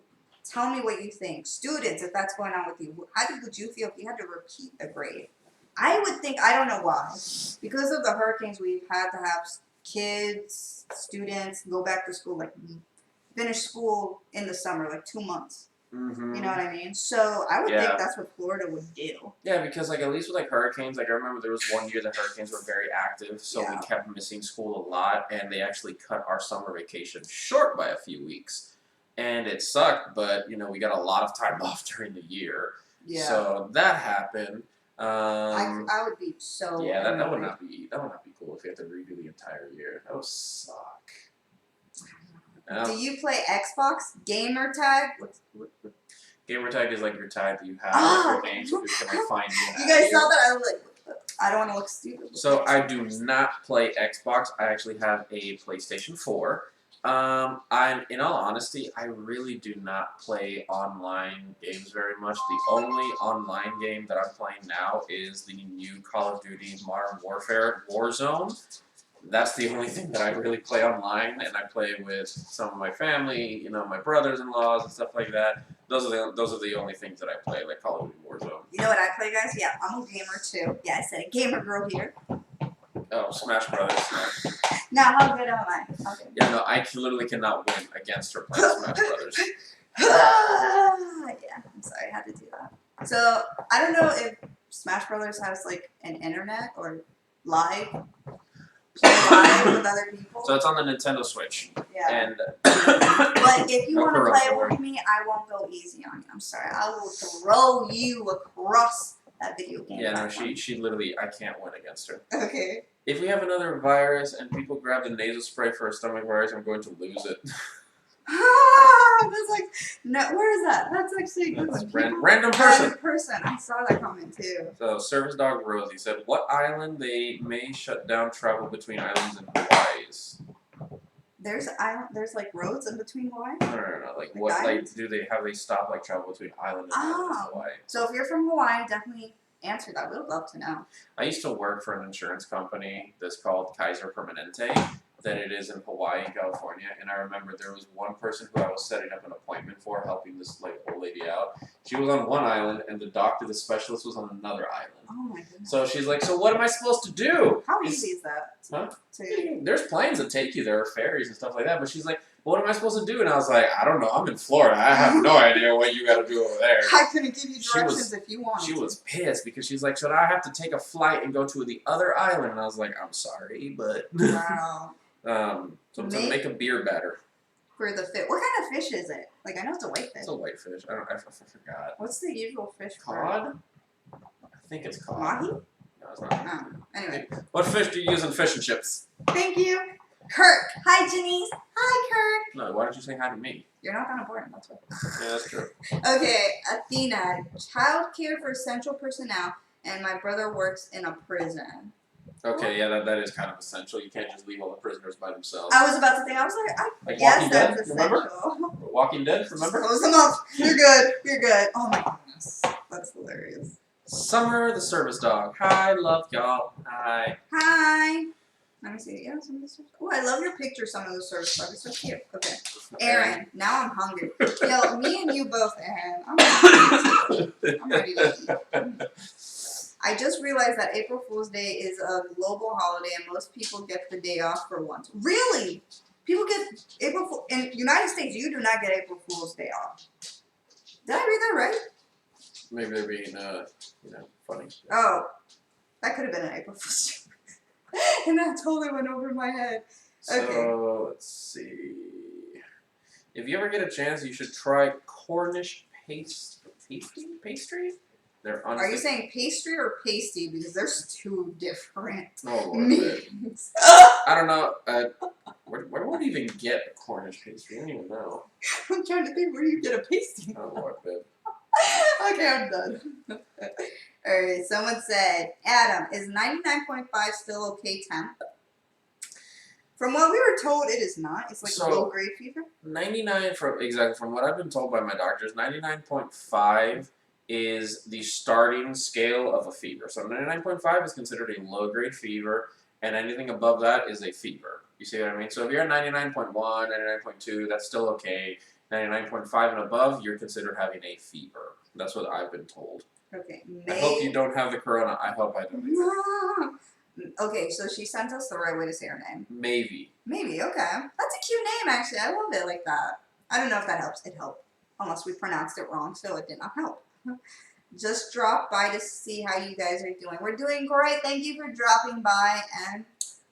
tell me what you think. Students, if that's going on with you, would you feel if you had to repeat the grade? I would think, I don't know why. Because of the hurricanes, we've had to have kids, students go back to school, like finish school in the summer, like 2 months.
Mm-hmm.
You know what I mean? So I would think that's what Florida would do.
Yeah, because like at least with like hurricanes, like I remember there was one year the hurricanes were very active, so we kept missing school a lot, and they actually cut our summer vacation short by a few weeks, and it sucked. But we got a lot of time off during the year, so that happened.
I would be so
that would not be cool if you had to redo the entire year. That would suck.
Do you play Xbox gamer tag?
Gamer tag is like your tag that you have with your name so people can find you.
You guys saw that? I was like, I don't want to look stupid.
So I do not play Xbox. I actually have a PlayStation 4. I'm in all honesty, I really do not play online games very much. The only online game that I'm playing now is the new Call of Duty Modern Warfare Warzone. That's the only thing that I really play online, and I play with some of my family, my brothers-in-laws and stuff like that. Those are the only things that I play, like Call of Duty Warzone.
You know what I play, guys? Yeah, I'm a gamer too. Yeah, I said a gamer girl here.
Oh, Smash Brothers.
Now, how good am I? Okay.
Yeah, no, I literally cannot win against her playing Smash Brothers.
Yeah, I'm sorry, I had to do that. So, I don't know if Smash Brothers has like an internet or live. Play live with other people.
So it's on the Nintendo Switch.
Yeah.
And
but if you want to play it with me, I won't go easy on you. I'm sorry. I will throw you across that video game.
Yeah, no, she literally, I can't win against her.
Okay.
If we have another virus and people grab the nasal spray for a stomach virus, I'm going to lose it.
That's like, no, where is that? That's actually a good one.
Random person.
I saw that comment too.
So, Service Dog Rosie said, what island they may shut down travel between islands and Hawaii's?
There's like roads in between Hawaii?
No. Like what, like, do they stop, like, travel between island and Hawaii?
So if you're from Hawaii, definitely answer that. We would love to know.
I used to work for an insurance company that's called Kaiser Permanente, that it is in Hawaii and California, and I remember there was one person who I was setting up an appointment for, helping this old lady out. She was on one island, and the specialist was on another island.
Oh my goodness.
So she's like, so what am I supposed to do?
How easy is that?
There's planes that take you, there are ferries and stuff like that, but she's like, what am I supposed to do? And I was like, I don't know, I'm in Florida, I have no idea what you gotta do over there.
I couldn't give you directions if you wanted.
She was pissed because she's like, should I have to take a flight and go to the other island? And I was like, I'm sorry, but...
Wow.
So to make a beer batter.
For the fish. What kind of fish is it? Like, I know it's a whitefish.
It's a whitefish. I forgot.
What's the usual fish?
Cod? I think it's cod.
Mahi?
No, it's not.
Anyway.
What fish do you use in fish and chips?
Thank you. Kirk. Hi, Janice. Hi, Kirk.
No, why don't you say hi to me?
You're not that important, that's why.
Yeah, that's true.
Okay, Athena. Child care for essential personnel, and my brother works in a prison.
Okay, yeah, that is kind of essential. You can't just leave all the prisoners by themselves.
I was about to think, I was like
Walking
yes,
Dead,
that's essential.
remember? Walking Dead, remember?
Close them up. You're good. You're good. Oh my goodness. That's hilarious.
Summer the service dog. Hi, love y'all. Hi.
Hi. Let me see. Yeah, some of the service. Oh, I love your picture, some of the service dog. It's so cute. Okay. Aaron, now I'm hungry. Yo, me and you both, Aaron. I'm hungry. I'm ready to eat. I just realized that April Fool's Day is a global holiday and most people get the day off for once. Really? People get April Fool's... In the United States, you do not get April Fool's Day off. Did I read that right?
Maybe they're being, funny.
Oh, that could have been an April Fool's Day. And that totally went over my head.
So
Okay.
let's see. If you ever get a chance, you should try Cornish pastry. They're honestly.
Are you saying pastry or pasty? Because there's two different
Oh, Lord,
meanings.
I don't know. Where would you even get a Cornish pastry? I don't even know.
I'm trying to think where you get a pasty.
Oh, Lord, babe.
Okay, I'm done. Alright, someone said, Adam, is 99.5 still okay temp? From what we were told, it is not. It's like low grade fever.
99 from what I've been told by my doctors, 99.5 is the starting scale of a fever. So 99.5 is considered a low grade fever, and anything above that is a fever. You see what I mean? So if you're at 99.1, 99.2, that's still okay. 99.5 and above, you're considered having a fever. That's what I've been told.
Okay.
I hope you don't have the corona. I hope I don't either.
Okay, so she sent us the right way to say her name.
Maybe.
Maybe, okay. That's a cute name, actually. I love it like that. I don't know if that helps. It helped. Unless we pronounced it wrong, so it did not help. Just dropped by to see how you guys are doing. We're doing great. Thank you for dropping by. And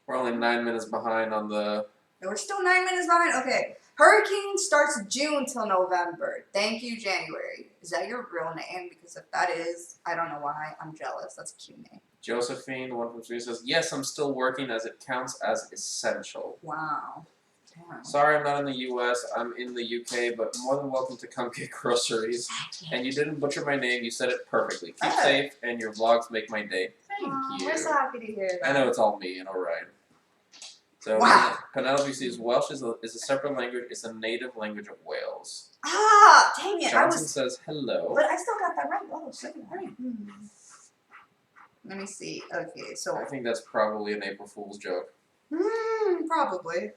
we're only 9 minutes behind on the...
We're still 9 minutes behind? Okay. Hurricane starts June till November. Thank you, January. Is that your real name? Because if that is, I don't know why. I'm jealous. That's a cute name.
Josephine, 1 from 3, says, yes, I'm still working as it counts as essential.
Wow. Damn.
Sorry I'm not in the U.S. I'm in the U.K., but more than welcome to come get groceries. And you didn't butcher my name. You said it perfectly. Keep safe, and your vlogs make my day. Thank you.
We're so happy to hear that.
I know it's all me and Orion. So Penelope says Welsh is a separate language. It's a native language of Wales.
Ah, dang it.
Johnson says hello.
But I still got that right. Oh, second right. Let me see. Okay, so...
I think that's probably an April Fool's joke.
Probably.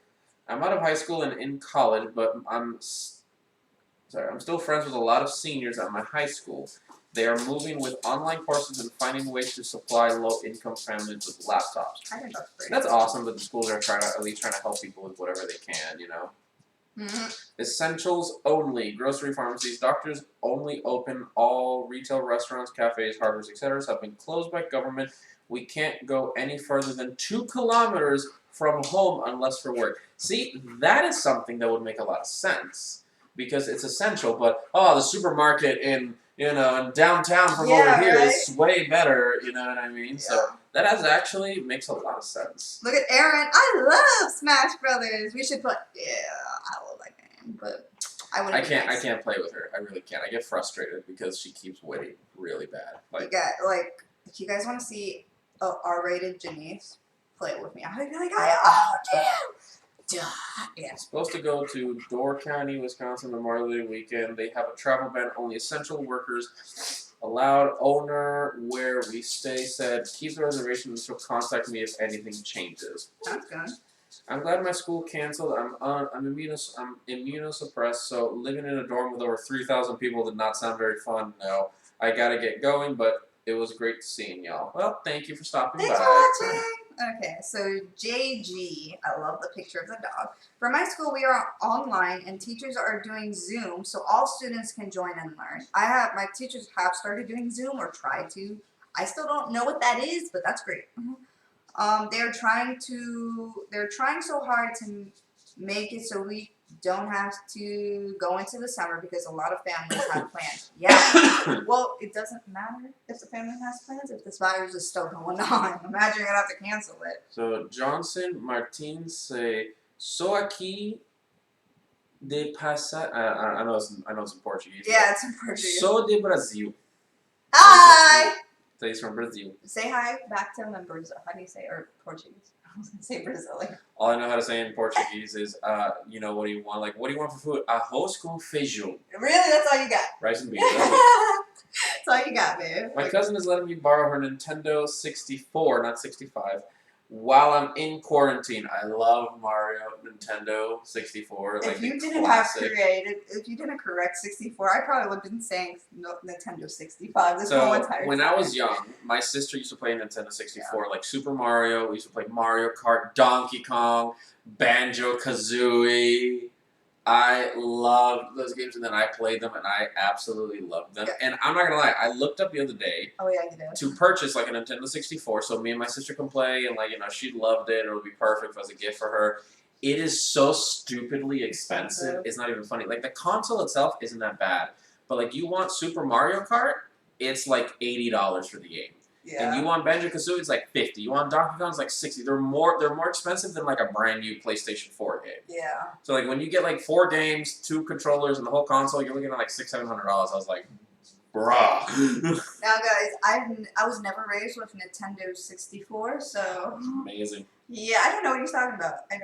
I'm out of high school and in college, but I'm still friends with a lot of seniors at my high school. They are moving with online courses and finding ways to supply low-income families with laptops.
I think that's great.
That's awesome that the schools are at least trying to help people with whatever they can, you know. Essentials only. Grocery pharmacies. Doctors only open. All retail restaurants, cafes, harbors, etc. have been closed by government. We can't go any further than 2 kilometers from home unless for work. See, that is something that would make a lot of sense because it's essential. But the supermarket in downtown from over here is way better. You know what I mean? Yeah. So that actually makes a lot of sense.
Look at Erin. I love Smash Brothers. We should put. Yeah, I love that game, but I wouldn't.
I can't play with her. I really can't. I get frustrated because she keeps winning really bad.
If you guys want to see a R-rated Janice, play it with me. I'd be like, yeah.
Supposed to go to Door County, Wisconsin Memorial Day weekend. They have a travel ban. Only essential workers allowed. Owner where we stay said, keep the reservation and she'll contact me if anything changes.
That's good.
I'm glad my school canceled. I'm immunosuppressed, so living in a dorm with over 3,000 people did not sound very fun. No, I gotta get going, but it was great seeing y'all. Well, thank you for stopping by.
Thanks for watching. Okay, so JG, I love the picture of the dog. For my school, we are online and teachers are doing Zoom, so all students can join and learn. My teachers have started doing Zoom or tried to. I still don't know what that is, but that's great. They're trying so hard to make it so we don't have to go into the summer because a lot of families have plans. Yeah. Well, it doesn't matter if the family has plans if this virus is still going on. Imagine you're gonna have to cancel it.
So Johnson Martins say, "So aqui de passa." I know it's in Portuguese.
Yeah, it's in Portuguese.
Sou de Brasil.
Hi.
So he's from Brazil.
Say hi back to him in Brazil. How do you say or Portuguese? I was gonna say Brazilian.
All I know how to say in Portuguese is, what do you want? Like, what do you want for food? Arroz com feijão.
Really? That's all you got?
Rice and beans.
That's all you got, babe.
My cousin is letting me borrow her Nintendo 64, not 65, while I'm in quarantine. I love Mario Nintendo 64.
If you didn't correct 64, I probably would have been saying Nintendo 65 this whole entire time.
When I was young, my sister used to play Nintendo 64, like Super Mario. We used to play Mario Kart, Donkey Kong, Banjo-Kazooie. I loved those games, and then I played them, and I absolutely loved them. And I'm not gonna lie, I looked up the other day to purchase like a Nintendo 64, so me and my sister can play, and she loved it. It would be perfect as a gift for her. it is so stupidly expensive. It's not even funny. Like the console itself isn't that bad, but like you want Super Mario Kart, it's like $80 for the game.
Yeah.
And you want Banjo-Kazooie, it's like $50. You want Donkey Kong, it's like $60. They're more expensive than like a brand new PlayStation 4 game.
Yeah.
So like when you get like 4 games, 2 controllers, and the whole console, you're looking at like $600-700. I was like, bruh.
Now, guys, I was never raised with Nintendo 64, so
Amazing.
yeah, I don't know what he's talking about. I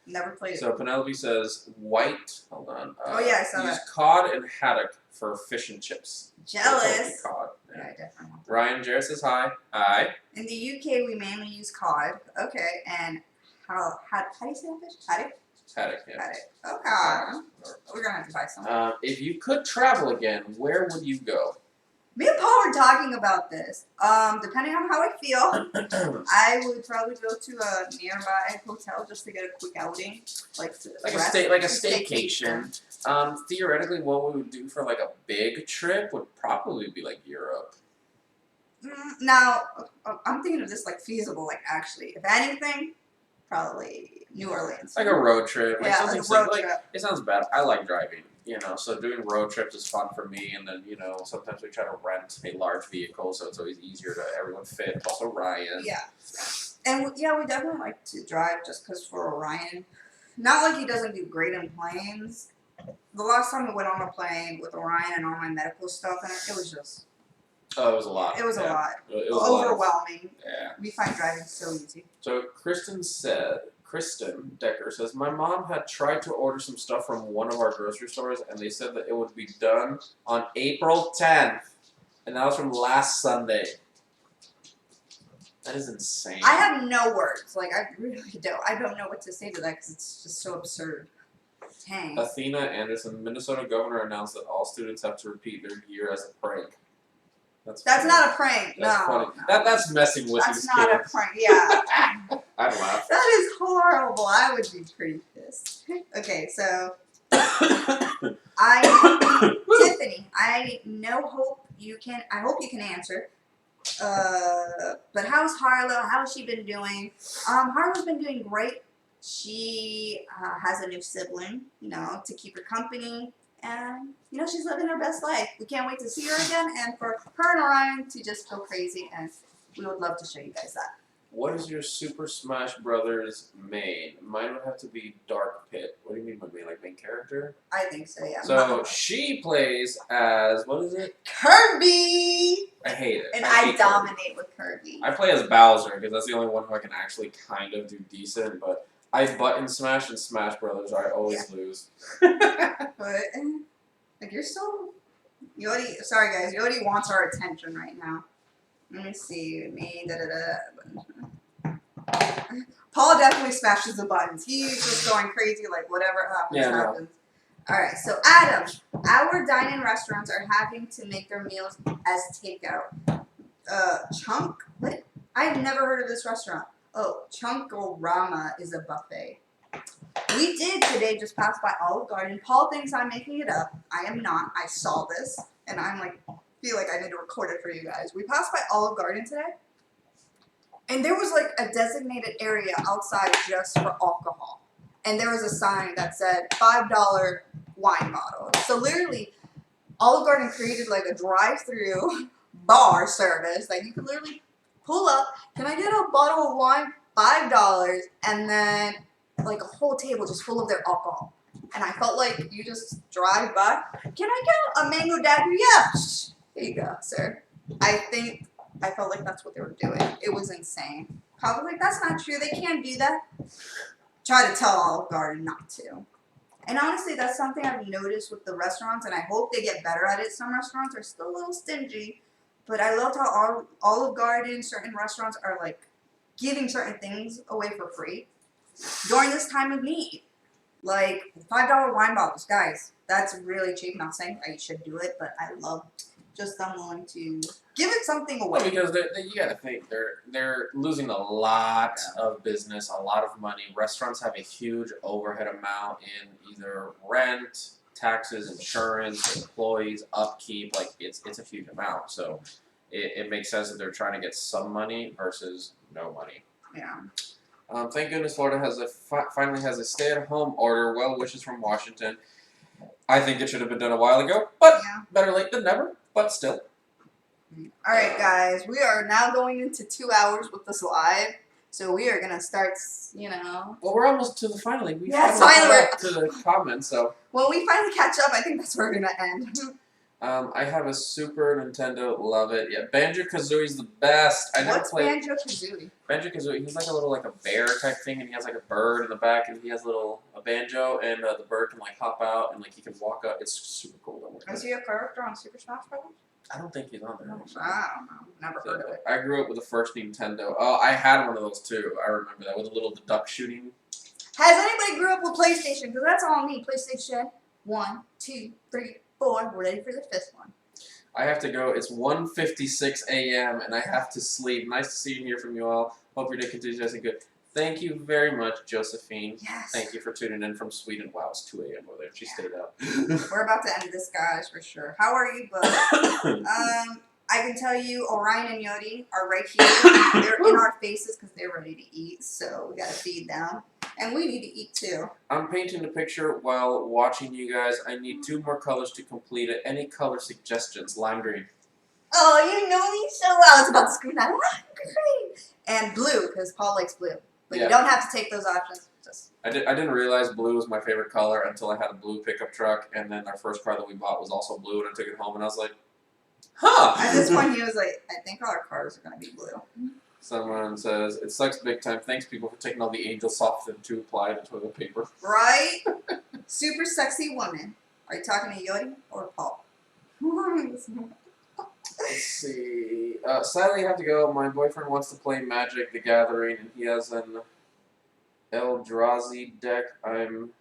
never played
So
it.
Penelope says white. Hold on.
Oh yeah, I saw
use
that.
cod and haddock for fish and chips.
Jealous.
Cod.
Yeah, I definitely want that.
Ryan Jarrett says hi. Hi.
In the UK, we mainly use cod. Okay, and how do you say that fish? Haddock.
Haddock. Yeah.
Haddock. Okay. We're gonna have to buy some.
If you could travel again, where would you go?
Me and Paul were talking about this. Depending on how I feel, I would probably go to a nearby hotel just to get a quick outing, like
a staycation. Theoretically, what we would do for like a big trip would probably be like Europe.
Now, I'm thinking of this like feasible, like actually, if anything, probably New Orleans.
Like a road trip. Like
Yeah,
something
like a road
simple.
trip.
Like, it sounds bad. I like driving. So doing road trips is fun for me, and then sometimes we try to rent a large vehicle, so it's always easier to everyone fit. Also Ryan.
Yeah, and we definitely like to drive just because for Orion, not like he doesn't do great in planes. The last time we went on a plane with Orion and all my medical stuff, and it was just.
Oh, it was a lot.
It was a lot.
It was
overwhelming.
Yeah.
We find driving so easy.
So Kristen Decker says, my mom had tried to order some stuff from one of our grocery stores, and they said that it would be done on April 10th. And that was from last Sunday. That is insane.
I have no words. Like, I really don't. I don't know what to say to that because it's just so absurd. Dang.
Athena Anderson, Minnesota governor announced that all students have to repeat their year as a prank. That's not
a prank.
That's
no.
funny. That's messing with
That's
these
not
kids.
a prank. Yeah.
I'd laugh.
That is horrible. I would be pretty pissed. Okay, so Tiffany, I hope you can answer. But how's Harlow? How's she been doing? Harlow's been doing great. She has a new sibling, to keep her company. And, she's living her best life. We can't wait to see her again and for her and Orion to just go crazy. And we would love to show you guys that.
What is your Super Smash Brothers main? Mine would have to be Dark Pit. What do you mean by main? Like main character?
I think so, yeah.
So she plays as, what is it?
Kirby!
I hate it.
And
I
I dominate with Kirby.
I play as Bowser because that's the only one who I can actually kind of do decent, but I button smash and Smash Brothers. I always lose.
But, like, you're so... Sorry, guys. Yodi wants our attention right now. Let me see. Paul definitely smashes the buttons. He's just going crazy, like, whatever happens. No. Alright, so Adam. Our dine-in restaurants are having to make their meals as takeout. Chunk? What? I've never heard of this restaurant. Oh, Chunkorama is a buffet. We did today just pass by Olive Garden. Paul thinks I'm making it up. I am not. I saw this, and I'm like, feel like I need to record it for you guys. We passed by Olive Garden today, and there was like a designated area outside just for alcohol. And there was a sign that said $5 wine bottle. So literally, Olive Garden created like a drive-through bar service that you could literally pull up. Can I get a bottle of wine? $5, and then like a whole table just full of their alcohol. And I felt like you just drive by. Can I get a mango daiquiri? Yeah. Here you go, sir. I felt like that's what they were doing. It was insane. Probably like, that's not true. They can't do that. Try to tell Olive Garden not to. And honestly, that's something I've noticed with the restaurants, and I hope they get better at it. Some restaurants are still a little stingy, but I loved how Olive Garden, certain restaurants are like giving certain things away for free during this time of need. Like $5 wine bottles, guys. That's really cheap. Not saying that you should do it, but I love just them willing to give it something away.
Well, because you got to think they're losing a lot of business, a lot of money. Restaurants have a huge overhead amount in either rent, taxes, insurance, employees, upkeep. Like it's a huge amount. So it makes sense that they're trying to get some money versus no money.
Yeah.
Thank goodness Florida has finally has a stay-at-home order. Well wishes from Washington. I think it should have been done a while ago, but better late than never. But still.
All right, guys, we are now going into 2 hours with this live, so we are gonna start.
Well, we're almost to the finally. We
Yes,
finally
finally.
got to the comments. So
when we finally catch up, I think that's where we're gonna end.
I have a Super Nintendo. Love it. Yeah, Banjo-Kazooie's the best. I never
What's
played
Banjo-Kazooie?
Banjo-Kazooie. He's like a bear type thing, and he has like a bird in the back, and he has a banjo, and the bird can like hop out, and like he can walk up. It's super cool.
Is he a character on Super Smash Bros?
I don't think he's on there.
I don't know. Never heard of it.
I grew up with the first Nintendo. Oh, I had one of those too. I remember that with a little duck shooting.
Has anybody grew up with PlayStation? Because that's all me. PlayStation 1, 2, 3, 4. We're ready for the 5th one.
I have to go. It's 1:56 a.m. and I have to sleep. Nice to see and hear from you all. Hope your day continues as good. Thank you very much, Josephine.
Yes.
Thank you for tuning in from Sweden. Wow, it's 2 a.m. over there. She stayed up.
We're about to end this, guys, for sure. How are you both? I can tell you, Orion and Yodi are right here. They're in our faces because they're ready to eat, so we gotta feed them. And we need to eat too.
I'm painting a picture while watching you guys. I need 2 more colors to complete it. Any color suggestions? Lime green.
Oh, you know me so well. It's about to scream out, green. And blue, because Paul likes blue. But you don't have to take those options.
I didn't realize blue was my favorite color until I had a blue pickup truck, and then our first car that we bought was also blue, and I took it home, and I was like, huh!
At this point, he was like, I think all our cars are going to be blue.
Someone says, it sucks big time. Thanks, people, for taking all the Angel Soft to apply to toilet paper.
Right? Super sexy woman. Are you talking to Yodi or Paul?
Let's see. Sadly, I have to go. My boyfriend wants to play Magic the Gathering, and he has an Eldrazi deck. I'm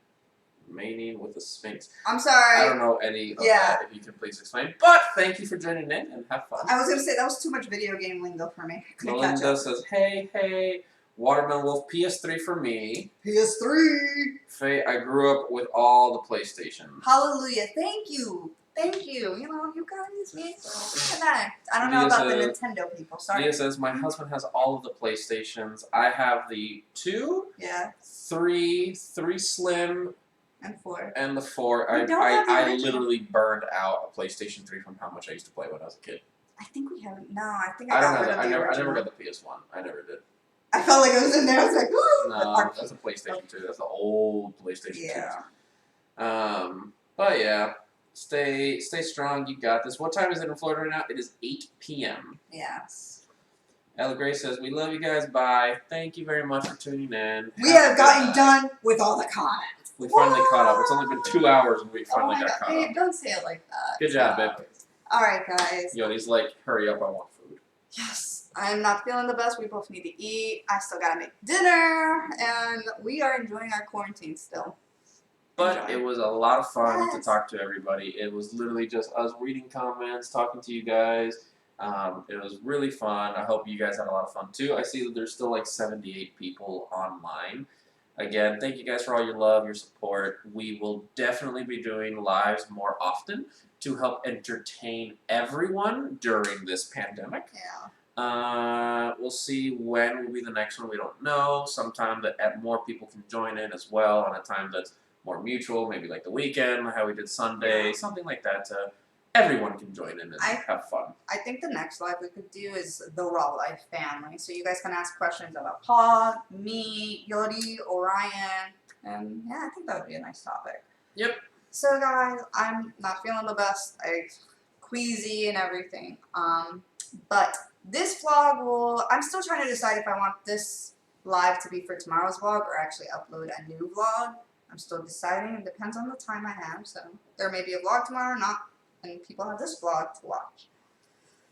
maining with the Sphinx.
I'm sorry.
I don't know any of that, if you can please explain. But thank you for joining in, and have fun.
I was going to say, that was too much video game lingo for me. I couldn't catch
Melinda
up.
says, hey, Watermelon Wolf, PS3 for me.
PS3!
Faye, I grew up with all the PlayStations.
Hallelujah. Thank you. Thank you. You know, you guys, me. Connect. I don't know about the Nintendo people. Sorry.
Dia says, my husband has all of the PlayStations. I have the 2, 3 Slim,
and 4.
And the 4. I literally burned out a PlayStation 3 from how much I used to play when I was a kid.
I think we haven't. No, I think
I
got rid of the
I
original.
never got the PS1. I never did.
I felt like it was in there. I was like, ooh.
No, that's a PlayStation 2. That's the old PlayStation 2. But yeah. Stay strong. You got this. What time is it in Florida right now? It is 8 p.m.
Yes.
Ella Gray says, we love you guys. Bye. Thank you very much for tuning in.
We have gotten done with all the comments.
We finally caught up. It's only been 2 hours and we finally got caught
babe,
up.
Don't say it like that.
Good job, babe.
All right, guys.
He's like, hurry up. I want food.
Yes. I'm not feeling the best. We both need to eat. I still got to make dinner. And we are enjoying our quarantine still.
But it was a lot of fun to talk to everybody. It was literally just us reading comments, talking to you guys. It was really fun. I hope you guys had a lot of fun too. I see that there's still like 78 people online. Again, thank you guys for all your love, your support. We will definitely be doing lives more often to help entertain everyone during this pandemic.
Yeah.
We'll see when will be the next one. We don't know. Sometime that more people can join in as well on a time that's more mutual, maybe like the weekend, how we did Sunday, something like that. Everyone can join in and have fun.
I think the next live we could do is the Raw Life family. So you guys can ask questions about Paul, me, Yodi, Orion, and yeah, I think that would be a nice topic.
Yep.
So guys, I'm not feeling the best. I'm queasy and everything. But this vlog I'm still trying to decide if I want this live to be for tomorrow's vlog or actually upload a new vlog. I'm still deciding. It depends on the time I have. So there may be a vlog tomorrow or not. And people have this vlog to watch.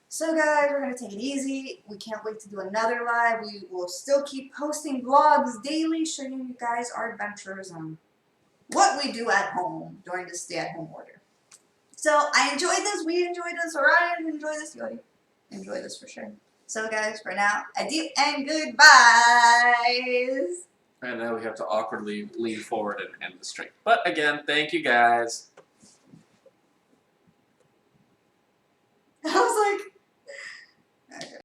So guys, we're going to take it easy. We can't wait to do another live. We will still keep posting vlogs daily, showing you guys our adventures and what we do at home during the stay-at-home order. So I enjoyed this. We enjoyed this. Orion enjoyed this. Yodi enjoyed this for sure. So guys, for now, adieu and goodbyes.
And now we have to awkwardly lean forward and end the stream. But again, thank you guys.
I was like...